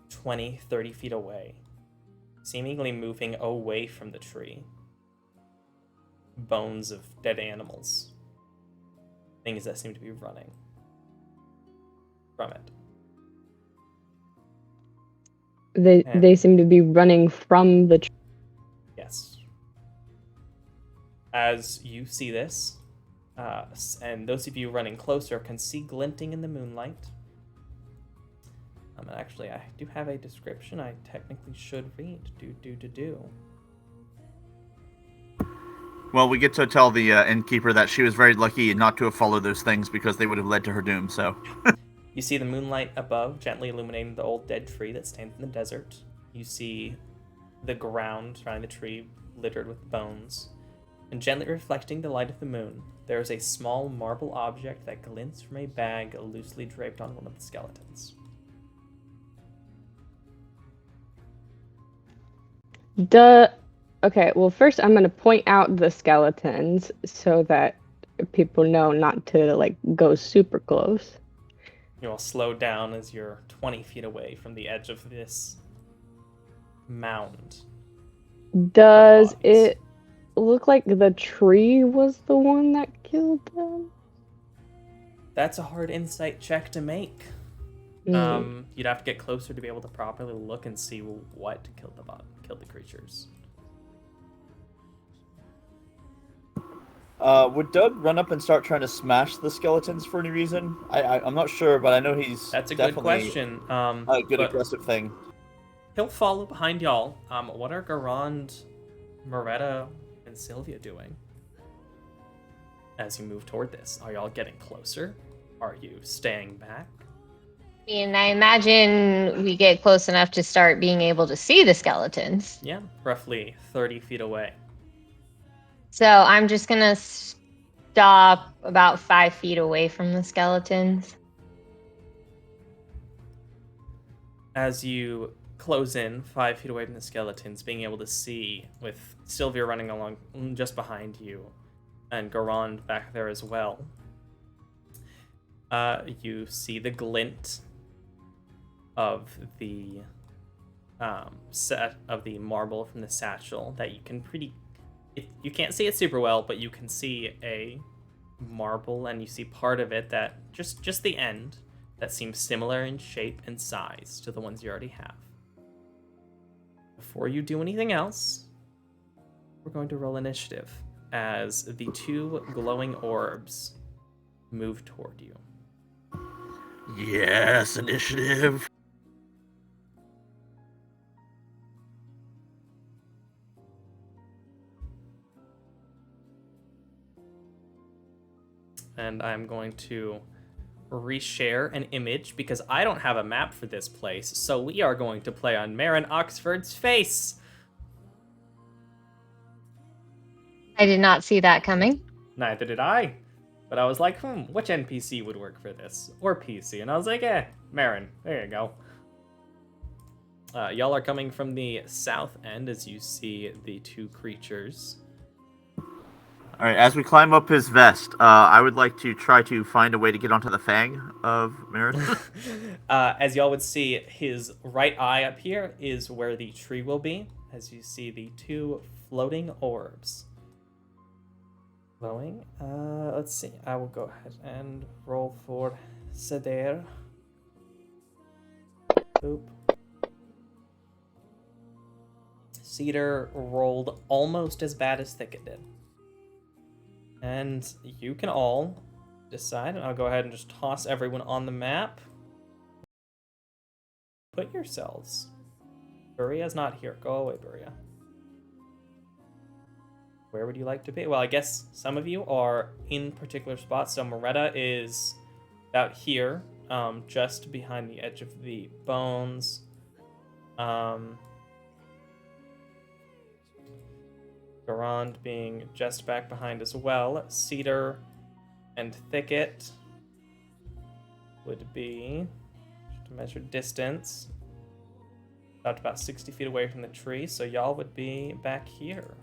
S1: 20, 30 feet away, seemingly moving away from the tree, bones of dead animals. Things that seem to be running from it.
S4: They seem to be running from the tree.
S1: Yes. As you see this, and those of you running closer can see glinting in the moonlight. And actually, I do have a description I technically should read. Do.
S3: Well, we get to tell the innkeeper that she was very lucky not to have followed those things because they would have led to her doom, so.
S1: You see the moonlight above gently illuminating the old dead tree that stands in the desert. You see the ground surrounding the tree littered with bones. And gently reflecting the light of the moon, there is a small marble object that glints from a bag loosely draped on one of the skeletons.
S4: Okay, well, first I'm going to point out the skeletons so that people know not to, like, go super close.
S1: You all slow down as you're 20 feet away from the edge of this mound.
S4: Does
S1: bodies.
S4: it look like the tree was the one that killed them?
S1: That's a hard insight check to make. You'd have to get closer to be able to properly look and see what killed the creatures.
S3: Would Doug run up and start trying to smash the skeletons for any reason? I'm not sure, but I know he's
S1: That's a good
S3: definitely
S1: question.
S3: a good
S1: But
S3: aggressive thing.
S1: he'll follow behind y'all. What are Garand, Moretta, and Sylvia doing as you move toward this? Are y'all getting closer? Are you staying back?
S2: And I imagine we get close enough to start being able to see the skeletons.
S1: Yeah, roughly 30 feet away.
S2: So I'm just gonna stop about 5 feet away from the skeletons.
S1: As you close in 5 feet away from the skeletons, being able to see with Sylvia running along just behind you and Garand back there as well, you see the glint of the set of the marble from the satchel that you can you can't see it super well, but you can see a marble, and you see part of it that just the end that seems similar in shape and size to the ones you already have. Before you do anything else, we're going to roll initiative as the 2 glowing orbs move toward you.
S3: Yes, initiative.
S1: And I'm going to reshare an image because I don't have a map for this place, so we are going to play on Marin Oxford's face.
S2: I did not see that coming.
S1: Neither did I. But I was like, which NPC would work for this? Or PC. And I was like, Marin. There you go. Y'all are coming from the south end as you see the 2 creatures.
S3: All right, as we climb up his vest, I would like to try to find a way to get onto the fang of Marin.
S1: As y'all would see, his right eye up here is where the tree will be, as you see the 2 floating orbs. Glowing. Let's see. I will go ahead and roll for Cedar. Boop. Cedar rolled almost as bad as Thicket did. And you can all decide, and I'll go ahead and just toss everyone on the map. Put yourselves. Buria's not here. Go away, Buria. Where would you like to be? Well, I guess some of you are in particular spots. So Moretta is about here, just behind the edge of the bones. Garand being just back behind as well. Cedar and Thicket would be, to measure distance, about 60 feet away from the tree. So y'all would be back here.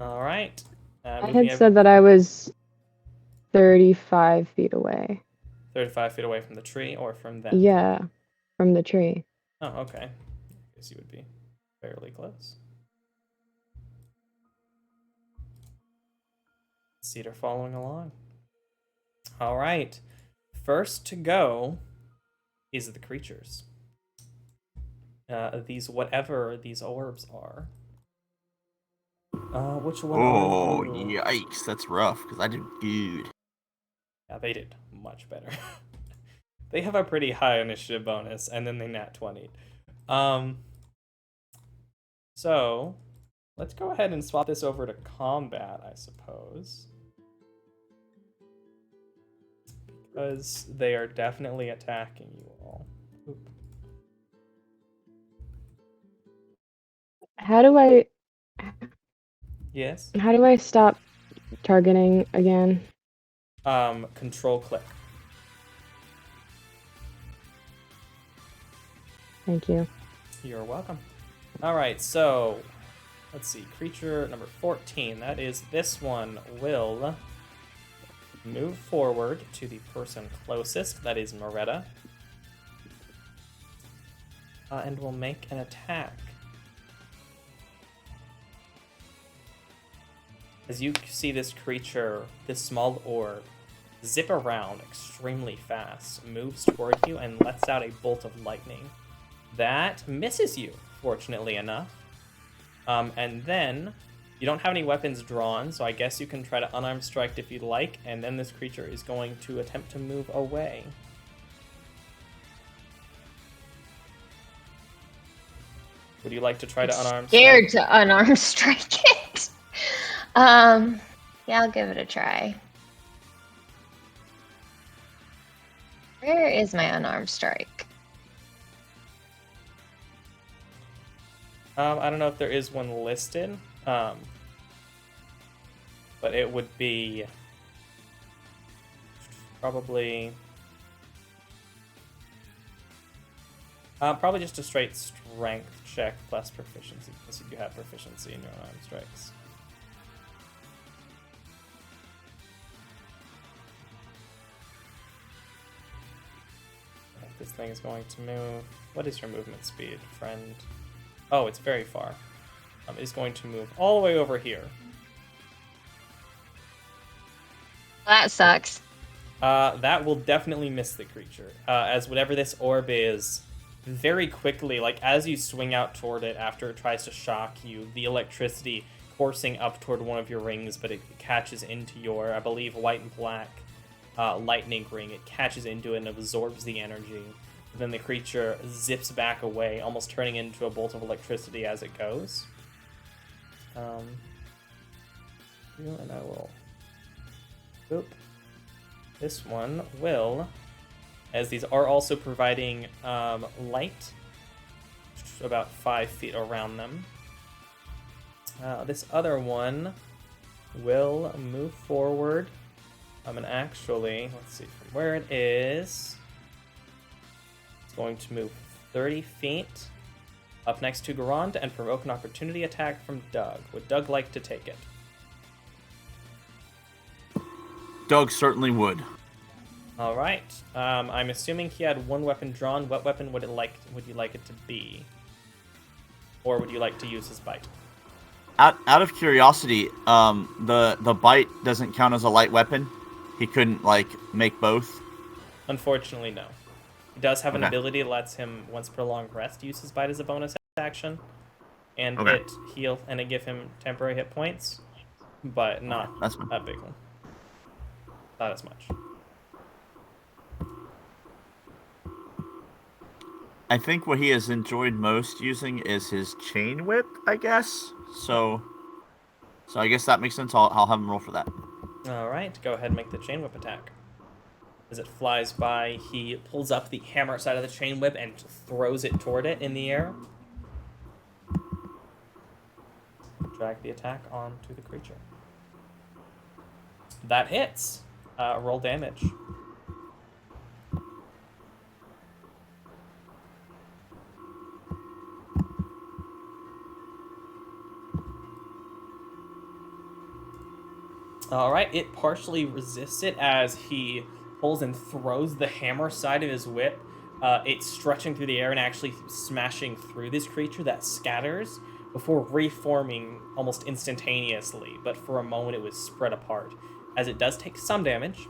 S1: All right.
S4: I had said that I was 35 feet away.
S1: 35 feet away from the tree or from them?
S4: Yeah, from the tree.
S1: Oh, okay. I guess you would be fairly close. Cedar following along. All right. First to go is the creatures. Whatever these orbs are. Which one?
S3: Oh,
S1: are you?
S3: yikes. That's rough, because I did good.
S1: Yeah, they did much better. They have a pretty high initiative bonus, and then they nat 20. So, let's go ahead and swap this over to combat, I suppose. Because they are definitely attacking you all. Oop.
S4: How do I
S1: Yes?
S4: stop targeting again?
S1: Control click.
S4: Thank you.
S1: You're welcome. Alright, so let's see. Creature number 14. That is this one will move forward to the person closest, that is Moretta, and will make an attack. As you see this creature, this small orb, zip around extremely fast, moves toward you, and lets out a bolt of lightning. That misses you, fortunately enough. And then, you don't have any weapons drawn, so I guess you can try to unarmed strike if you'd like, and then this creature is going to attempt to move away. Would you like to try to unarmed
S2: Scared
S1: strike?
S2: to unarmed strike it. Yeah, I'll give it a try. Where is my unarmed strike?
S1: I don't know if there is one listed, but it would be probably just a straight strength check plus proficiency, because you do have proficiency in your unarmed strikes. This thing is going to move. What is your movement speed, friend? Oh, it's very far. It is going to move all the way over here.
S2: That sucks.
S1: That will definitely miss the creature, as whatever this orb is, very quickly, like as you swing out toward it after it tries to shock you, the electricity coursing up toward one of your rings, but it catches into your, I believe, white and black lightning ring. It catches into it and absorbs the energy. Then the creature zips back away, almost turning into a bolt of electricity as it goes. And I will... Boop. This one will, as these are also providing light, about 5 feet around them. This other one will move forward. And actually, let's see from where it is. It's going to move 30 feet up next to Garand and provoke an opportunity attack from Doug. Would Doug like to take it?
S3: Doug certainly would.
S1: All right. I'm assuming he had one weapon drawn. What weapon would you like it to be? Or would you like to use his bite?
S3: Out of curiosity, the bite doesn't count as a light weapon. He couldn't make both.
S1: Unfortunately, no. He does have an
S3: Okay.
S1: ability that lets him, once per long rest, use his bite as a bonus action, and
S3: Okay.
S1: it give him temporary hit points, but not
S3: That's fine.
S1: a big one. Not as much.
S3: I think what he has enjoyed most using is his chain whip, I guess. So I guess that makes sense. I'll have him roll for that.
S1: All right, go ahead and make the chain whip attack. As it flies by, he pulls up the hammer side of the chain whip and throws it toward it in the air. Drag the attack onto the creature. That hits. Roll damage. All right, it partially resists it as he pulls and throws the hammer side of his whip. It's stretching through the air and actually smashing through this creature that scatters before reforming almost instantaneously. But for a moment, it was spread apart, as it does take some damage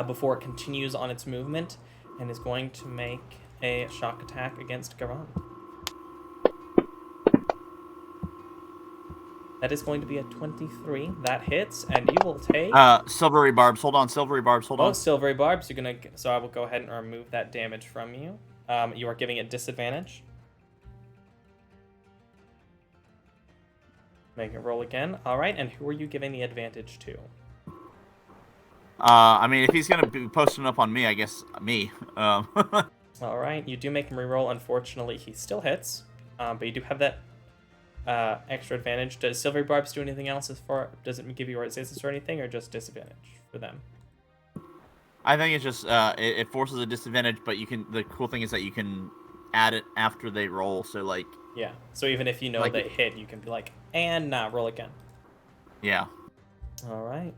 S1: before it continues on its movement and is going to make a shock attack against Garan. That is going to be a 23. That hits, and you will take...
S3: Silvery barbs. Hold on. Silvery barbs. Hold on.
S1: Oh, silvery barbs. So I will go ahead and remove that damage from you. You are giving it disadvantage. Make it roll again. All right, and who are you giving the advantage to?
S3: I mean, if he's gonna be posting up on me, I guess me.
S1: All right, you do make him reroll. Unfortunately, he still hits, but you do have that extra advantage. Does silvery barbs do anything else does it give you resistance or anything, or just disadvantage for them?
S3: I think it's just it forces a disadvantage, but the cool thing is that you can add it after they roll. So
S1: Yeah. So even if you know they hit, you can be like, and roll again.
S3: Yeah.
S1: All right.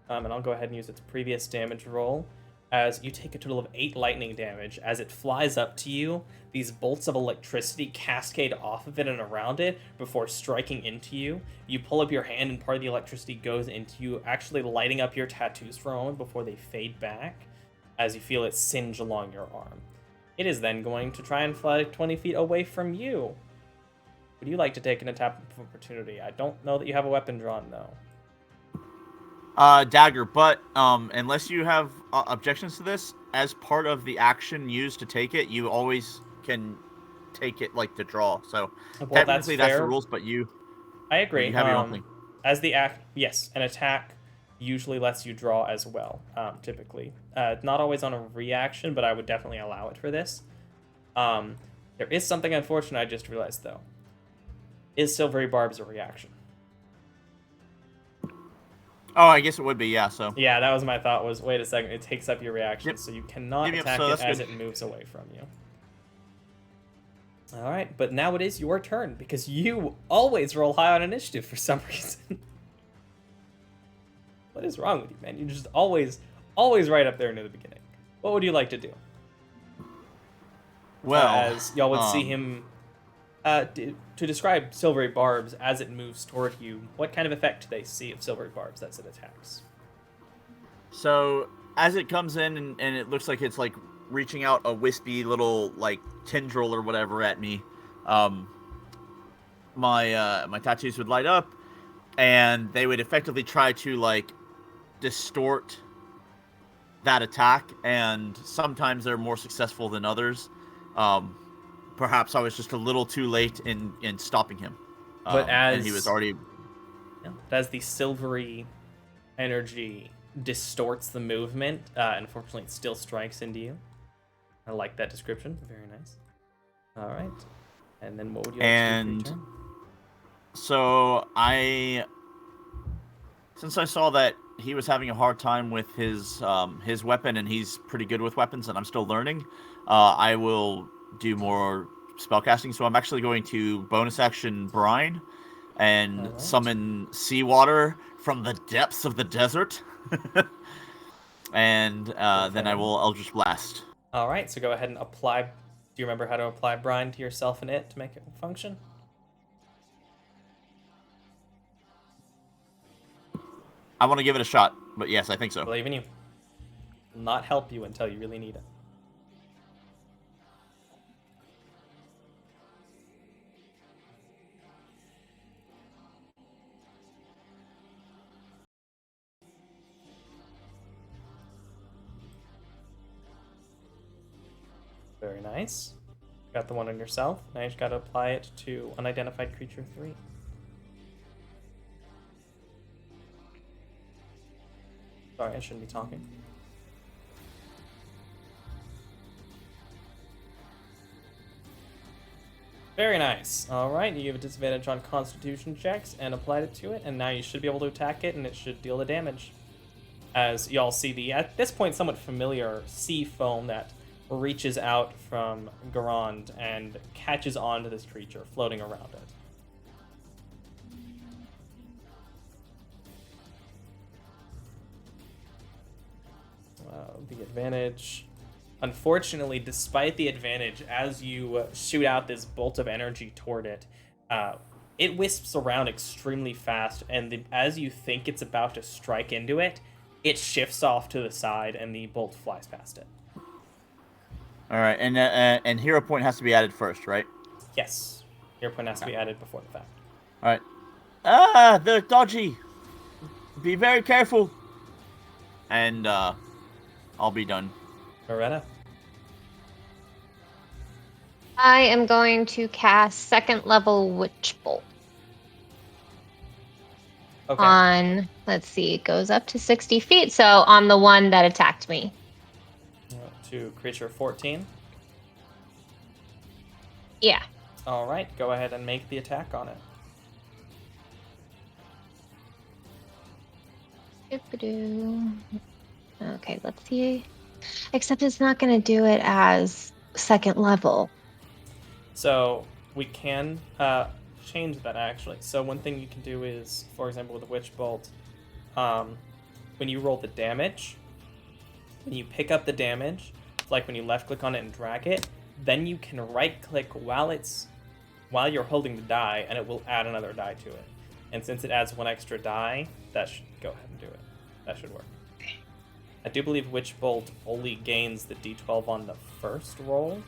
S1: and I'll go ahead and use its previous damage roll, as you take a total of 8 lightning damage. As it flies up to you, these bolts of electricity cascade off of it and around it before striking into you. You pull up your hand and part of the electricity goes into you, actually lighting up your tattoos for a moment before they fade back as you feel it singe along your arm. It is then going to try and fly 20 feet away from you. Would you like to take an attack of opportunity? I don't know that you have a weapon drawn, though.
S3: Dagger, but unless you have objections to this, as part of the action used to take it, you always can take it like to draw. So
S1: Well,
S3: technically that's the rules, but
S1: I agree.
S3: you have your own thing.
S1: As the act, yes, an attack usually lets you draw as well. Typically, not always on a reaction, but I would definitely allow it for this. There is something unfortunate I just realized though. Is Silvery Barbs a reaction?
S3: Oh, I guess it would be, yeah. So
S1: yeah, that was my thought. Was wait a second, it takes up your reaction, so you cannot attack
S3: so
S1: it as
S3: good.
S1: it moves away from you. All right, but now it is your turn because you always roll high on initiative for some reason. What is wrong with you, man? You're just always right up there near the beginning. What would you like to do?
S3: Well,
S1: as y'all would see him. To describe Silvery Barbs as it moves toward you, what kind of effect do they see of Silvery Barbs as it attacks?
S3: So as it comes in and it looks like it's like reaching out a wispy little like tendril or whatever at me, my tattoos would light up, and they would effectively try to like distort that attack, and sometimes they're more successful than others. Perhaps I was just a little too late in stopping him.
S1: But
S3: and he was already...
S1: as the silvery energy distorts the movement, unfortunately it still strikes into you. I like that description. Very nice. All right. And then what would you like to do for your turn?
S3: So since I saw that he was having a hard time with his weapon, and he's pretty good with weapons, and I'm still learning, I will do more spellcasting. So I'm actually going to bonus action Brine and summon seawater from the depths of the desert. And then I will Eldritch Blast.
S1: All right, so go ahead and apply. Do you remember how to apply Brine to yourself and it to make it function?
S3: I want to give it a shot, but yes, I think so.
S1: Believe in you. Will not help you until you really need it. Very nice. Got the one on yourself. Now you just got to apply it to unidentified creature 3. Sorry, I shouldn't be talking. Very nice. All right, you give a disadvantage on Constitution checks and applied it to it, and now you should be able to attack it, and it should deal the damage. As y'all see the, at this point, somewhat familiar sea foam that reaches out from Garand and catches onto this creature floating around it. The advantage. Unfortunately, despite the advantage, as you shoot out this bolt of energy toward it, it wisps around extremely fast, and as you think it's about to strike into it, it shifts off to the side, and the bolt flies past it.
S3: All right, and hero point has to be added first, right?
S1: Yes, hero point has to be added before the fact.
S3: All right. They're dodgy. Be very careful. And I'll be done.
S1: Loretta?
S2: I am going to cast second level Witch Bolt.
S1: Okay.
S2: On, let's see, it goes up to 60 feet, so on the one that attacked me.
S1: To creature 14?
S2: Yeah.
S1: All right, go ahead and make the attack on it.
S2: Okay, let's see. Except it's not going to do it as second level.
S1: So we can change that, actually. So one thing you can do is, for example, with a Witch Bolt, when you roll the damage, when you pick up the damage, like when you left click on it and drag it, then you can right click while you're holding the die, and it will add another die to it. And since it adds 1 extra die, that should go ahead and do it. That should work. I do believe Witch Bolt only gains the d12 on the first roll.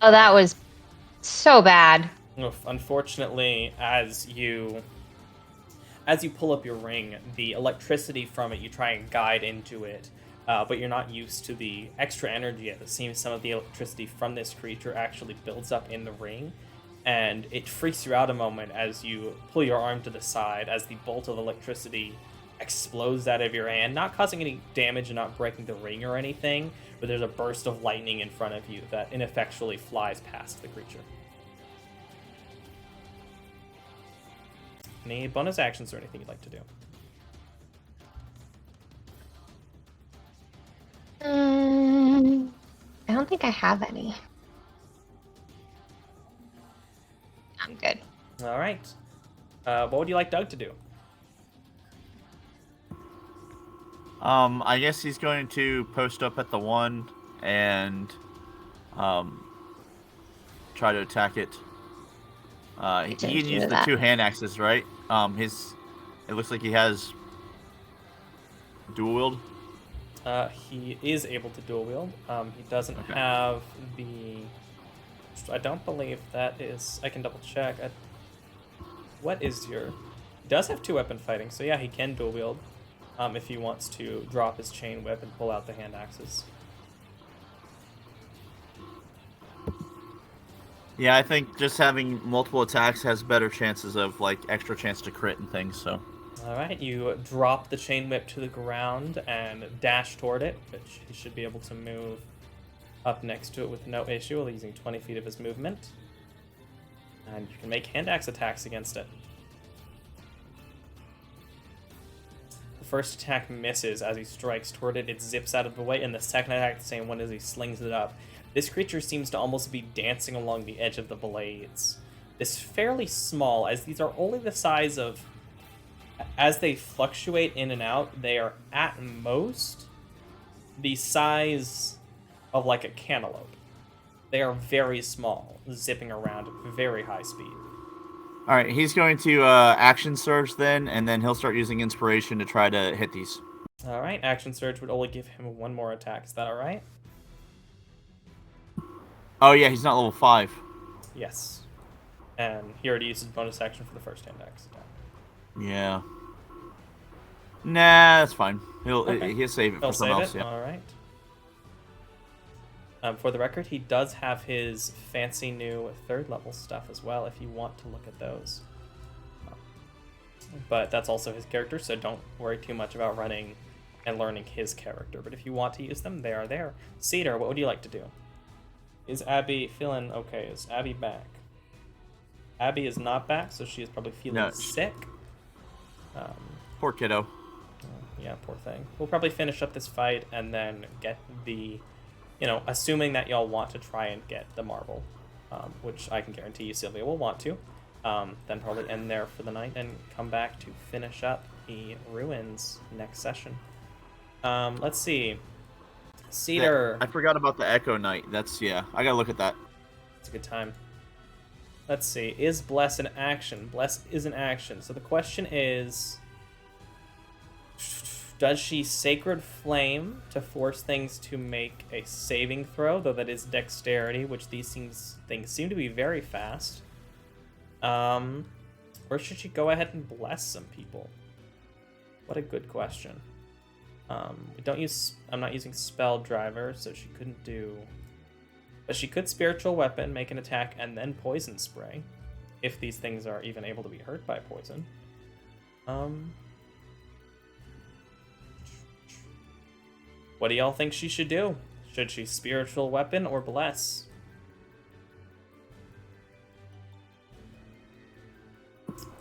S2: Oh, that was so bad.
S1: Unfortunately, as you pull up your ring, the electricity from it, you try and guide into it, but you're not used to the extra energy. It seems some of the electricity from this creature actually builds up in the ring, and it freaks you out a moment as you pull your arm to the side as the bolt of electricity explodes out of your hand, not causing any damage and not breaking the ring or anything, but there's a burst of lightning in front of you that ineffectually flies past the creature. Any bonus actions or anything you'd like to do?
S2: I don't think I have any. I'm good.
S1: All right. What would you like Doug to do?
S3: I guess he's going to post up at the one and try to attack it. He can use the 2 hand axes, right? It looks like he has dual wield.
S1: He is able to dual wield. He doesn't have the. I don't believe that is. I can double check. What is your? He does have 2 weapon fighting, so yeah, he can dual wield. If he wants to drop his chain whip and pull out the hand axes.
S3: Yeah, I think just having multiple attacks has better chances of like extra chance to crit and things. So.
S1: All right, you drop the chain whip to the ground and dash toward it, which he should be able to move up next to it with no issue while using 20 feet of his movement. And you can make hand axe attacks against it. The first attack misses as he strikes toward it. It zips out of the way, and the second attack, the same one as he slings it up. This creature seems to almost be dancing along the edge of the blades. It's fairly small, as these are only the size of... As they fluctuate in and out, they are at most the size of like a cantaloupe. They are very small, zipping around at very high speed.
S3: All right, he's going to action surge then, and then he'll start using inspiration to try to hit these.
S1: All right, action surge would only give him 1 more attack. Is that all right?
S3: Oh yeah, he's not level 5.
S1: Yes. And he already used his bonus action for the first hand axe attack.
S3: Yeah. Nah, that's fine. He'll save it
S1: He'll
S3: for someone else.
S1: save it?
S3: Yeah.
S1: All right. For the record, he does have his fancy new 3rd level stuff as well, if you want to look at those. But that's also his character, so don't worry too much about running and learning his character. But if you want to use them, they are there. Cedar, what would you like to do? Is Abby feeling okay? Is Abby back? Abby is not back, so she is probably feeling sick.
S3: Poor kiddo.
S1: Yeah, poor thing. We'll probably finish up this fight and then get the... assuming that y'all want to try and get the marble, which I can guarantee you Sylvia will want to, then probably end there for the night and come back to finish up the ruins next session. Let's see. Cedar.
S3: I forgot about the Echo Knight. I gotta look at that.
S1: It's a good time. Let's see. Is Bless an action? Bless is an action. So the question is... Does she Sacred Flame to force things to make a saving throw, though that is dexterity, which these things seem to be very fast? Or should she go ahead and bless some people? What a good question. I'm not using Spell Driver, so she couldn't do... But she could Spiritual Weapon, make an attack, and then Poison Spray, if these things are even able to be hurt by poison. What do y'all think she should do? Should she Spiritual Weapon or Bless?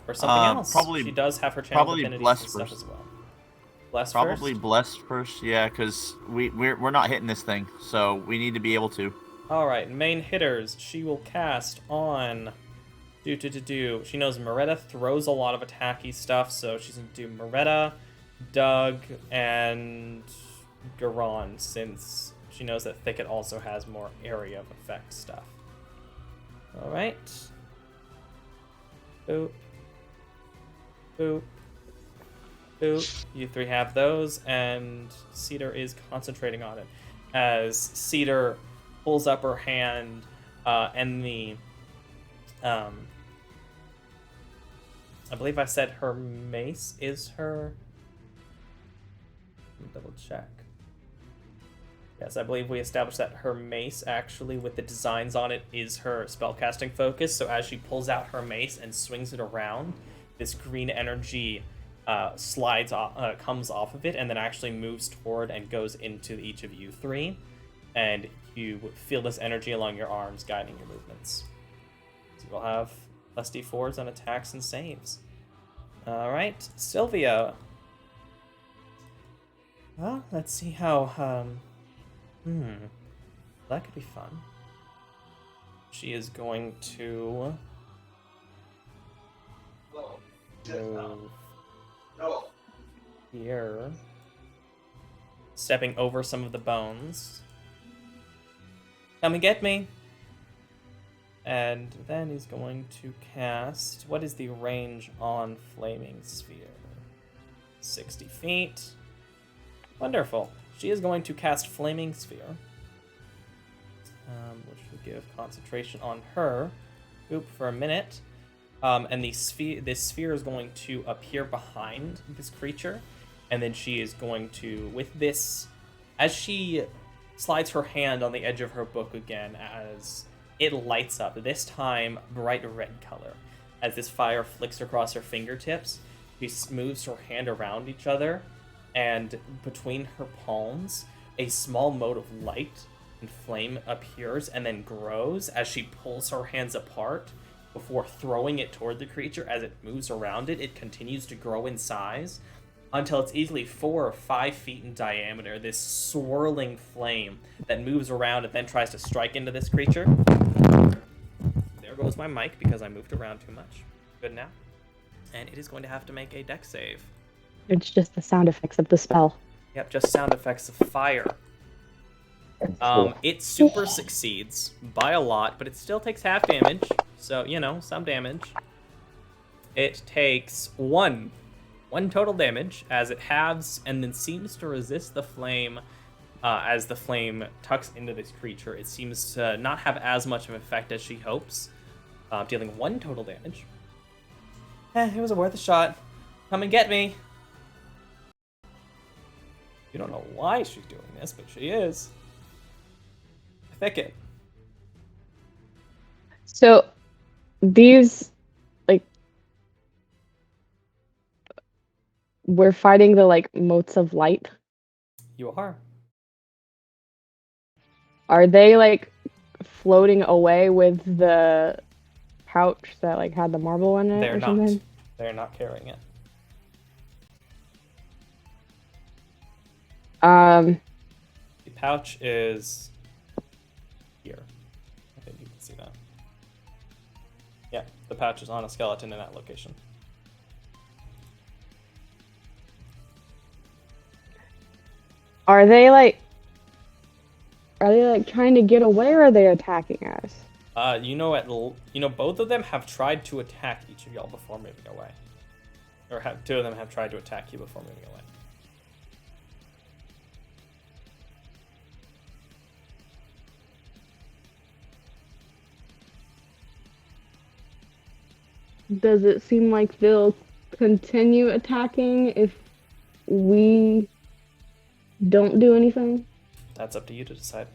S1: Or something else?
S3: Probably,
S1: she does have her channel affinities
S3: Bless
S1: and stuff
S3: first.
S1: as well. Bless
S3: Probably
S1: first?
S3: Bless first, yeah, because we're not hitting this thing, so we need to be able to.
S1: Alright, main hitters. She will cast on... She knows Moretta throws a lot of attacky stuff, so she's going to do Moretta, Doug and Garon, since she knows that Thicket also has more area of effect stuff. Alright. Boop. Boop. Boop. You three have those, and Cedar is concentrating on it. As Cedar pulls up her hand, and I believe I said her mace is her... Let me double check. Yes, I believe we established that her mace, actually, with the designs on it, is her spellcasting focus. So as she pulls out her mace and swings it around, this green energy slides off, comes off of it, and then actually moves toward and goes into each of you three. And you feel this energy along your arms guiding your movements. So you'll have plus d4s on attacks and saves. All right, Sylvia. Well, let's see how... that could be fun. She is going to move here, stepping over some of the bones. Come and get me. And then he's going to cast... What is the range on Flaming Sphere? 60 feet. Wonderful. She is going to cast Flaming Sphere, which will give concentration on her. Oop, for a minute. And this sphere is going to appear behind this creature, and then she is going to, with this, as she slides her hand on the edge of her book again, as it lights up, this time bright red color. As this fire flicks across her fingertips, she moves her hand around each other, and between her palms, a small mote of light and flame appears and then grows as she pulls her hands apart before throwing it toward the creature. As it moves around it, it continues to grow in size until it's easily 4 or 5 feet in diameter, this swirling flame that moves around and then tries to strike into this creature. There goes my mic because I moved around too much. Good now. And it is going to have to make a dex save.
S4: It's just the sound effects of the spell.
S1: Yep, just sound effects of fire. It super succeeds by a lot, but it still takes half damage. So, you know, some damage. It takes one total damage as it halves and then seems to resist the flame. As the flame tucks into this creature, it seems to not have as much of an effect as she hopes, dealing 1 total damage. It was worth a shot. Come and get me. You don't know why she's doing this, but she is. Thicket.
S4: So, these, like, we're fighting the, like, motes of light.
S1: You are.
S4: Are they, like, floating away with the pouch that, like, had the marble in it
S1: They're
S4: or
S1: not.
S4: something?
S1: They're not carrying it. The pouch is here. I think you can see that. Yeah, the pouch is on a skeleton in that location.
S4: Are they like trying to get away, or are they attacking us?
S1: Both of them have tried to attack each of y'all before moving away. Or 2 of them have tried to attack you before moving away.
S4: Does it seem like they'll continue attacking if we don't do anything?
S1: That's up to you to decide.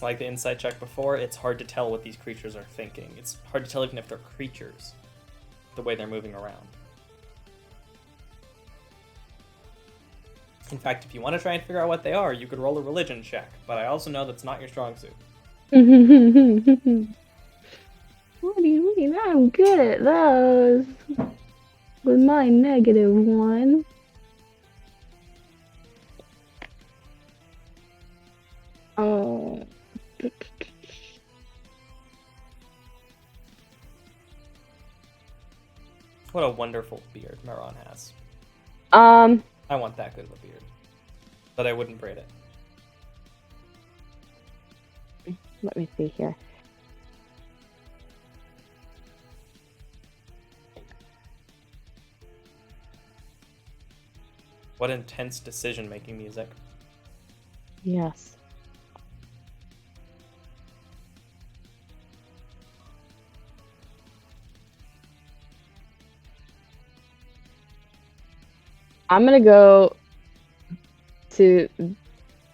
S1: Like the insight check before, it's hard to tell what these creatures are thinking. It's hard to tell even if they're creatures, the way they're moving around. In fact, if you want to try and figure out what they are, you could roll a religion check, but I also know that's not your strong suit.
S4: What do you mean? I'm good at those. With my -1.
S1: What a wonderful beard Maron has.
S4: I
S1: want that good of a beard. But I wouldn't braid it.
S4: let me see here.
S1: What intense decision-making music.
S4: Yes. I'm gonna go to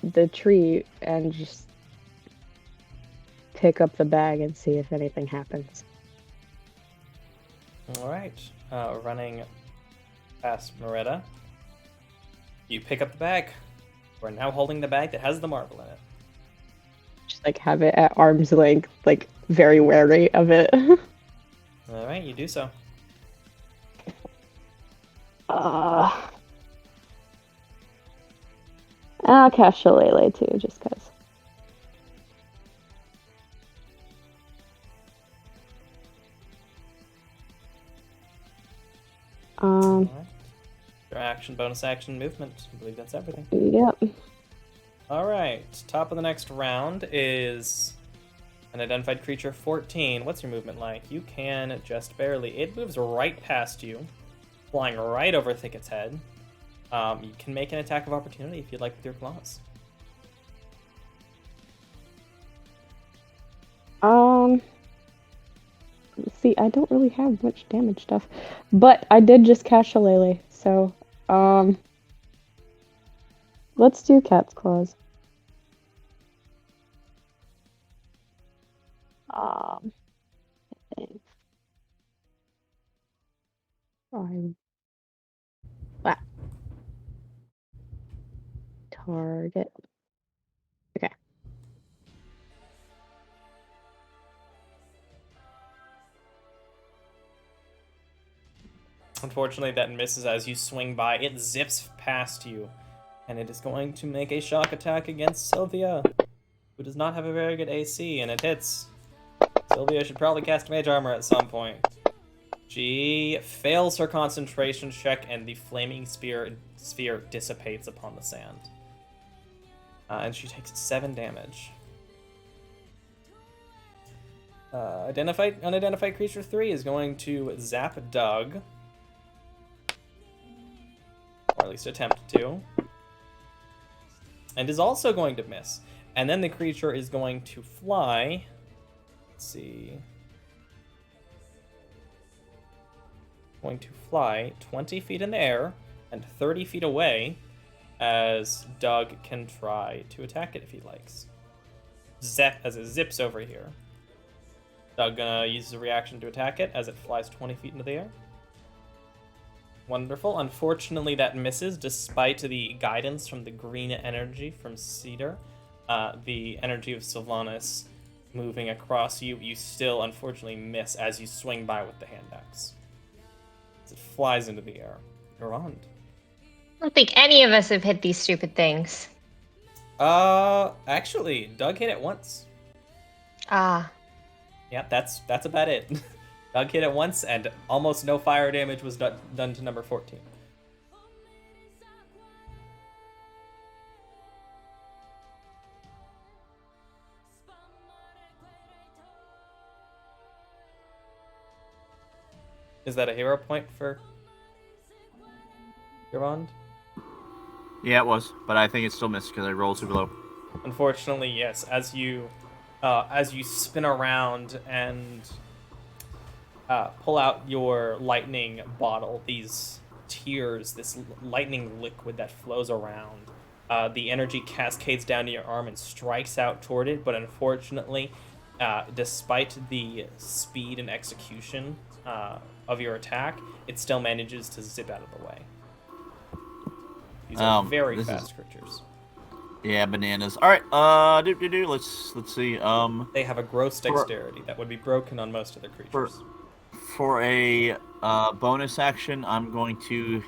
S4: the tree and just pick up the bag and see if anything happens.
S1: Alright. Running past Moretta. You pick up the bag. We're now holding the bag that has the marble in it.
S4: Just like have it at arm's length, like very wary of it.
S1: Alright, you do so.
S4: I'll cast Shillelagh too, just cause.
S1: Alright. Your action, bonus action, movement. I believe that's everything.
S4: Yep.
S1: Alright, top of the next round is an identified creature 14. What's your movement like? You can just barely. It moves right past you, flying right over Thicket's head. You can make an attack of opportunity if you'd like with your claws.
S4: See, I don't really have much damage stuff, but I did just cast Shillelagh, so, let's do Cat's Claws. I think. Target. Okay.
S1: Unfortunately, that misses as you swing by. It zips past you, and it is going to make a shock attack against Sylvia, who does not have a very good AC, and it hits. Sylvia should probably cast Mage Armor at some point. She fails her concentration check, and the flaming sphere dissipates upon the sand. And she takes 7 damage. Unidentified creature 3 is going to zap Doug. Or at least attempt to. And is also going to miss. And then the creature is going to fly. Let's see. Going to fly 20 feet in the air and 30 feet away, as Doug can try to attack it if he likes. As it zips over here. Doug uses a reaction to attack it as it flies 20 feet into the air. Wonderful. Unfortunately, that misses despite the guidance from the green energy from Cedar. The energy of Sylvanas moving across you. You still, unfortunately, miss as you swing by with the hand axe. As it flies into the air. You're on.
S2: I don't think any of us have hit these stupid things.
S1: Actually, Doug hit it once.
S2: Ah.
S1: Yeah, that's about it. Doug hit it once, and almost no fire damage was done to number 14. Is that a hero point for Gervond?
S3: Yeah, it was, but I think it still missed because I rolled super low.
S1: Unfortunately, yes. As you spin around and pull out your lightning bottle, these tears, this lightning liquid that flows around, the energy cascades down to your arm and strikes out toward it. But unfortunately, despite the speed and execution of your attack, it still manages to zip out of the way. These are very fast creatures.
S3: Yeah, bananas. All right, let's see.
S1: They have a gross dexterity that would be broken on most of the creatures.
S3: For a bonus action, I'm going to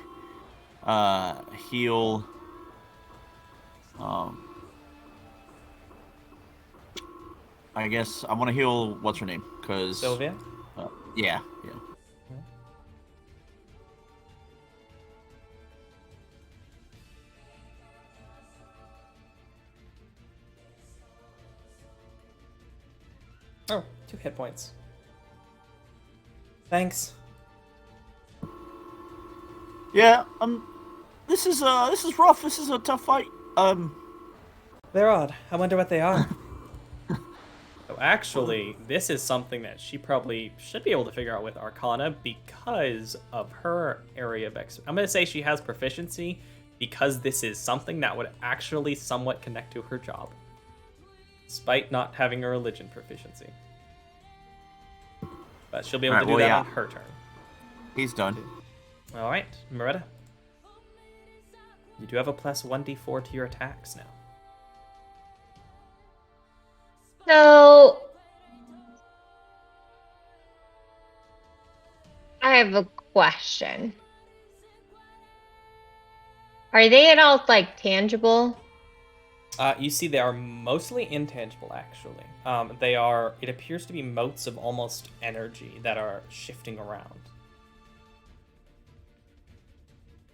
S3: heal. I guess I want to heal. What's her name? Cause
S1: Sylvia.
S3: Yeah.
S1: Oh, 2 hit points. Thanks.
S3: Yeah. This is rough. This is a tough fight.
S1: They're odd. I wonder what they are. Oh, actually, this is something that she probably should be able to figure out with Arcana because of her area of I'm going to say she has proficiency because this is something that would actually somewhat connect to her job, despite not having a religion proficiency. But she'll be able to do that on her turn.
S3: He's done.
S1: All right, Moretta. You do have a plus 1d4 to your attacks now.
S2: So I have a question. Are they at all like tangible?
S1: You see, they are mostly intangible, actually. They are. It appears to be motes of almost energy that are shifting around.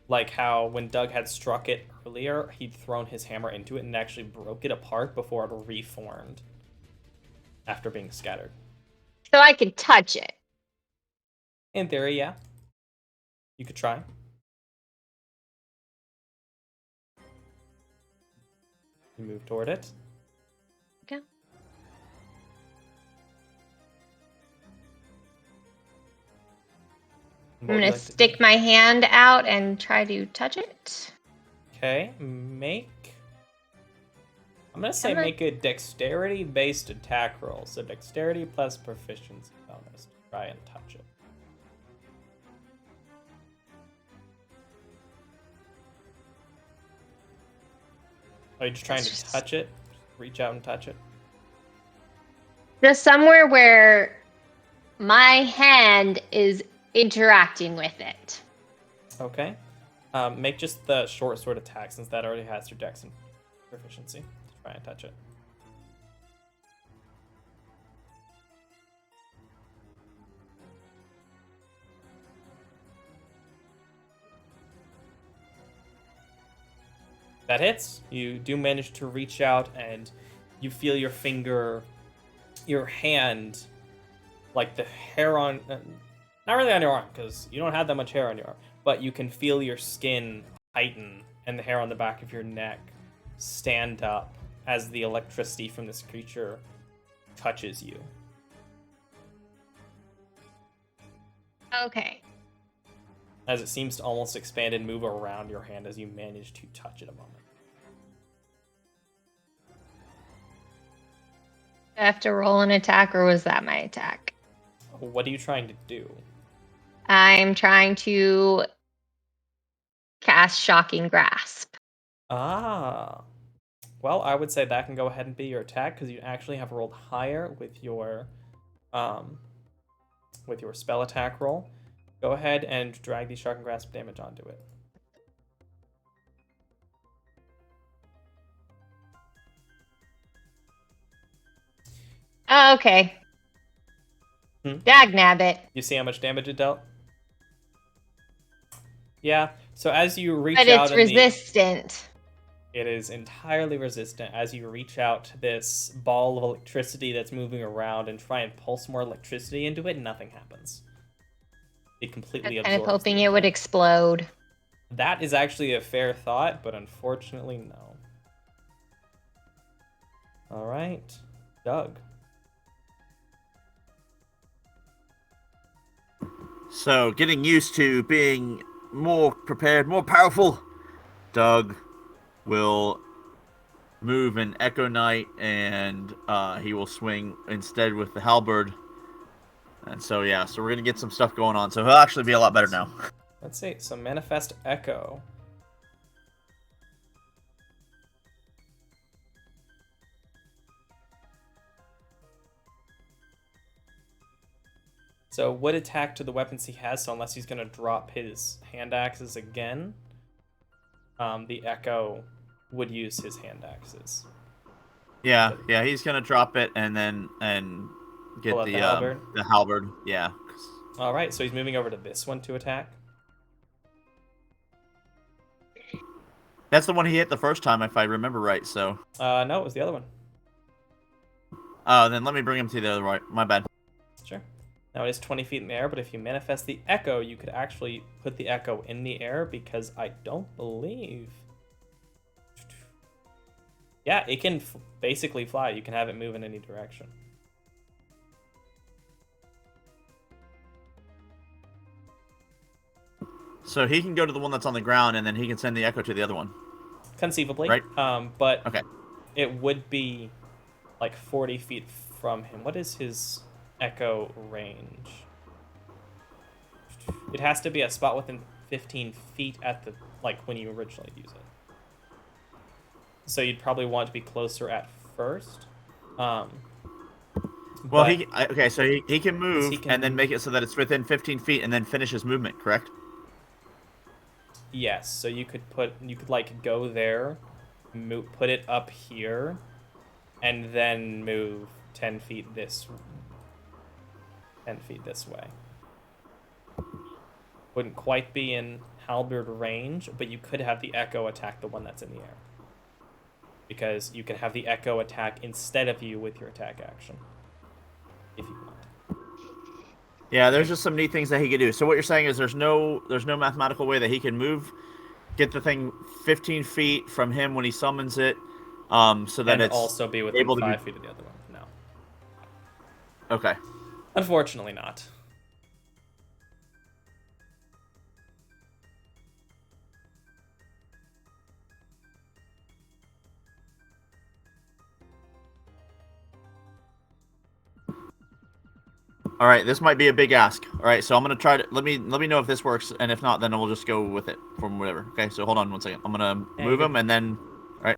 S1: Like how when Doug had struck it earlier, he'd thrown his hammer into it and actually broke it apart before it reformed after being scattered.
S2: So I could touch it.
S1: In theory, yeah. You could try. You move toward it.
S2: Okay. I'm gonna stick my hand out and try to touch it.
S1: Okay, I'm gonna say make a dexterity-based attack roll. So dexterity plus proficiency bonus to try and touch it. Are you just trying to touch it? Just reach out and touch it?
S2: Just somewhere where my hand is interacting with it.
S1: Okay. Make just the short sword attack since that already has your dex and proficiency. To try and touch it. That hits. You do manage to reach out and you feel your finger, your hand, like the hair on, not really on your arm because you don't have that much hair on your arm, but you can feel your skin tighten and the hair on the back of your neck stand up as the electricity from this creature touches you.
S2: Okay.
S1: As it seems to almost expand and move around your hand as you manage to touch it a moment.
S2: I have to roll an attack, or was that my attack?
S1: What are you trying to do?
S2: I'm trying to cast Shocking Grasp.
S1: Ah. Well, I would say that can go ahead and be your attack because you actually have rolled higher with your spell attack roll. Go ahead and drag the Shocking Grasp damage onto it.
S2: Oh, okay. Dagnabbit.
S1: You see how much damage it dealt? Yeah. So as you reach
S2: But
S1: out,
S2: it's resistant.
S1: It is entirely resistant. As you reach out this ball of electricity that's moving around and try and pulse more electricity into it, nothing happens. It completely absorbs.
S2: Kind of hoping it would explode.
S1: That is actually a fair thought, but unfortunately, no. All right, Doug.
S3: So, getting used to being more prepared, more powerful, Doug will move an Echo Knight, and he will swing instead with the halberd. And so, yeah, so we're going to get some stuff going on. So he'll actually be a lot better now.
S1: Let's see. So Manifest Echo. So would attack to the weapons he has, so unless he's going to drop his hand axes again, the Echo would use his hand axes.
S3: Yeah, he's going to drop it and get the halberd. Yeah.
S1: All right, so he's moving over to this one to attack.
S3: That's the one he hit the first time, if I remember right, so.
S1: No, it was the other one.
S3: Then let me bring him to the other right. My bad.
S1: Sure. Now it is 20 feet in the air, but if you manifest the echo, you could actually put the echo in the air because I don't believe... Yeah, it can basically fly. You can have it move in any direction.
S3: So he can go to the one that's on the ground, and then he can send the echo to the other one.
S1: Conceivably.
S3: Right.
S1: But
S3: Okay.
S1: it would be like 40 feet from him. What is his echo range? It has to be a spot within 15 feet at the, like, when you originally use it. So you'd probably want to be closer at first.
S3: Well,
S1: but
S3: okay, so he can move and then
S1: move.
S3: make it so that it's within 15 feet and then finish his movement, correct?
S1: Yes, so you could like go there, put it up here, and then move 10 feet this way. Wouldn't quite be in halberd range, but you could have the echo attack the one that's in the air. Because you can have the echo attack instead of you with your attack action. If you want.
S3: Yeah, there's just some neat things that he could do. So what you're saying is there's no mathematical way that he can move, get the thing 15 feet from him when he summons it, so that
S1: and
S3: it's
S1: also be within
S3: able
S1: 5 feet of the other one. No.
S3: Okay.
S1: Unfortunately not.
S3: All right, this might be a big ask. All right, so I'm gonna try to let me know if this works, and if not, then we'll just go with it from whatever. Okay, so hold on 1 second. I'm gonna move him, and then all right.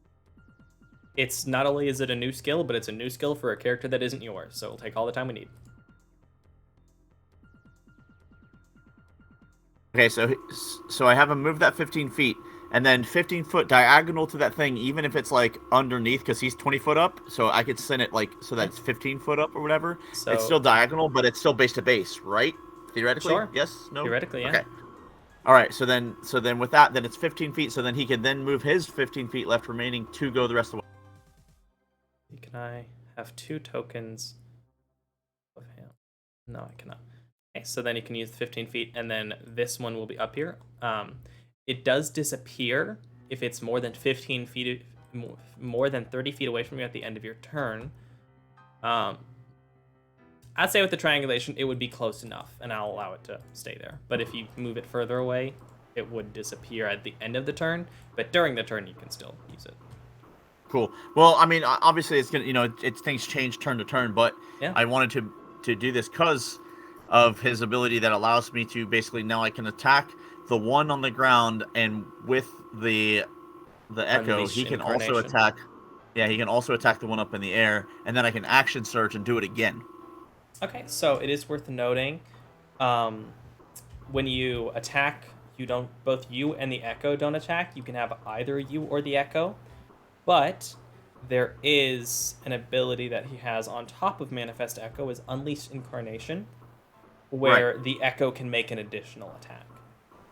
S1: It's not only is it a new skill, but it's a new skill for a character that isn't yours. So it'll take all the time we need.
S3: Okay, so I have him move that 15 feet, and then 15 foot diagonal to that thing, even if it's like underneath, because he's 20 foot up. So I could send it like so that's 15 foot up or whatever.
S1: So
S3: it's still diagonal, but it's still base to base, right? Theoretically,
S1: Sure.
S3: Yes. No.
S1: Theoretically, yeah.
S3: Okay. All right. So then with that, then it's 15 feet. So then he can then move his 15 feet left remaining to go the rest of the way.
S1: Can I have 2 tokens of him? No, I cannot. Okay, so then you can use the 15 feet, and then this one will be up here. It does disappear if it's more than 15 feet, more than 30 feet away from you at the end of your turn. I'd say with the triangulation, it would be close enough, and I'll allow it to stay there. But if you move it further away, it would disappear at the end of the turn. But during the turn, you can still use it.
S3: Cool. Well, I mean, obviously, it's gonna, it's things change turn to turn, but
S1: Yeah.
S3: I wanted to do this because of his ability that allows me to basically now I can attack the one on the ground, and with the echo,
S1: Unleash
S3: he can also
S1: Incarnation.
S3: attack. Yeah, he can also attack the one up in the air, and then I can action surge and do it again.
S1: Okay, so it is worth noting, when you attack, both you and the echo don't attack. You can have either you or the echo, but there is an ability that he has on top of Manifest Echo is Unleashed Incarnation, where the echo can make an additional attack.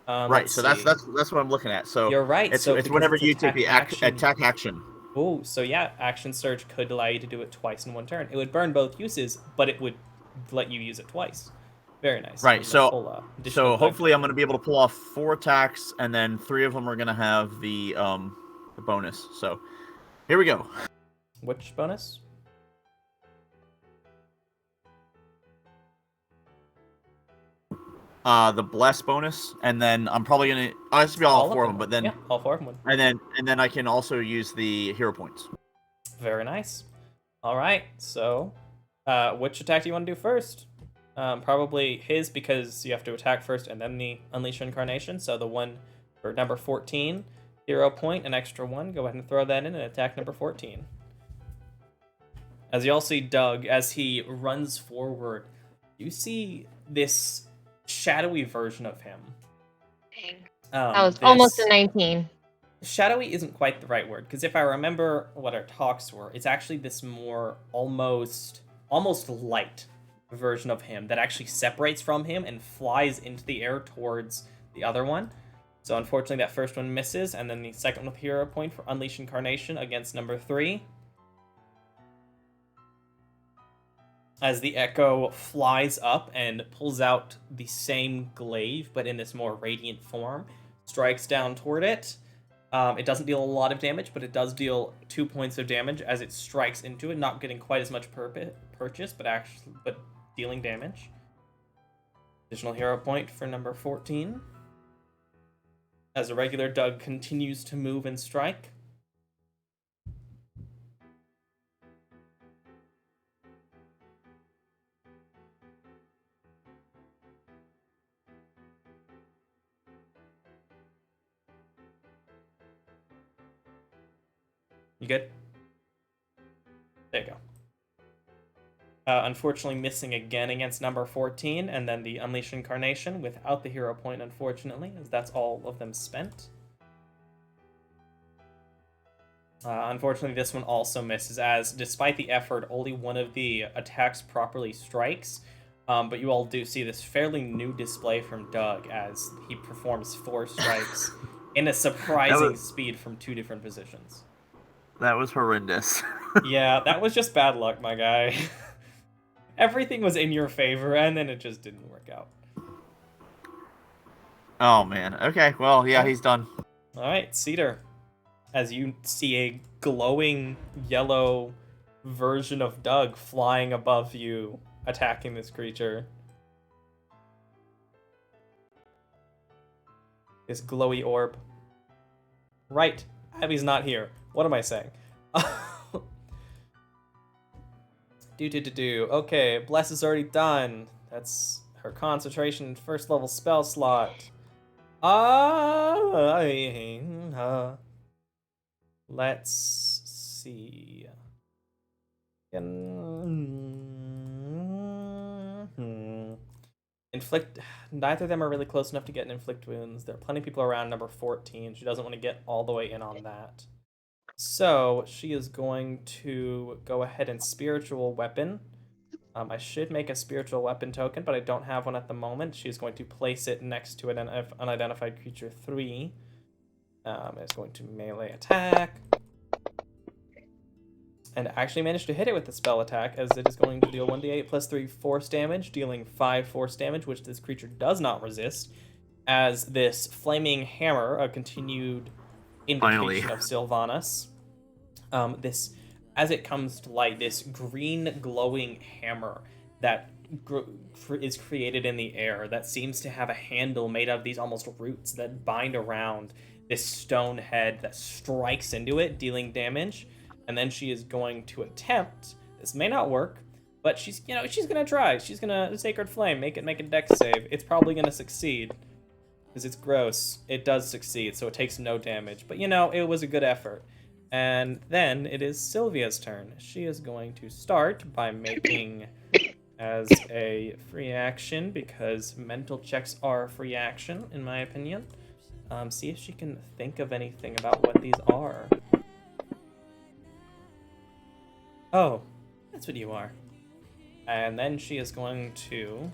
S3: Right, so that's what I'm looking at. So
S1: you're right.
S3: It's,
S1: so
S3: it's
S1: because
S3: whenever
S1: it's
S3: you take the attack action.
S1: Oh, so yeah, Action Surge could allow you to do it twice in one turn. It would burn both uses, but it would let you use it twice. Very nice.
S3: Right, so
S1: additional
S3: hopefully I'm going to be able to pull off 4 attacks, and then 3 of them are going to have the bonus. So here we go.
S1: Which bonus?
S3: The bless bonus, and then I'm probably gonna. Oh, this will be all 4 of them, but then
S1: yeah, all 4 of them.
S3: And then I can also use the hero points.
S1: Very nice. All right, so which attack do you want to do first? Probably his, because you have to attack first and then the Unleash Incarnation. So the one for number 14, hero point, an extra 1. Go ahead and throw that in and attack number 14. As you all see Doug, as he runs forward, you see this shadowy version of him.
S2: Dang. That was almost a 19.
S1: Shadowy isn't quite the right word, because if I remember what our talks were, it's actually this more almost light version of him that actually separates from him and flies into the air towards the other one. So unfortunately that first one misses, and then the second with hero point for Unleash Incarnation against number 3. as the echo flies up and pulls out the same glaive, but in this more radiant form, strikes down toward it. It doesn't deal a lot of damage, but it does deal 2 points of damage as it strikes into it, not getting quite as much purchase, but dealing damage. Additional hero point for number 14. As a regular, Doug continues to move and strike. You good? There you go. Unfortunately missing again against number 14, and then the Unleash Incarnation without the hero point, unfortunately, as that's all of them spent. Unfortunately, this one also misses, as despite the effort, only one of the attacks properly strikes. But you all do see this fairly new display from Doug as he performs 4 strikes in a surprising speed from 2 different positions.
S3: That was horrendous.
S1: Yeah, that was just bad luck, my guy. Everything was in your favor, and then it just didn't work out.
S3: Oh, man. Okay, well, yeah, he's done.
S1: Alright, Cedar. As you see a glowing yellow version of Doug flying above you, attacking this creature. This glowy orb. Right, Abby's not here. What am I saying? Okay, Bless is already done. That's her concentration first level spell slot. Let's see. Inflict. Neither of them are really close enough to get an inflict wounds. There are plenty of people around number 14. She doesn't want to get all the way in on that. So she is going to go ahead and spiritual weapon. I should make a spiritual weapon token, but I don't have one at the moment. She's going to place it next to an unidentified creature 3. It's going to melee attack. And actually managed to hit it with the spell attack, as it is going to deal 1d8 plus 3 force damage, dealing 5 force damage, which this creature does not resist, as this flaming hammer, a continued invocation of Sylvanas. This, as it comes to light, this green glowing hammer that is created in the air that seems to have a handle made out of these almost roots that bind around this stone head that strikes into it, dealing damage. And then she is going to attempt. This may not work, but she's gonna try. She's gonna Sacred Flame, make a dex save. It's probably gonna succeed because it's gross. It does succeed, so it takes no damage. But it was a good effort. And then it is Sylvia's turn. She is going to start by making, as a free action, because mental checks are a free action, in my opinion. See if she can think of anything about what these are. Oh, that's what you are. And then she is going to...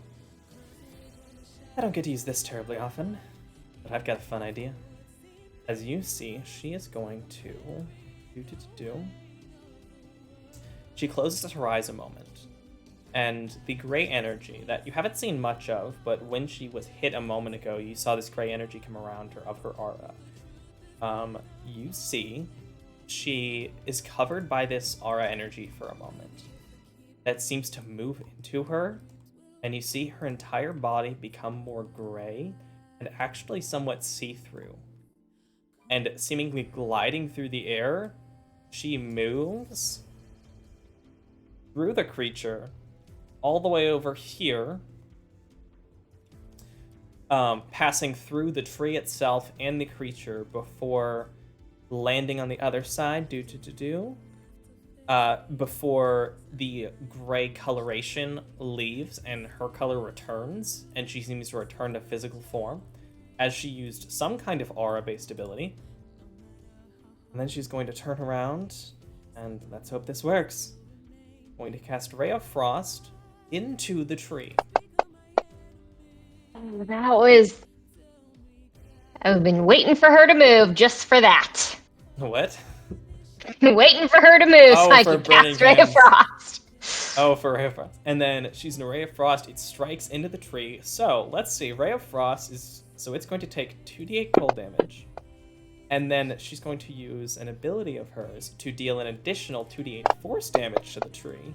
S1: I don't get to use this terribly often, but I've got a fun idea. As you see, she is going to... She closes her eyes a moment, and the gray energy that you haven't seen much of, but when she was hit a moment ago, you saw this gray energy come around her of her aura. You see she is covered by this aura energy for a moment that seems to move into her, and you see her entire body become more gray and actually somewhat see-through. And seemingly gliding through the air, she moves through the creature all the way over here, passing through the tree itself and the creature before landing on the other side, before the gray coloration leaves and her color returns, and she seems to return to physical form, as she used some kind of aura-based ability. And then she's going to turn around, and let's hope this works. Going to cast Ray of Frost into the tree.
S2: I've been waiting for her to move just for that.
S1: What?
S2: Waiting for her to move so I
S1: for
S2: can cast
S1: burning
S2: Ray of
S1: hands.
S2: Frost.
S1: Oh, for Ray of Frost. And then she's in a Ray of Frost. It strikes into the tree. So let's see. Ray of Frost is... So it's going to take 2d8 cold damage. And then she's going to use an ability of hers to deal an additional 2d8 force damage to the tree.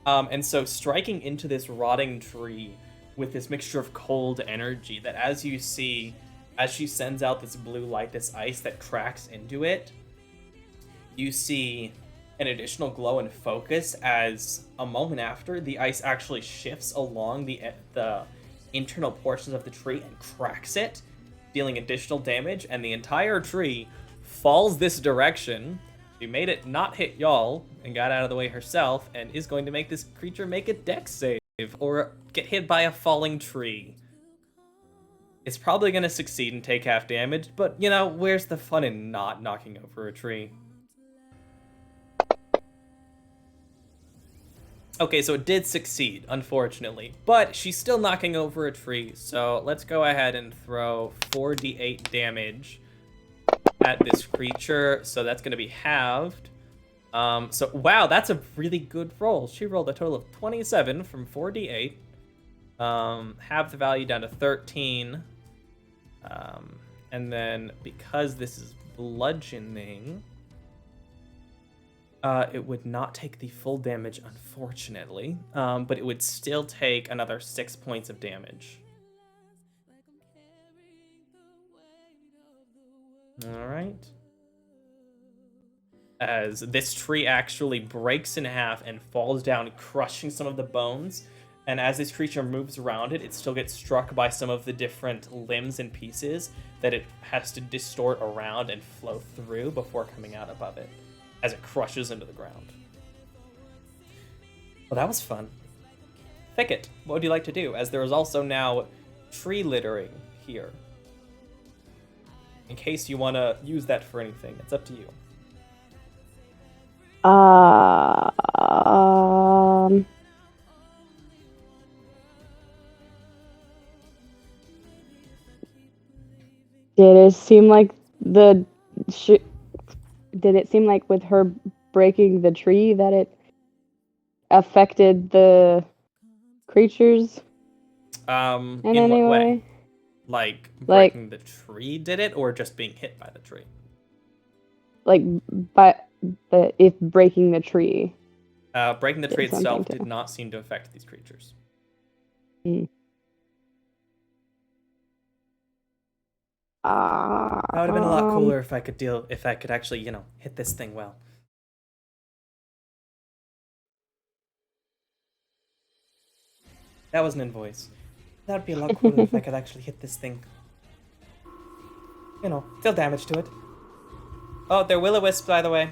S1: And so striking into this rotting tree with this mixture of cold energy that as you see, as she sends out this blue light, this ice that cracks into it, you see an additional glow and focus as a moment after, the ice actually shifts along the internal portions of the tree and cracks it, dealing additional damage, and the entire tree falls this direction. She made it not hit y'all and got out of the way herself and is going to make this creature make a dex save or get hit by a falling tree. It's probably going to succeed and take half damage, but, you know, where's the fun in not knocking over a tree? Okay, so it did succeed, unfortunately, but she's still knocking over a tree, so let's go ahead and throw 4d8 damage at this creature, so that's going to be halved. So, wow, that's a really good roll. She rolled a total of 27 from 4d8. Halve the value down to 13. And then, because this is bludgeoning, it would not take the full damage, unfortunately, but it would still take another 6 points of damage. All right. As this tree actually breaks in half and falls down, crushing some of the bones. And as this creature moves around it, it still gets struck by some of the different limbs and pieces that it has to distort around and flow through before coming out above it, as it crushes into the ground. Well, that was fun. Thicket, what would you like to do? As there is also now tree littering here. In case you want to use that for anything, it's up to you.
S4: Did it seem like did it seem like with her breaking the tree that it affected the creatures
S1: In
S4: in any
S1: what way?
S4: way?
S1: Like breaking the tree did it, or just being hit by the tree?
S4: Like, if breaking the tree.
S1: Breaking the tree
S4: Did
S1: itself
S4: something
S1: did
S4: to-
S1: not seem to affect these creatures.
S4: Mm.
S1: That would have been a lot cooler if I could actually, you know, hit this thing well. That was an invoice. That would be a lot cooler if I could actually hit this thing. You know, deal damage to it. Oh, they're will-o-wisp, by the way.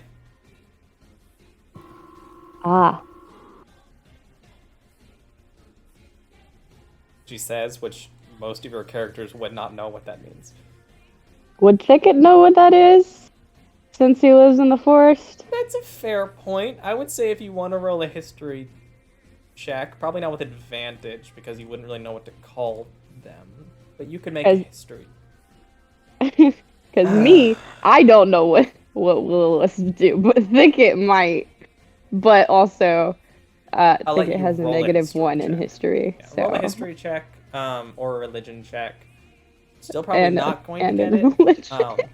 S1: She says, which most of your characters would not know what that means.
S4: Would Thicket know what that is? Since he lives in the forest?
S1: That's a fair point. I would say if you want to roll a history check, probably not with advantage, because you wouldn't really know what to call them. But you could make a history.
S4: Because me, I don't know what will-o-wisps do, but Thicket might. But also, Thicket has a -1 in history.
S1: Yeah,
S4: so.
S1: roll a history check, or a religion check. Still probably not going to get
S4: a
S1: it.
S4: religion.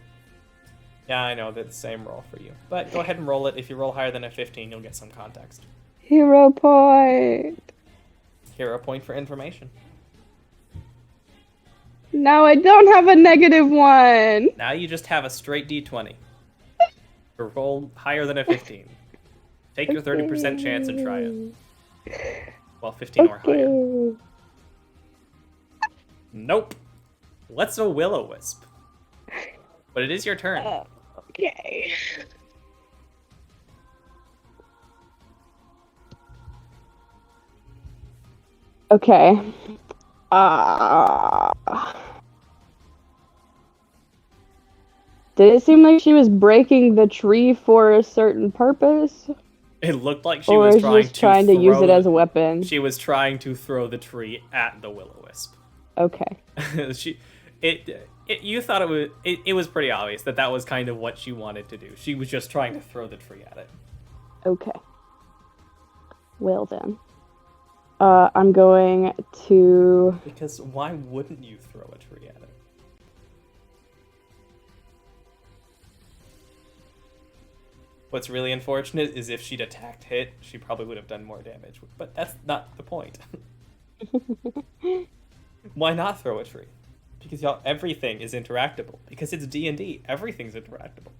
S1: Yeah, I know, that's the same roll for you. But go ahead and roll it. If you roll higher than a 15, you'll get some context.
S4: Hero point.
S1: Hero point for information.
S4: Now I don't have a -1.
S1: Now you just have a straight d20. Or roll higher than a 15. Take your 30% chance and try it. Well, 15 or higher. Nope. What's a will-o-wisp? But it is your turn.
S4: Okay. Okay. Did it seem like she was breaking the tree for a certain purpose?
S1: It looked like she
S4: or
S1: was
S4: just trying to use it as a weapon?
S1: She was trying to throw the tree at the will-o-wisp.
S4: Okay.
S1: You thought it was pretty obvious that was kind of what she wanted to do. She was just trying to throw the tree at it.
S4: Okay. Well then. I'm going to...
S1: Because why wouldn't you throw a tree at it? What's really unfortunate is if she'd attacked hit, she probably would have done more damage. But that's not the point. Why not throw a tree? Because y'all, everything is interactable. Because it's D&D, everything's interactable.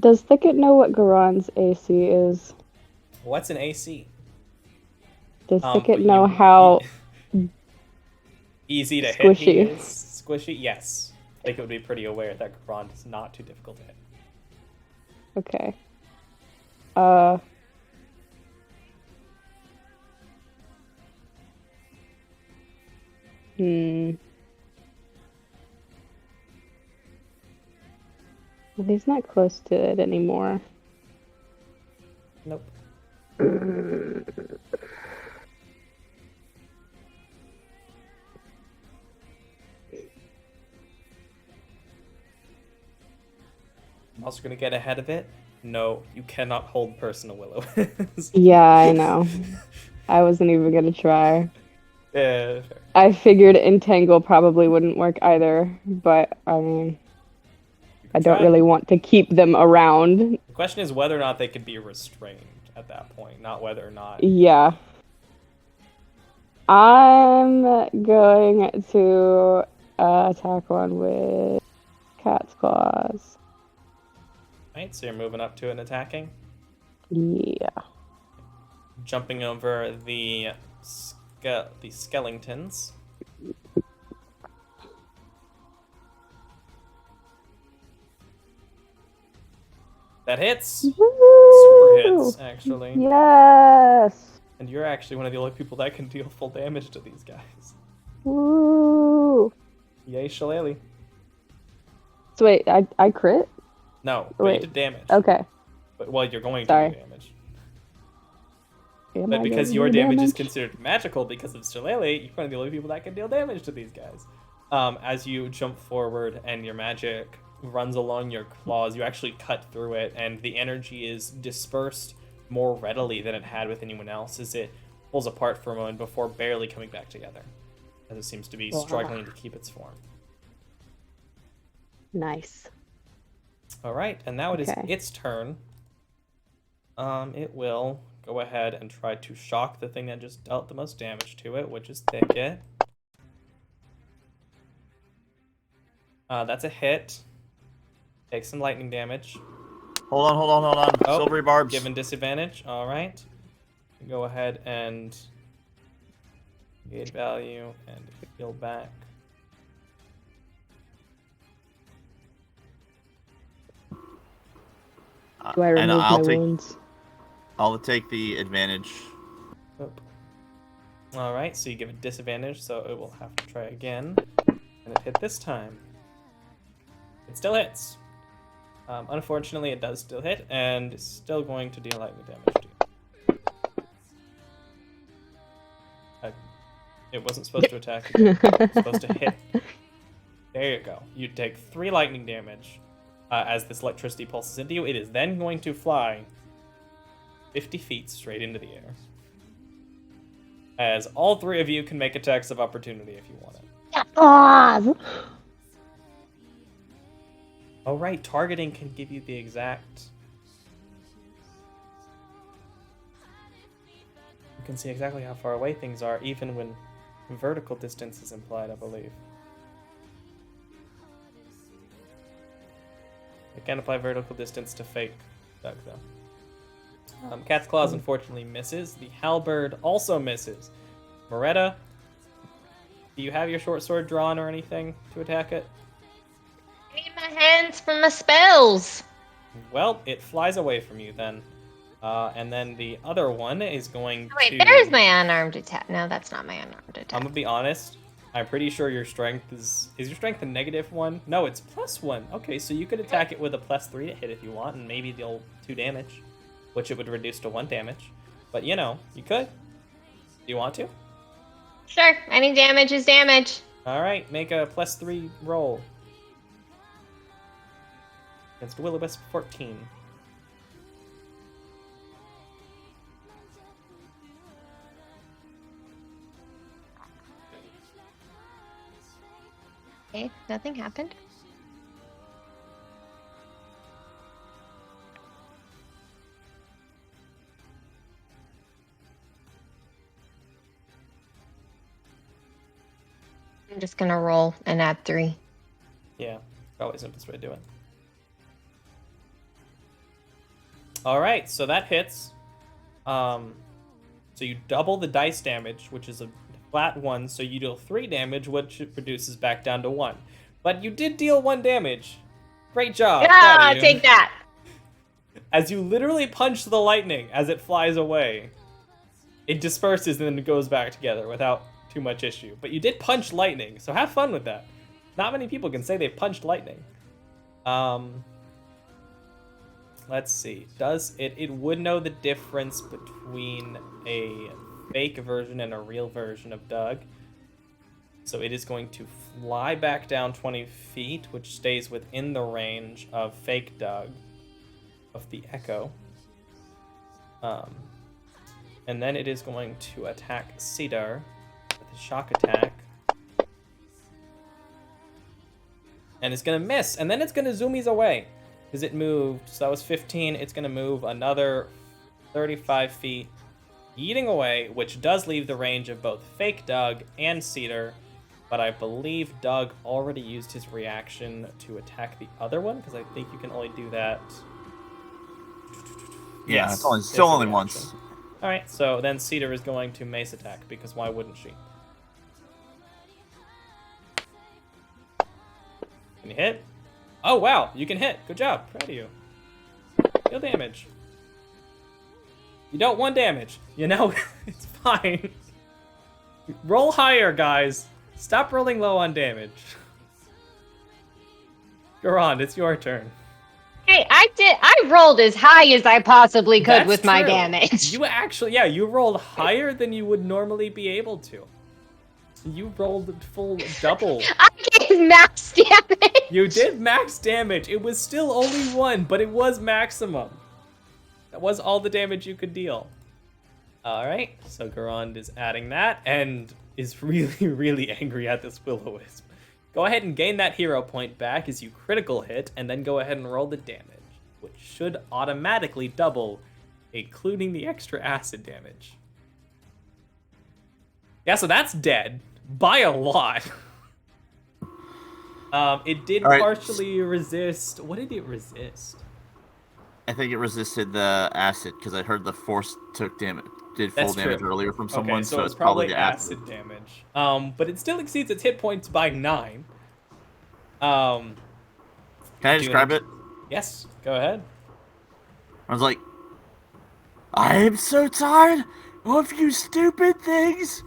S4: Does Thicket know what Garon's AC is?
S1: What's an AC?
S4: Does Thicket know how
S1: easy to hit he
S4: squishy?
S1: is? Squishy? Yes. I think it would be pretty aware that Garon is not too difficult to hit.
S4: Okay. But he's not close to it anymore.
S1: Nope. I'm also gonna get ahead of it. No, you cannot hold personal will-o-wisps.
S4: Yeah, I know. I wasn't even gonna try.
S1: Yeah, fair.
S4: I figured Entangle probably wouldn't work either, but I mean, I don't really want to keep them around.
S1: The question is whether or not they could be restrained at that point, not whether or not.
S4: Yeah. I'm going to attack one with Cat's Claws.
S1: Right, so you're moving up to it and attacking.
S4: Yeah.
S1: Jumping over the skeletons. That hits.
S4: Woo!
S1: Super hits, actually.
S4: Yes.
S1: And you're actually one of the only people that can deal full damage to these guys.
S4: Woo.
S1: Yay, Shillelagh.
S4: So wait, I crit?
S1: No, but
S4: Wait.
S1: you did damage.
S4: Okay.
S1: But, well, you're going to
S4: Sorry.
S1: do damage.
S4: Am
S1: But
S4: I
S1: because
S4: going
S1: your
S4: to do
S1: damage is
S4: damage?
S1: considered magical because of Shillelagh, you're one of the only people that can deal damage to these guys. As you jump forward and your magic runs along your claws, you actually cut through it, and the energy is dispersed more readily than it had with anyone else as it pulls apart for a moment before barely coming back together, as it seems to be struggling to keep its form.
S4: Nice.
S1: All right, and now it is
S4: Okay.
S1: its turn. It will go ahead and try to shock the thing that just dealt the most damage to it, which is Thicket. That's a hit. Take some lightning damage.
S3: Hold on.
S1: Oh,
S3: Silvery barbs.
S1: Given disadvantage. All right. Go ahead and gauge value and heal back.
S4: Do I remove my
S3: take,
S4: wounds?
S3: I'll take the advantage.
S1: Oh. All right, so you give it disadvantage, so it will have to try again. And it hit this time. It still hits. Unfortunately, it does still hit, and it's still going to deal lightning damage to you. It wasn't supposed to attack you. It was supposed to hit. There you go. You take 3 lightning damage as this electricity pulses into you. It is then going to fly 50 feet straight into the air. As all 3 of you can make attacks of opportunity if you want it.
S4: Ah!
S1: Oh right, targeting can give you the exact... You can see exactly how far away things are, even when vertical distance is implied, I believe. I can't apply vertical distance to fake Doug, though. Cat's Claws unfortunately misses. The Halberd also misses. Moretta, do you have your short sword drawn or anything to attack it?
S2: I need my hands for my spells.
S1: Well, it flies away from you then. And then the other one is going
S2: Oh, wait,
S1: to...
S2: there's my unarmed attack. No, that's not my unarmed
S1: I'm
S2: attack.
S1: gonna be honest. I'm pretty sure your strength is... Is your strength a -1? No, it's +1. Okay, so you could attack it with a +3 to hit if you want, and maybe deal 2 damage, which it would reduce to 1 damage. But, you know, you could. Do you want to?
S2: Sure, any damage is damage.
S1: Alright, make a +3 roll. Against Will-O-Wisp 14.
S2: Okay, nothing happened. I'm just gonna roll and add 3.
S1: Yeah, probably the simplest way to do it. All right, so that hits. So you double the dice damage, which is a flat 1, so you deal 3 damage, which reduces back down to 1. But you did deal 1 damage. Great job. Proud
S2: Yeah,
S1: of you.
S2: take that.
S1: As you literally punch the lightning as it flies away, it disperses and then it goes back together without too much issue. But you did punch lightning, so have fun with that. Not many people can say they've punched lightning. Let's see. It would know the difference between a fake version and a real version of Doug. So it is going to fly back down 20 feet, which stays within the range of fake Doug, of the Echo. And then it is going to attack Cedar with a shock attack. And it's going to miss, and then it's going to zoomies away. Because it moved, so that was 15, it's going to move another 35 feet, eating away, which does leave the range of both fake Doug and Cedar. But I believe Doug already used his reaction to attack the other one, because I think you can only do that.
S3: Yeah,
S1: Yes,
S3: it's only,
S1: it's
S3: still
S1: a
S3: only
S1: reaction.
S3: once.
S1: Alright, so then Cedar is going to mace attack, because why wouldn't she? Can you hit? Oh, wow, you can hit. Good job. Proud of you. Deal damage. You don't want damage. You know, it's fine. Roll higher, guys. Stop rolling low on damage. Garand, it's your turn.
S2: Hey, I rolled as high as I possibly could
S1: That's
S2: with my
S1: true.
S2: damage.
S1: You actually, yeah, you rolled higher than you would normally be able to. You rolled full double.
S2: I gave max damage.
S1: You did max damage. It was still only 1, but it was maximum. That was all the damage you could deal. Alright, so Garand is adding that and is really, really angry at this Will-O-Wisp. Go ahead and gain that hero point back as you critical hit, and then go ahead and roll the damage, which should automatically double, including the extra acid damage. Yeah, so that's dead. By a lot. It did
S3: Alright.
S1: partially resist. What did it resist?
S3: I think it resisted the acid because I heard the force did full
S1: That's
S3: damage
S1: true.
S3: earlier from someone,
S1: Okay, so
S3: so
S1: it's probably acid
S3: damage.
S1: damage. But it still exceeds its hit points by 9.
S3: Can I describe it?
S1: Yes, go ahead.
S3: I was like, I am so tired of you stupid things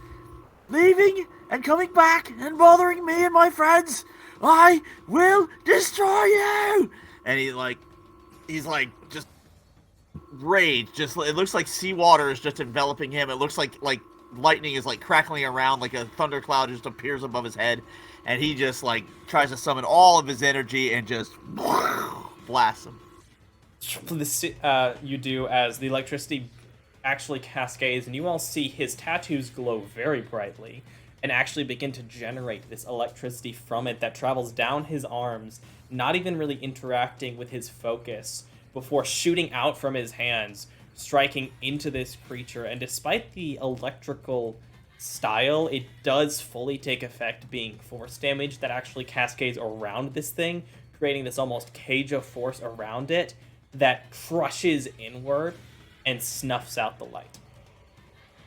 S3: leaving and coming back and bothering me and my friends. I will destroy you. And he's like just rage. Just it looks like seawater is just enveloping him. It looks like lightning is like crackling around, like a thundercloud just appears above his head, and he just like tries to summon all of his energy and just blasts him.
S1: You do as the electricity actually cascades, and you all see his tattoos glow very brightly and actually begin to generate this electricity from it that travels down his arms, not even really interacting with his focus, before shooting out from his hands, striking into this creature. And despite the electrical style, it does fully take effect, being force damage that actually cascades around this thing, creating this almost cage of force around it that crushes inward and snuffs out the light,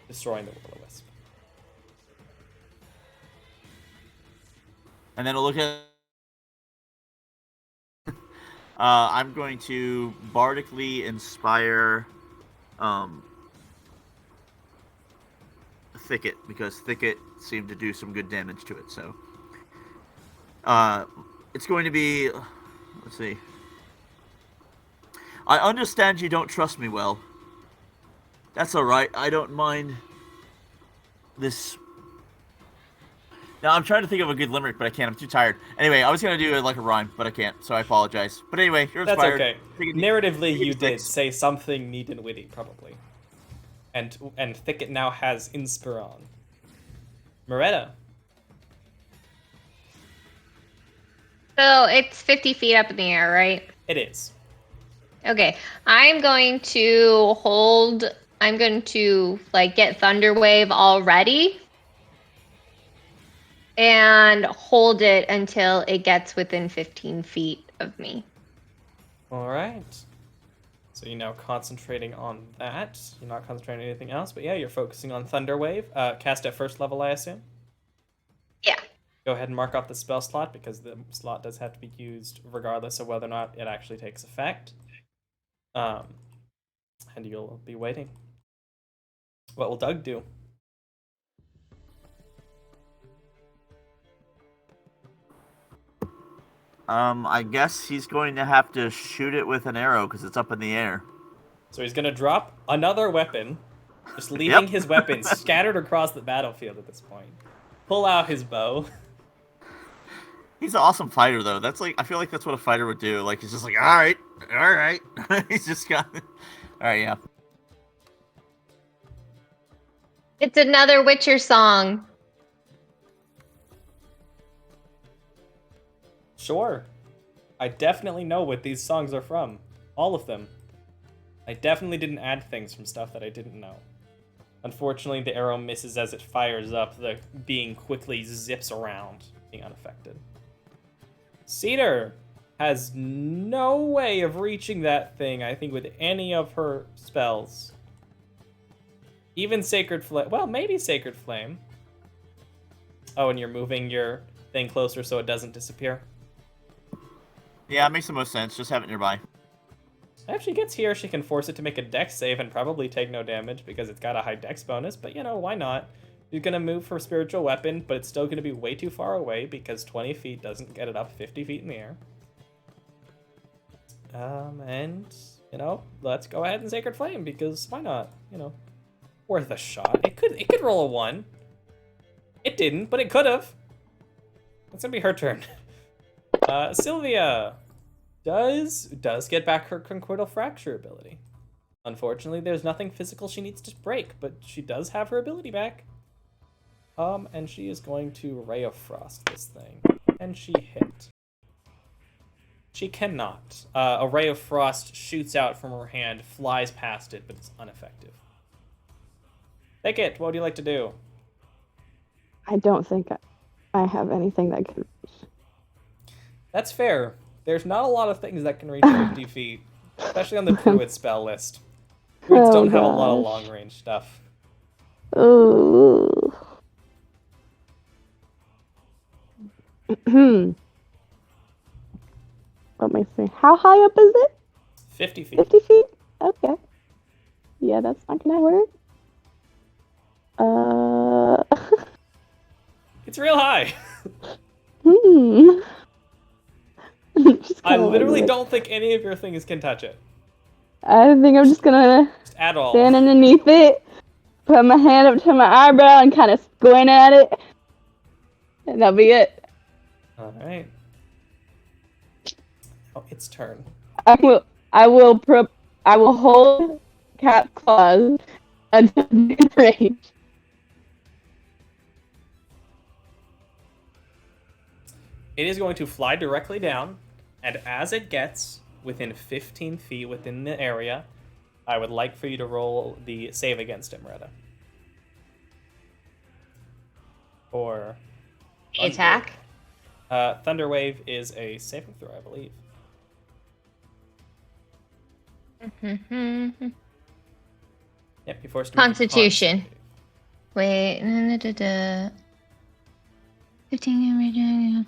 S1: destroying the Will-O-Wisp.
S3: And then I'll look at. I'm going to bardically inspire Thicket, because Thicket seemed to do some good damage to it. So it's going to be. Let's see. I understand you don't trust me well. That's alright. I don't mind this. Now, I'm trying to think of a good limerick, but I can't. I'm too tired. Anyway, I was going to do it like a rhyme, but I can't, so I apologize. But anyway, you're
S1: That's
S3: inspired.
S1: okay. Narratively, you did say something neat and witty, probably. And Thicket now has Inspiron. Moretta.
S2: So it's 50 feet up in the air, right?
S1: It is.
S2: Okay. I'm going to hold. I'm going to like get Thunderwave already and hold it until it gets within 15 feet of me.
S1: All right. So you're now concentrating on that. You're not concentrating on anything else, but yeah, you're focusing on Thunderwave. Cast at first level, I assume.
S2: Yeah.
S1: Go ahead and mark off the spell slot because the slot does have to be used regardless of whether or not it actually takes effect. And you'll be waiting. What will Doug do?
S3: I guess he's going to have to shoot it with an arrow because it's up in the air.
S1: So he's gonna drop another weapon, just leaving
S3: Yep.
S1: his weapons scattered across the battlefield at this point. Pull out his bow.
S3: He's an awesome fighter, though. That's like I feel like that's what a fighter would do. Like he's just like, all right. He's just got, all right, yeah.
S2: It's another Witcher song.
S1: Sure. I definitely know what these songs are from. All of them. I definitely didn't add things from stuff that I didn't know. Unfortunately, the arrow misses as it fires up. The being quickly zips around, being unaffected. Cedar has no way of reaching that thing, I think, with any of her spells. Even Sacred Flame. Well, maybe Sacred Flame. Oh, and you're moving your thing closer so it doesn't disappear.
S3: Yeah, it makes the most sense. Just have it nearby.
S1: If she gets here, she can force it to make a dex save and probably take no damage because it's got a high dex bonus, but you know, why not? You're going to move for Spiritual Weapon, but it's still going to be way too far away because 20 feet doesn't get it up 50 feet in the air. And, you know, let's go ahead and Sacred Flame because why not? You know, worth a shot. It could roll a 1. It didn't, but it could have. It's going to be her turn. Sylvia does get back her Concordial Fracture ability. Unfortunately, there's nothing physical she needs to break, but she does have her ability back. And she is going to Ray of Frost this thing. And she hit. She cannot. A Ray of Frost shoots out from her hand, flies past it, but it's ineffective. Take it. What would you like to do?
S4: I don't think I have anything that can reach.
S1: That's fair. There's not a lot of things that can reach 50 feet, especially on the Druid spell list. Druids
S4: Oh,
S1: don't have a lot of
S4: gosh.
S1: long-range stuff.
S4: Ooh. Let me see. How high up is it?
S1: 50 feet.
S4: 50 feet? Okay. Yeah, that's not gonna work.
S1: It's real high.
S4: Just
S1: I
S4: kinda
S1: literally
S4: like-
S1: don't think any of your things can touch it.
S4: I think I'm just gonna
S1: Just at all.
S4: stand underneath it, put my hand up to my eyebrow, and kind of squint at it, and that'll be it.
S1: All right. Oh, its turn.
S4: I will hold Cap Claws until range.
S1: It is going to fly directly down, and as it gets within 15 feet within the area, I would like for you to roll the save against it, Merida. Or
S2: Attack.
S1: Thunder Wave is a saving throw, I believe. Yep, you're forced to make a
S2: Constitution.
S1: con save.
S2: Wait. 15.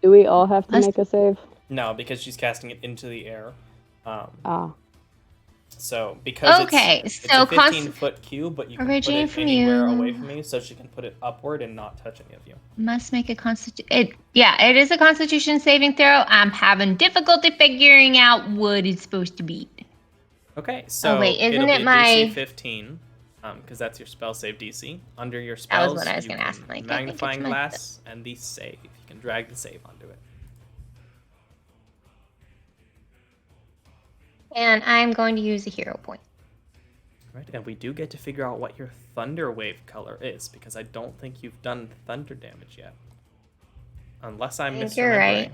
S4: Do we all have to
S2: Let's-
S4: make a save?
S1: No, because she's casting it into the air.
S4: Ah.
S1: So because
S2: Okay,
S1: it's
S2: so
S1: a 15-foot cube, but you can put
S2: originating
S1: it
S2: from
S1: anywhere
S2: you.
S1: away from you, so she can put it upward and not touch any of you.
S2: Must make a constitution. Yeah, it is a Constitution saving throw. I'm having difficulty figuring out what it's supposed to be.
S1: Okay, so
S2: wait, isn't
S1: it'll
S2: it
S1: be
S2: my-
S1: DC 15, because that's your spell save DC. Under your spells,
S2: what I was
S1: you
S2: gonna ask,
S1: can
S2: like, I think
S1: magnifying
S2: it's my-
S1: glass and the save. You can drag the save onto it.
S2: And I'm going to use a hero point.
S1: Right, and we do get to figure out what your Thunder Wave color is, because I don't think you've done thunder damage yet. Unless I'm
S2: think you're
S1: misremembering.
S2: right.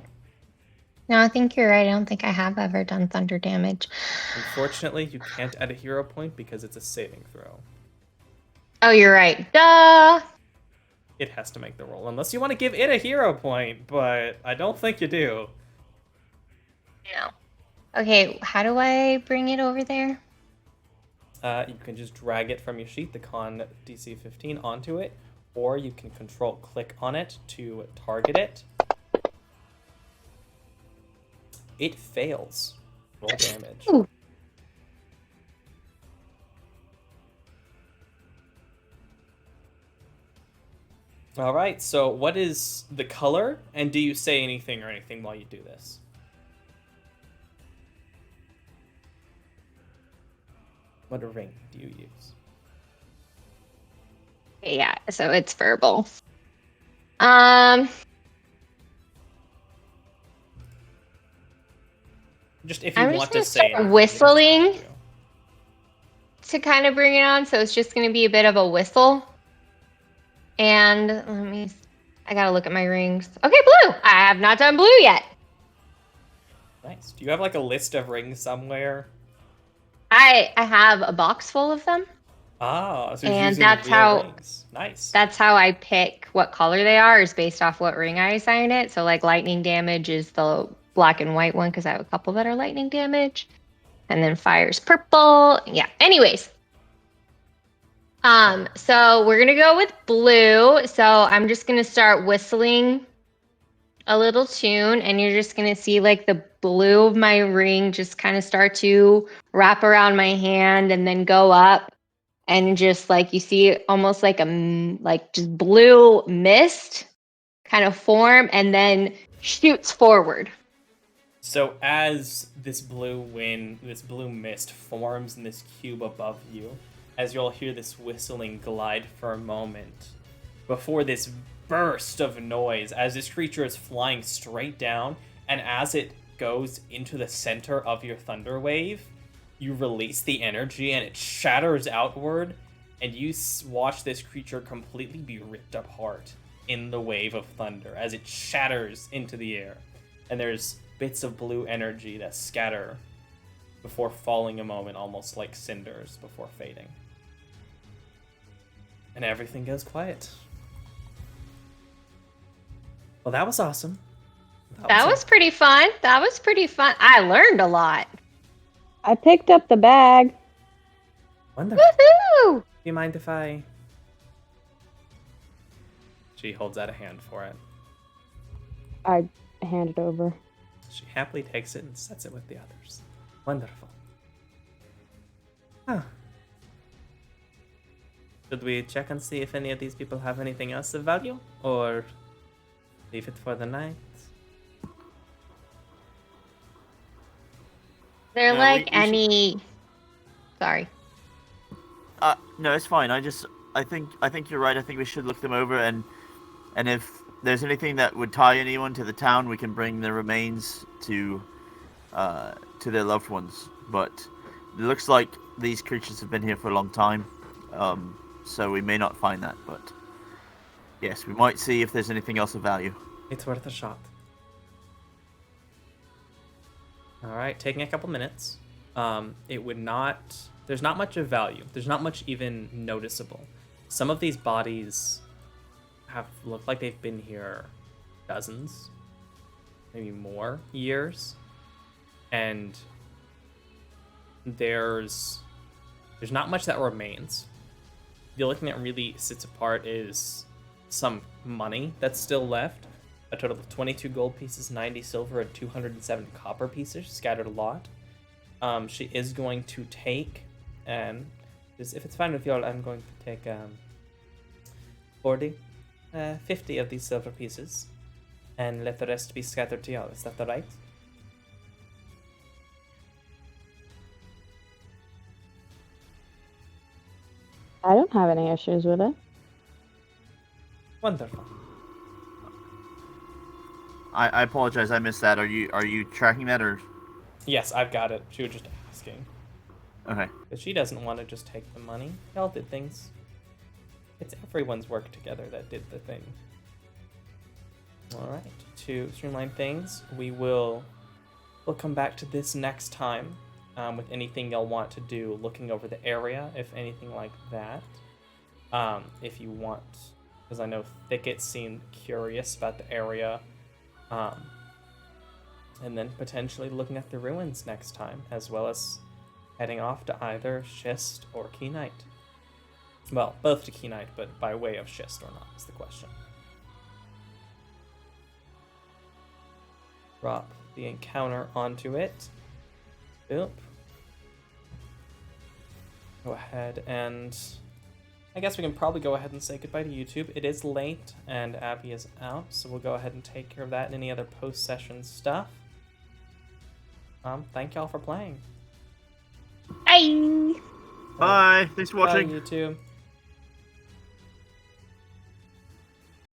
S2: No, I think you're right. I don't think I have ever done thunder damage.
S1: Unfortunately, you can't add a hero point because it's a saving throw.
S2: Oh, you're right. Duh!
S1: It has to make the roll, unless you want to give it a hero point, but I don't think you do.
S2: No. Okay, how do I bring it over there?
S1: You can just drag it from your sheet, the con DC 15, onto it, or you can control click on it to target it. It fails. Roll damage.
S2: Ooh.
S1: All right, so what is the color, and do you say anything or anything while you do this? What ring do you use?
S2: Yeah, so it's verbal. Um,
S1: Just if you
S2: I'm
S1: want
S2: just
S1: to
S2: gonna
S1: say
S2: start
S1: anything,
S2: whistling
S1: you don't have to.
S2: to kind of bring it on. So it's just gonna be a bit of a whistle. And I gotta look at my rings. Okay, blue. I have not done blue yet.
S1: Nice. Do you have like a list of rings somewhere?
S2: I have a box full of them,
S1: Ah, so you're
S2: and
S1: using the real rings. Nice.
S2: that's how I pick what color they are, is based off what ring I assign it. So like lightning damage is the black and white one because I have a couple that are lightning damage, and then fire's purple. Yeah. Anyways, so we're gonna go with blue. So I'm just gonna start whistling a little tune, and you're just gonna see like the blue of my ring just kind of start to wrap around my hand and then go up, and just like you see almost like like just blue mist kind of form and then shoots forward.
S1: So as this blue mist forms in this cube above you, as you'll hear this whistling glide for a moment, before this burst of noise, as this creature is flying straight down, and as it goes into the center of your thunder wave, you release the energy and it shatters outward, and you watch this creature completely be ripped apart in the wave of thunder as it shatters into the air. And there's bits of blue energy that scatter before falling a moment, almost like cinders before fading. And everything goes quiet. Well, that was awesome.
S2: That was pretty fun. That was pretty fun. I learned a lot.
S4: I picked up the bag.
S1: Wonderful.
S2: Woohoo!
S1: Do you mind if I... She holds out a hand for it.
S4: I hand it over.
S1: She happily takes it and sets it with the others. Wonderful. Huh. Should we check and see if any of these people have anything else of value? Or leave it for the night?
S2: They're
S3: No,
S2: like
S3: we should-
S2: any... Sorry.
S3: No, it's fine. I think you're right. I think we should look them over, and if there's anything that would tie anyone to the town, we can bring their remains to their loved ones. But it looks like these creatures have been here for a long time, so we may not find that. But yes, we might see if there's anything else of value.
S1: It's worth a shot. Alright, taking a couple minutes. It would not... There's not much of value. There's not much even noticeable. Some of these bodies look like they've been here dozens, maybe more years. And there's not much that remains. The only thing that really sits apart is some money that's still left. A total of 22 gold pieces, 90 silver, and 207 copper pieces, scattered a lot. She is going to take, and if it's fine with y'all, I'm going to take 50 of these silver pieces, and let the rest be scattered to y'all. Is that alright?
S4: I don't have any issues with it.
S1: Wonderful.
S3: I apologize, I missed that. Are you tracking that, or?
S1: Yes, I've got it. She was just asking.
S3: Okay.
S1: But she doesn't want to just take the money. Y'all did things. It's everyone's work together that did the thing. All right. To streamline things, we'll come back to this next time with anything y'all want to do, looking over the area, if anything like that. If you want, because I know Thicket seemed curious about the area. And then potentially looking at the ruins next time, as well as heading off to either Schist or Key Knight. Well, both to Key Knight, but by way of Schist or not is the question. Drop the encounter onto it. Boop. Go ahead and... I guess we can probably go ahead and say goodbye to YouTube. It is late, and Abby is out, so we'll go ahead and take care of that and any other post-session stuff. Thank y'all for playing.
S2: Bye.
S3: Bye. Thanks for watching.
S1: Bye, YouTube.